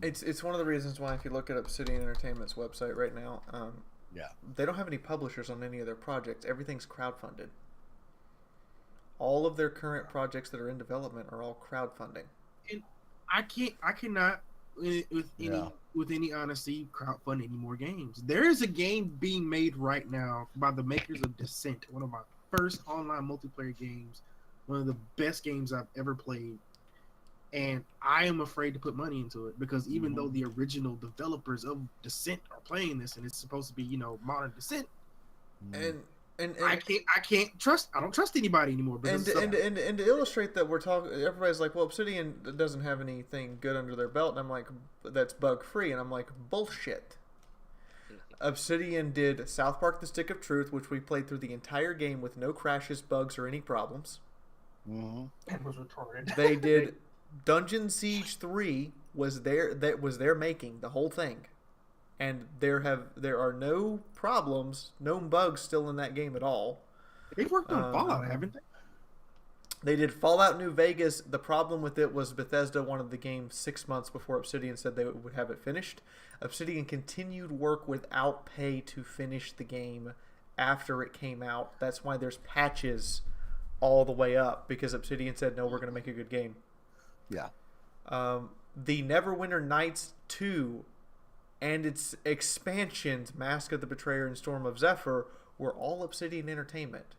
it's one of the reasons why if you look at Obsidian Entertainment's website right now, Yeah. they don't have any publishers on any of their projects. Everything's crowdfunded. All of their current projects that are in development are all crowdfunding. And I cannot with Yeah. any honesty crowdfund any more games. There is a game being made right now by the makers of Descent, one of my first online multiplayer games, one of the best games I've ever played. And I am afraid to put money into it because even though the original developers of Descent are playing this and it's supposed to be, modern Descent, And I can't trust. I don't trust anybody anymore. And Because to illustrate that we're talking, everybody's like, well, Obsidian doesn't have anything good under their belt, and I'm like, that's bug free, and I'm like, bullshit. Obsidian did South Park: The Stick of Truth, which we played through the entire game with no crashes, bugs, or any problems. It was retarded. They did Dungeon Siege 3 was their making, the whole thing. And there are no problems, no bugs still in that game at all. They've worked on Fallout, haven't they? They did Fallout New Vegas. The problem with it was Bethesda wanted the game 6 months before Obsidian said they would have it finished. Obsidian continued work without pay to finish the game after it came out. That's why there's patches all the way up, because Obsidian said, no, we're going to make a good game. Yeah. The Neverwinter Nights 2 and its expansions, Mask of the Betrayer and Storm of Zephyr, were all Obsidian Entertainment.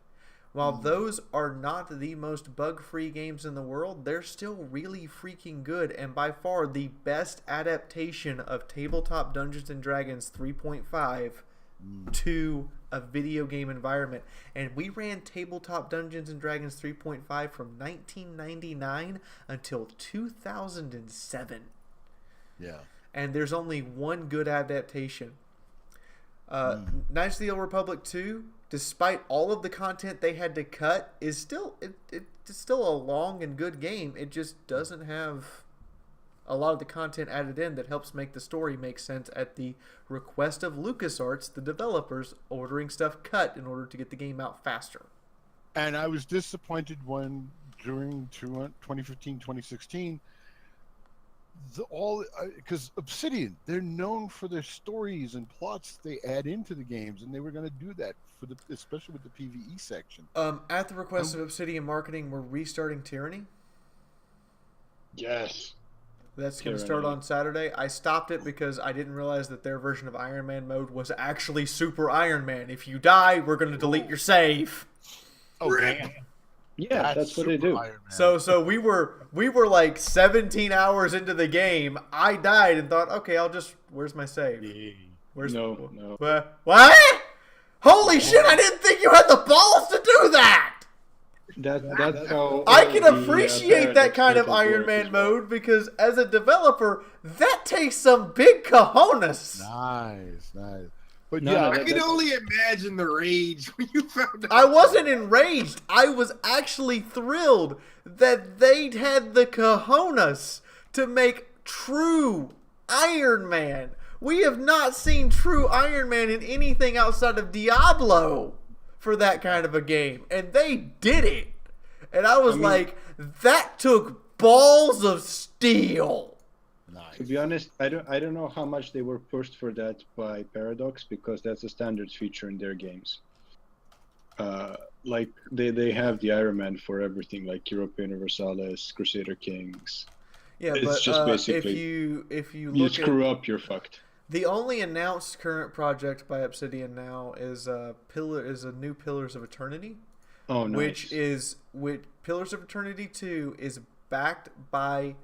While those are not the most bug-free games in the world, they're still really freaking good, and by far the best adaptation of Tabletop Dungeons & Dragons 3.5 to a video game environment. And we ran Tabletop Dungeons & Dragons 3.5 from 1999 until 2007. Yeah. And there's only one good adaptation. Knights of the Old Republic 2, despite all of the content they had to cut, is still it's still a long and good game. It just doesn't have a lot of the content added in that helps make the story make sense at the request of LucasArts, the developers, ordering stuff cut in order to get the game out faster. And I was disappointed when during 2015, 2016, because Obsidian, they're known for their stories and plots they add into the games, and they were going to do that especially with the PvE section. At the request of Obsidian Marketing, we're restarting Tyranny. Yes. That's going to start on Saturday. I stopped it because I didn't realize that their version of Iron Man mode was actually Super Iron Man. If you die, we're going to delete your save. Oh, damn. Yeah, that's what they do. So we were like 17 hours into the game. I died and thought, okay, where's my save? Where's No. what? Holy shit! I didn't think you had the balls to do that. That's how I can the, appreciate that kind of paradox Iron work Man as well. mode because as a developer, that takes some big cojones. Nice. But No, yeah, no, I that- can only imagine the rage when you found out. I wasn't enraged. I was actually thrilled that they'd had the cojones to make true Iron Man. We have not seen true Iron Man in anything outside of Diablo for that kind of a game. And they did it. And I was like, that took balls of steel. To be honest, I don't know how much they were pushed for that by Paradox because that's a standard feature in their games. Like they have the Iron Man for everything, like Europa Universalis, Crusader Kings. Yeah, It's but just basically if you you look screw at up, you're fucked. the only announced current project by Obsidian now is a new Pillars of Eternity. Oh, nice. Which Pillars of Eternity 2 is backed by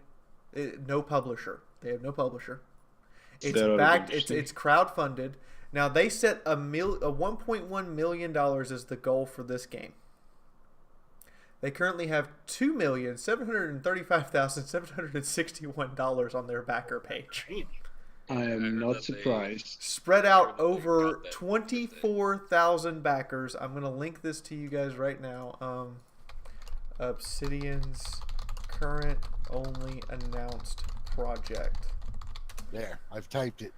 no publisher. They have no publisher. It's That'll be backed. interesting. It's crowdfunded. Now they set a $1.1 million as the goal for this game. They currently have $2,735,761 on their backer page. I am not surprised. Spread out over 24,000 backers. I'm going to link this to you guys right now. Obsidian's current only announced project. there. I've typed it.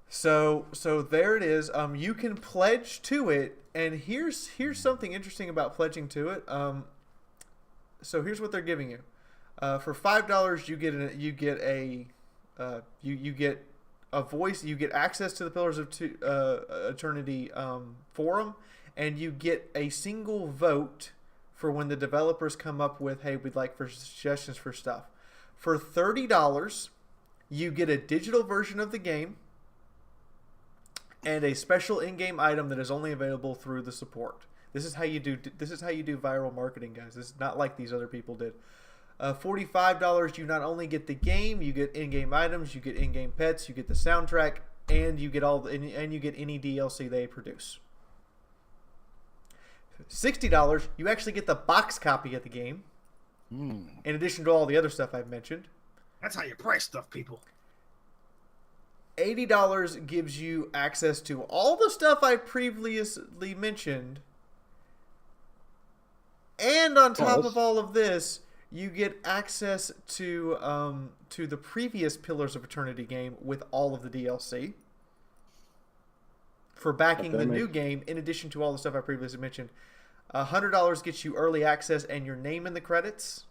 So there it is. You can pledge to it, and here's something interesting about pledging to it. So here's what they're giving you. For $5, you get a voice. You get access to the Pillars of Eternity forum, and you get a single vote for when the developers come up with, hey, we'd like for suggestions for stuff. For $30, you get a digital version of the game and a special in-game item that is only available through the support. This is how you do viral marketing, guys. This is not like these other people did. $45, you not only get the game, you get in-game items, you get in-game pets, you get the soundtrack, and you get you get any DLC they produce. $60, you actually get the box copy of the game, in addition to all the other stuff I've mentioned. That's how you price stuff, people. $80 gives you access to all the stuff I previously mentioned, and on top of all of this, you get access to the previous Pillars of Eternity game with all of the DLC for backing the new game, in addition to all the stuff I previously mentioned. $100 gets you early access and your name in the credits,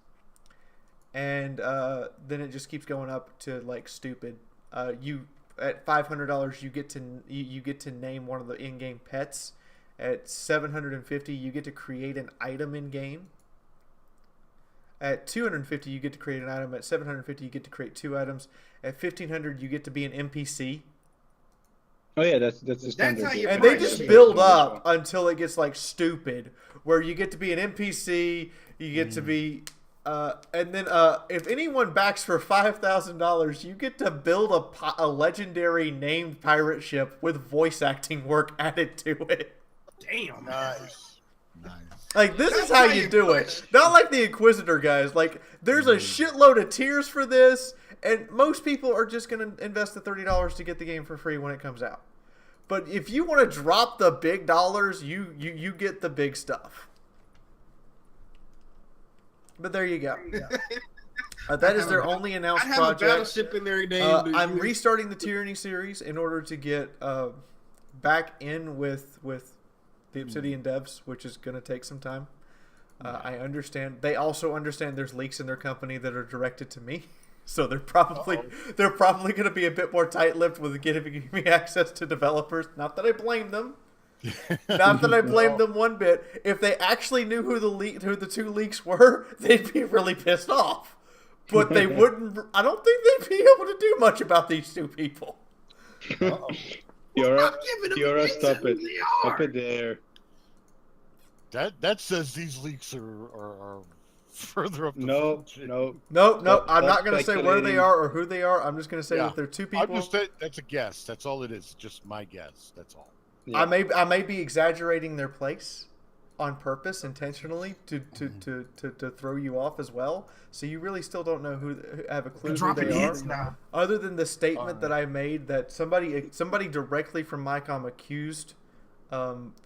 and then it just keeps going up to like stupid. At $500 you get to name one of the in-game pets. At $750 you get to create an item in game. At $250 you get to create an item. At $750 you get to create 2 items. At $1,500 you get to be an NPC. Oh yeah, that's the standard. how you And price they just it. build up until it gets like stupid, where you get to be an NPC, you get to be, and then if anyone backs for $5,000, you get to build a legendary named pirate ship with voice acting work added to it. Damn. Nice. Like, this is how you do it. Not like the Inquisitor guys. Like, there's a shitload of tiers for this, and most people are just going to invest the $30 to get the game for free when it comes out. But if you want to drop the big dollars, you get the big stuff. But there you go. That is their only announced I have project. a battleship in their name. I'm restarting the Tyranny series in order to get back in with the Obsidian devs, which is going to take some time. I understand. They also understand there's leaks in their company that are directed to me, so they're probably going to be a bit more tight-lipped with giving me access to developers. Not that I blame them. Not that I blame them one bit. If they actually knew who the 2 leaks were, they'd be really pissed off. But they wouldn't. I don't think they'd be able to do much about these 2 people. Fiaura, stop it. Stop it there. That says these leaks are further up the No, food chain. no. No, I'm Stop not going to say where they speculating. are or who they are. I'm just going to say Yeah. that they're two people. That's a guess. That's all it is. Just my guess. That's all. I may be exaggerating their place on purpose, intentionally, to throw you off as well. So you really still don't know who have a clue who dropping they are, hints now. other than the statement that I made that somebody directly from MyCom accused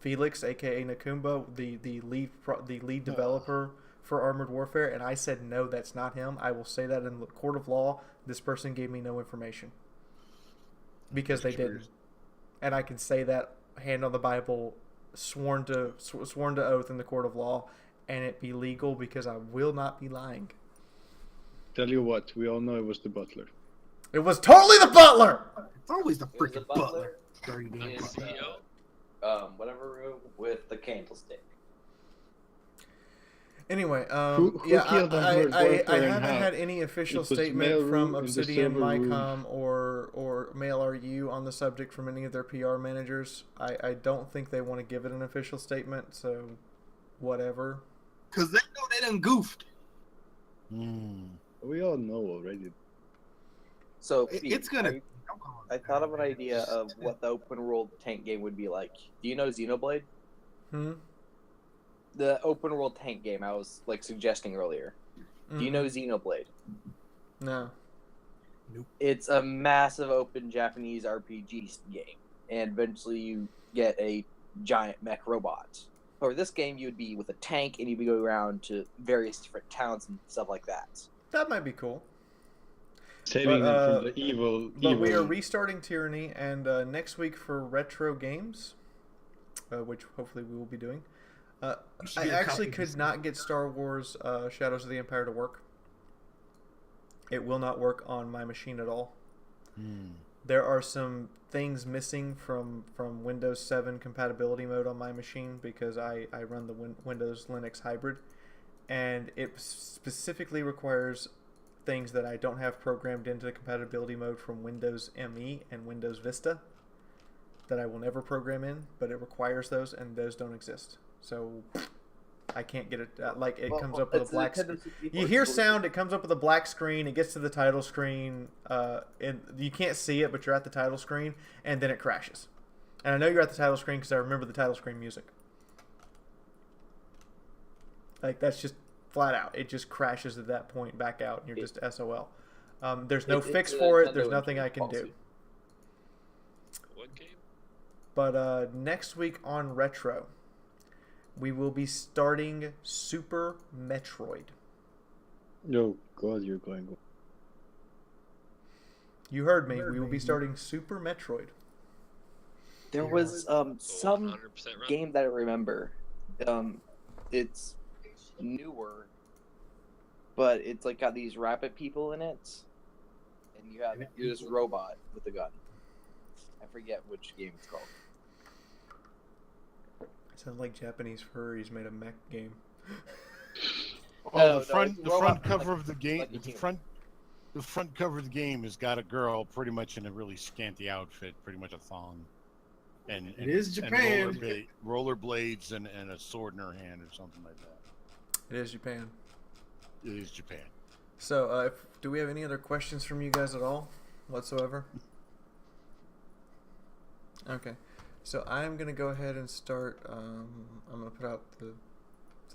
Felix, aka Nakumba, the lead developer for Armored Warfare, and I said no, that's not him. I will say that in the court of law. This person gave me no information because they didn't, and I can say that hand on the Bible, sworn to oath in the court of law, and it be legal because I will not be lying. Tell you what, we all know it was the butler. It was totally the butler. It's always the freaking the butler. butler. In whatever room with the candlestick. Anyway, Who yeah, killed Armored I Warfare and haven't how? had any official It was statement mail from room in the Obsidian, server room. MyCom, or Mail RU on the subject from any of their PR managers. I don't think they want to give it an official statement, so whatever. Because they know they done goofed. We all know already. So It's gonna. I thought of an idea of what the open world tank game would be like. Do you know Xenoblade? The open world tank game I was suggesting earlier. Do you know Xenoblade? No. Nope. It's a massive open Japanese RPG game, and eventually you get a giant mech robot. For this game, you would be with a tank, and you'd be going around to various different towns and stuff like that. That might be cool. Saving them from the evil. But we are restarting Tyranny, and next week for retro games, which hopefully we will be doing. I actually could not get Star Wars Shadows of the Empire to work. It will not work on my machine at all. There are some things missing from Windows 7 compatibility mode on my machine because I run the Windows Linux hybrid, and it specifically requires things that I don't have programmed into the compatibility mode from Windows ME and Windows Vista that I will never program in, but it requires those, and those don't exist. So I can't get it. It comes up with a black screen. You hear sound, it comes up with a black screen. It gets to the title screen, and you can't see it, but you're at the title screen, and then it crashes. And I know you're at the title screen because I remember the title screen music. That's just flat out. It just crashes at that point, back out, and you're just SOL. There's no fix for it. There's nothing I can do. What game? But next week on Retro, we will be starting Super Metroid. Oh God, you're going. You heard me. We will be starting Super Metroid. There was some game that I remember. It's newer, but it's got these rabbit people in it, and you have this robot with a gun. I forget which game it's called. Sounds like Japanese furries made a mech game. The front cover of the game. The front cover of the game has got a girl pretty much in a really scanty outfit, pretty much a thong, and it is Japan. And rollerblades and a sword in her hand or something like that. It is Japan. It is Japan. So, do we have any other questions from you guys at all, whatsoever? Okay. So I'm going to go ahead and start, I'm going to put out the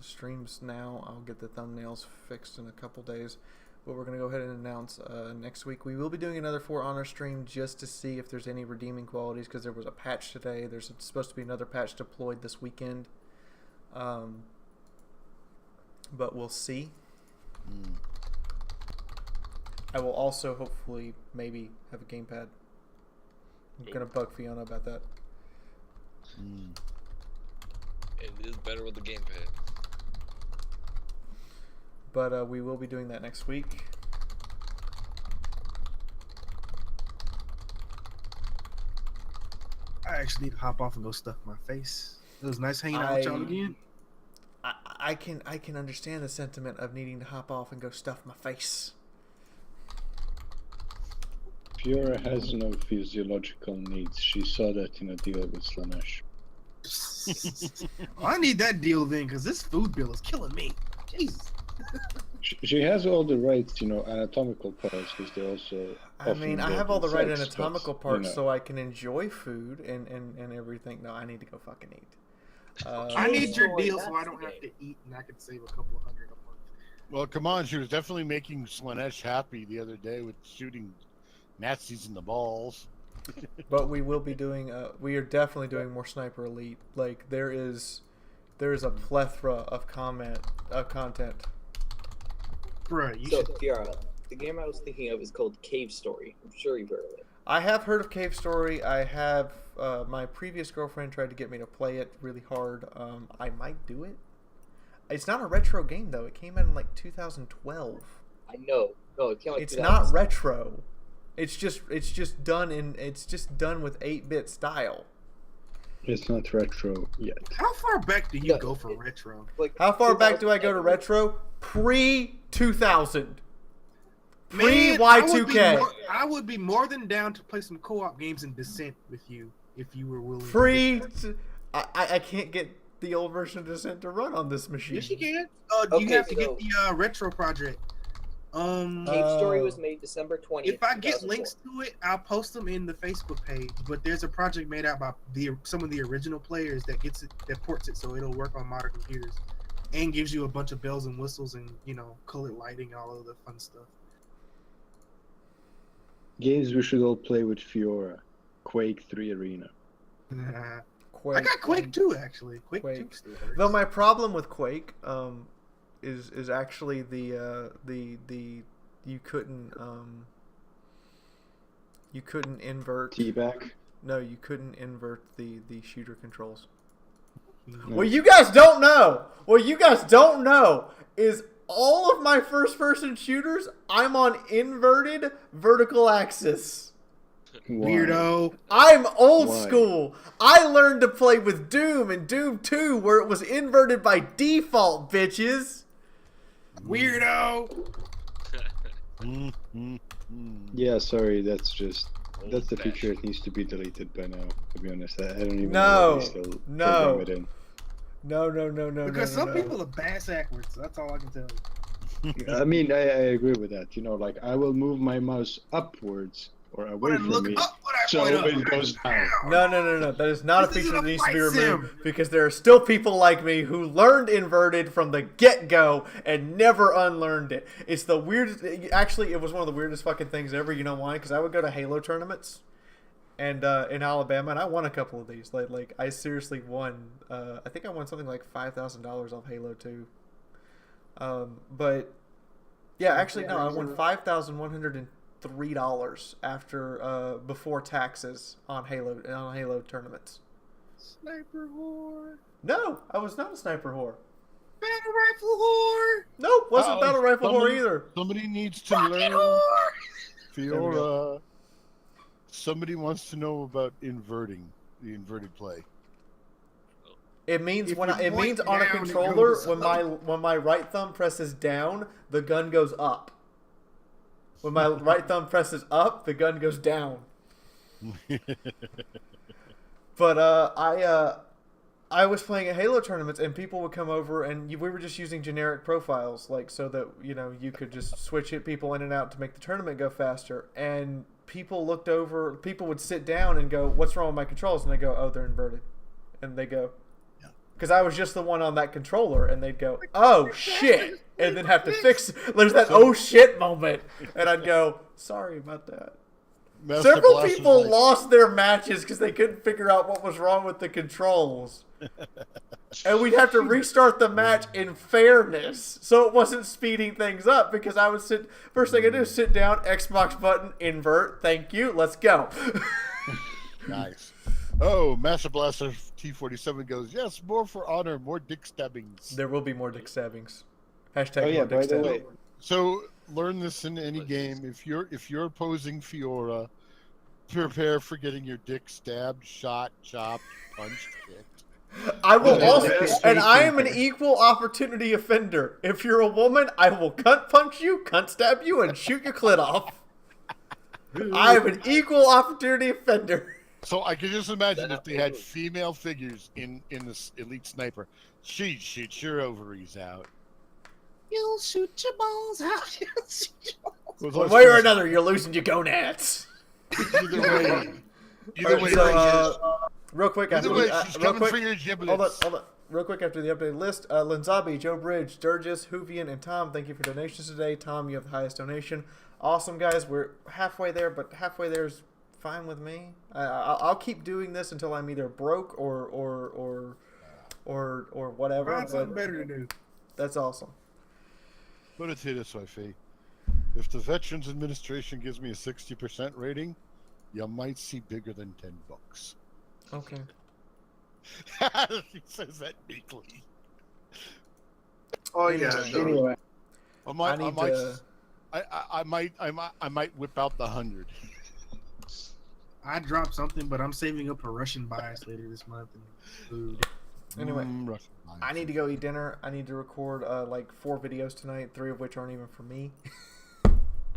streams now. I'll get the thumbnails fixed in a couple days. But we're going to go ahead and announce next week. We will be doing another For Honor stream just to see if there's any redeeming qualities, because there was a patch today. There's supposed to be another patch deployed this weekend. But we'll see. I will also hopefully maybe have a gamepad. I'm going to bug Fiona about that. It is better with the gamepad. But we will be doing that next week. I actually need to hop off and go stuff my face. It was nice hanging out with y'all again. I can understand the sentiment of needing to hop off and go stuff my face. Fiaura has no physiological needs. She saw that in a deal with Slanesh. I need that deal then, because this food bill is killing me. Jesus. She has all the right, anatomical parts, because they also. I mean, I often have go all the to right sex, anatomical but, parts so I can enjoy food and everything. No, I need to go fucking eat. I need your deal so I don't have to eat and I can save a couple of $100 a month. Well, come on, she was definitely making Slanesh happy the other day with shooting Nazis in the balls. But we will be doing. We are definitely doing more Sniper Elite. Like there is a plethora of content. Bruh, you So, should. Fiaura, the game I was thinking of is called Cave Story. I'm sure you've heard of it. I have heard of Cave Story. I have. My previous girlfriend tried to get me to play it really hard. I might do it. It's not a retro game though. It came out in like 2012. I know. No, it came out. It's not retro. It's just done with 8-bit style. It's not retro yet. How far back do you go for retro? Like, How far back do I go to retro? Pre-2000. Pre-Y2K. I would be more than down to play some co-op games in Descent with you if you were willing. I can't get the old version of Descent to run on this machine. Yes, you can. Okay, You have to so- get the retro project. Cave Story was made December 20th. If I get 2004. links to it, I'll post them in the Facebook page. But there's a project made out by some of the original players that ports it so it'll work on modern computers, and gives you a bunch of bells and whistles and colored lighting and all of the fun stuff. Games we should all play with Fiaura. Quake 3 Arena. Quake. I got Quake 2 actually. Quake 2 still works. Though my problem with Quake is actually the you couldn't invert T-back. No, you couldn't invert the shooter controls. No. What you guys don't know is all of my first-person shooters, I'm on inverted vertical axis. Why? Weirdo. I'm old Why? school. I learned to play with Doom and Doom 2 where it was inverted by default, bitches. Weirdo. Yeah, sorry, that's the feature that needs to be deleted by now, to be honest. I don't even No. know why they still No. program it in. No. Because no, some no. people are backwards. That's all I can tell you. I mean, I agree with that. Like, I will move my mouse upwards or away from me, so it goes down. No. That is not a feature that needs to be fight sim. removed because there are still people like me who learned inverted from the get-go and never unlearned it. It's the weirdest. Actually, it was one of the weirdest fucking things ever. You know why? Because I would go to Halo tournaments, and in Alabama, and I won a couple of these. Like I seriously won. I think I won something like $5,000 off Halo 2. But yeah, actually no, I won $5,103 after before taxes on Halo tournaments. Sniper whore. No, I was not a sniper whore. Battle rifle whore. Nope, wasn't battle rifle whore either. Somebody needs to Rocket learn. whore. Fiaura. Somebody wants to know about the inverted play. It means If when you it point means on a down, it controller goes when my right thumb presses down, the gun goes up. When my right thumb presses up, the gun goes down. But I was playing at Halo tournaments and people would come over and we were just using generic profiles so that you could just switch people in and out to make the tournament go faster. And people would sit down and go, "What's wrong with my controls?" And they go, "Oh, they're inverted." And they go, because I was just the one on that controller, and they'd go, "Oh shit," and then have to fix. There's that "oh shit" moment, and I'd go, "Sorry about that." Several people lost their matches because they couldn't figure out what was wrong with the controls, and we'd have to restart the match in fairness, so it wasn't speeding things up. Because I would sit. First thing I do is sit down, Xbox button, invert. Thank you. Let's go. Nice. Oh, Master Blaster T47 goes, yes, more for honor, more dick stabbings. There will be more dick stabbings. Hashtag Oh yeah, more by dick the stabbing. way, So learn this in any game. If you're opposing Fiaura, prepare for getting your dick stabbed, shot, chopped, punched, kicked. I will Yeah, also, that's and I am an pretty equal opportunity offender. If you're a woman, I will cunt punch you, cunt stab you, and shoot your clit off. I am an equal opportunity offender. So I could just imagine if they had female figures in this elite sniper, she'd shoot your ovaries out. You'll shoot your balls out. You'll shoot your balls. One way or another, you're losing your gonads. Either way, real quick after she's coming for your giblets. Hold on. Real quick after the updated list, Linzabi, Joe Bridge, Durgis, Hoovian, and Tom, thank you for donations today. Tom, you have the highest donation. Awesome, guys. We're halfway there, but halfway there is fine with me. I'll keep doing this until I'm either broke or whatever. Find something better to do. That's awesome. Put it to you this way, Fee. If the Veterans Administration gives me a 60% rating, you might see bigger than $10. Okay. He says that meekly. Oh yeah. Anyway, I might whip out the 100. I dropped something, but I'm saving up for Russian bias later this month and food. Anyway, I need to go eat dinner. I need to record like 4 videos tonight, 3 of which aren't even for me.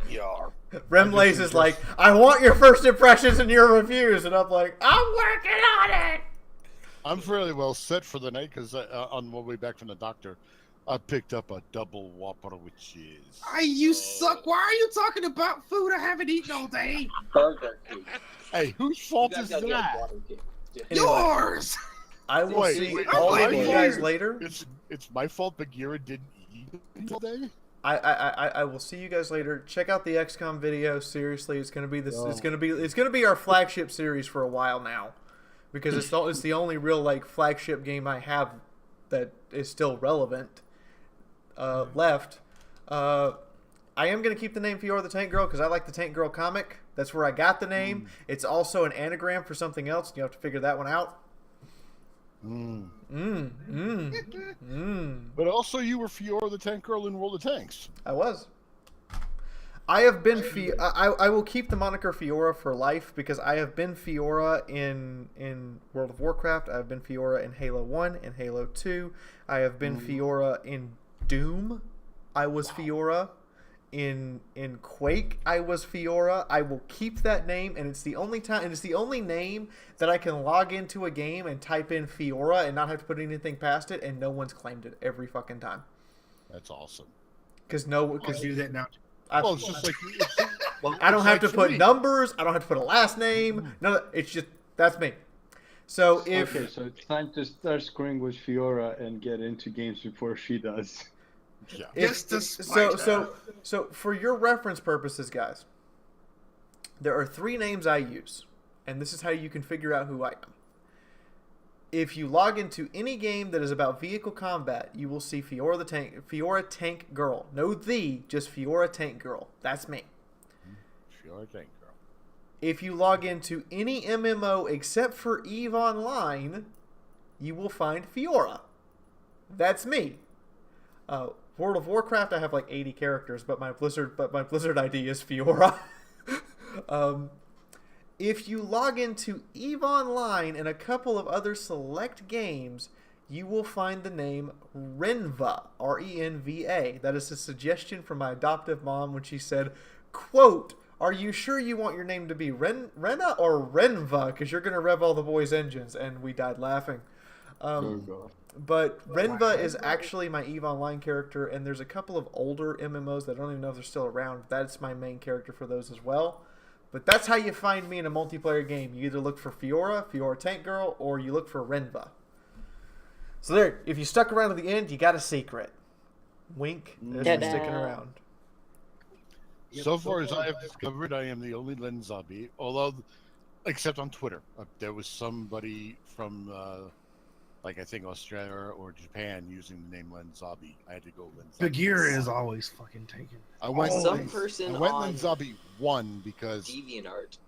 Yeah. Remlace is like, I want your first impressions and your reviews, and I'm like, I'm working on it. I'm fairly well set for the night because on my way back from the doctor, I picked up a double Whopper with cheese. You suck. Why are you talking about food I haven't eaten all day? Burger King. Hey, whose fault is that? Yours. I will see all of you guys later. It's my fault Bagheera didn't eat all day. I will see you guys later. Check out the XCOM video. Seriously, it's gonna be this. It's gonna be our flagship series for a while now, because it's the only real like flagship game I have that is still relevant left. I am gonna keep the name Fiaura the Tank Girl because I like the Tank Girl comic. That's where I got the name. It's also an anagram for something else. You have to figure that one out. But also, you were Fiaura the Tank Girl in World of Tanks. I was. I have been I will keep the moniker Fiaura for life because I have been Fiaura in World of Warcraft. I have been Fiaura in Halo 1 and Halo 2. I have been Fiaura in Doom. I was Fiaura. In Quake, I was Fiaura. I will keep that name, and it's the only time, and it's the only name that I can log into a game and type in Fiaura and not have to put anything past it, and no one's claimed it every fucking time. That's awesome. Because do that now. Well, it's just like I don't have to put numbers. I don't have to put a last name. No, it's just that's me. So if okay, so it's time to start screwing with Fiaura and get into games before she does. Yeah. So for your reference purposes, guys, there are 3 names I use, and this is how you can figure out who I am. If you log into any game that is about vehicle combat, you will see Fiaura Tank Girl. No just Fiaura Tank Girl. That's me. Fiaura Tank Girl. If you log into any MMO except for EVE Online, you will find Fiaura. That's me. World of Warcraft, I have like 80 characters, but my Blizzard ID is Fiaura. If you log into EVE Online and a couple of other select games, you will find the name Renva, R-E-N-V-A. That is a suggestion from my adoptive mom when she said, quote, "Are you sure you want your name to be Renna or Renva? Because you're going to rev all the boys' engines." And we died laughing. But Renva is actually my EVE Online character, and there's a couple of older MMOs that I don't even know if they're still around. That's my main character for those as well. But that's how you find me in a multiplayer game. You either look for Fiaura Tank Girl, or you look for Renva. So there, if you stuck around to the end, you got a secret. Wink, if you're sticking around. So far as I have discovered, I am the only Lenzabi, although, except on Twitter. There was somebody from... like I think Australia or Japan using the name Lenzabi. I had to go Lenzabi. Bagheera is always fucking taken. I went on Lenzabi 1 because DeviantArt.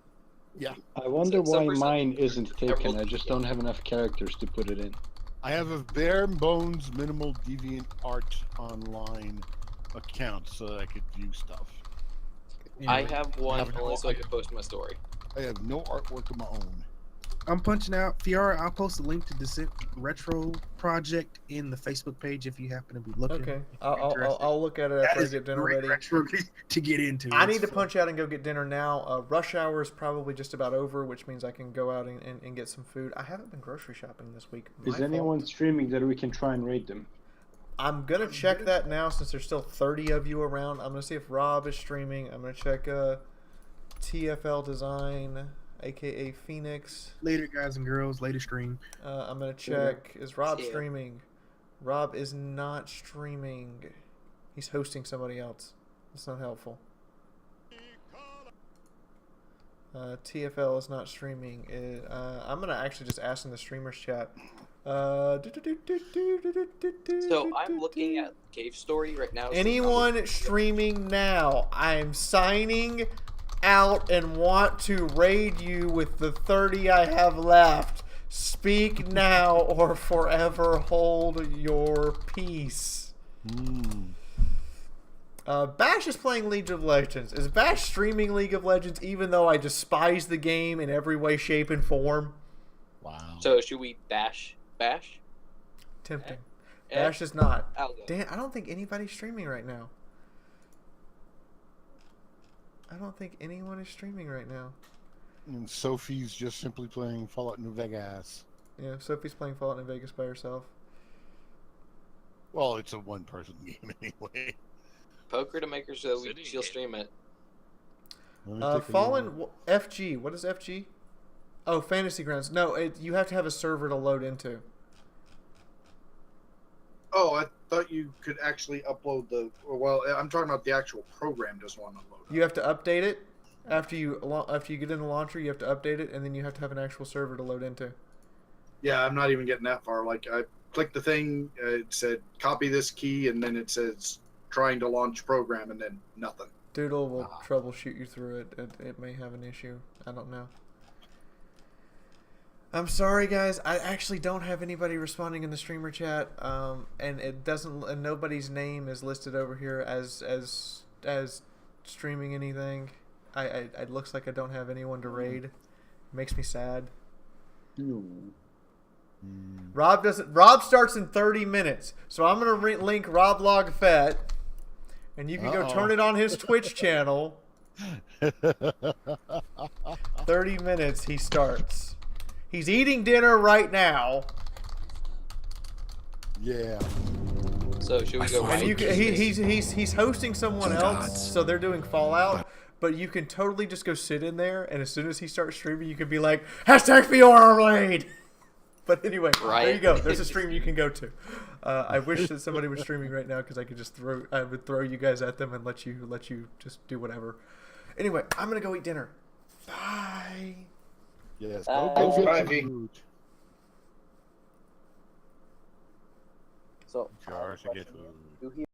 Yeah. I wonder why mine isn't taken. I just don't have enough characters to put it in. I have a bare bones minimal DeviantArt online account so that I could view stuff. I have one only so I can post my story. I have no artwork of my own. I'm punching out. Fiaura, I'll post a link to Descent Retro Project in the Facebook page if you happen to be looking. Okay, if you're interested. I'll look at it after That I is a get dinner great ready. retro to get into. I It's need to fun. punch out and go get dinner now. Rush hour is probably just about over, which means I can go out and get some food. I haven't been grocery shopping this week. Is My anyone fault. streaming that we can try and raid them? I'm gonna check that now since there's still 30 of you around. I'm gonna see if Rob is streaming. I'm gonna check TFL Design, aka Phoenix. Later, guys and girls. Later stream. I'm gonna check. Is Rob streaming? Rob is not streaming. He's hosting somebody else. That's not helpful. TFL is not streaming. I'm gonna actually just ask in the streamers chat. So I'm looking at Cave Story right now. Anyone streaming now? I'm signing out and want to raid you with the 30 I have left. Speak now or forever hold your peace. Bash is playing League of Legends. Is Bash streaming League of Legends even though I despise the game in every way, shape, and form? Wow. So should we bash? Tempting. Bash is not. I'll go. Dan, I don't think anybody's streaming right now. I don't think anyone is streaming right now. And Sophie's just simply playing Fallout New Vegas. Yeah, Sophie's playing Fallout New Vegas by herself. Well, it's a one-person game anyway. Poker to make her so she'll stream it. Fallen FG. What is FG? Oh, Fantasy Grounds. No, you have to have a server to load into. Oh, I thought you could actually upload the. Well, I'm talking about the actual program doesn't want to load. You have to update it after you get in the launcher. You have to update it, and then you have to have an actual server to load into. Yeah, I'm not even getting that far. Like I clicked the thing, it said copy this key, and then it says trying to launch program, and then nothing. Doodle will troubleshoot you through it. It may have an issue. I don't know. I'm sorry, guys. I actually don't have anybody responding in the streamer chat, and it doesn't. And nobody's name is listed over here as streaming anything. It looks like I don't have anyone to raid. It makes me sad. Rob doesn't. Rob starts in 30 minutes, so I'm gonna link Rob Logfett, and you can go turn it on his Twitch channel. 30 minutes. He starts. He's eating dinner right now. Yeah. So should we go? He's hosting someone else, so they're doing Fallout. But you can totally just go sit in there, and as soon as he starts streaming, you can be like #Fiaura raid. But anyway, there you go. There's a stream you can go to. I wish that somebody was streaming right now because I could just throw you guys at them and let you just do whatever. Anyway, I'm gonna go eat dinner. Bye. Yes. Go get V. food. So, Sure, I should get food.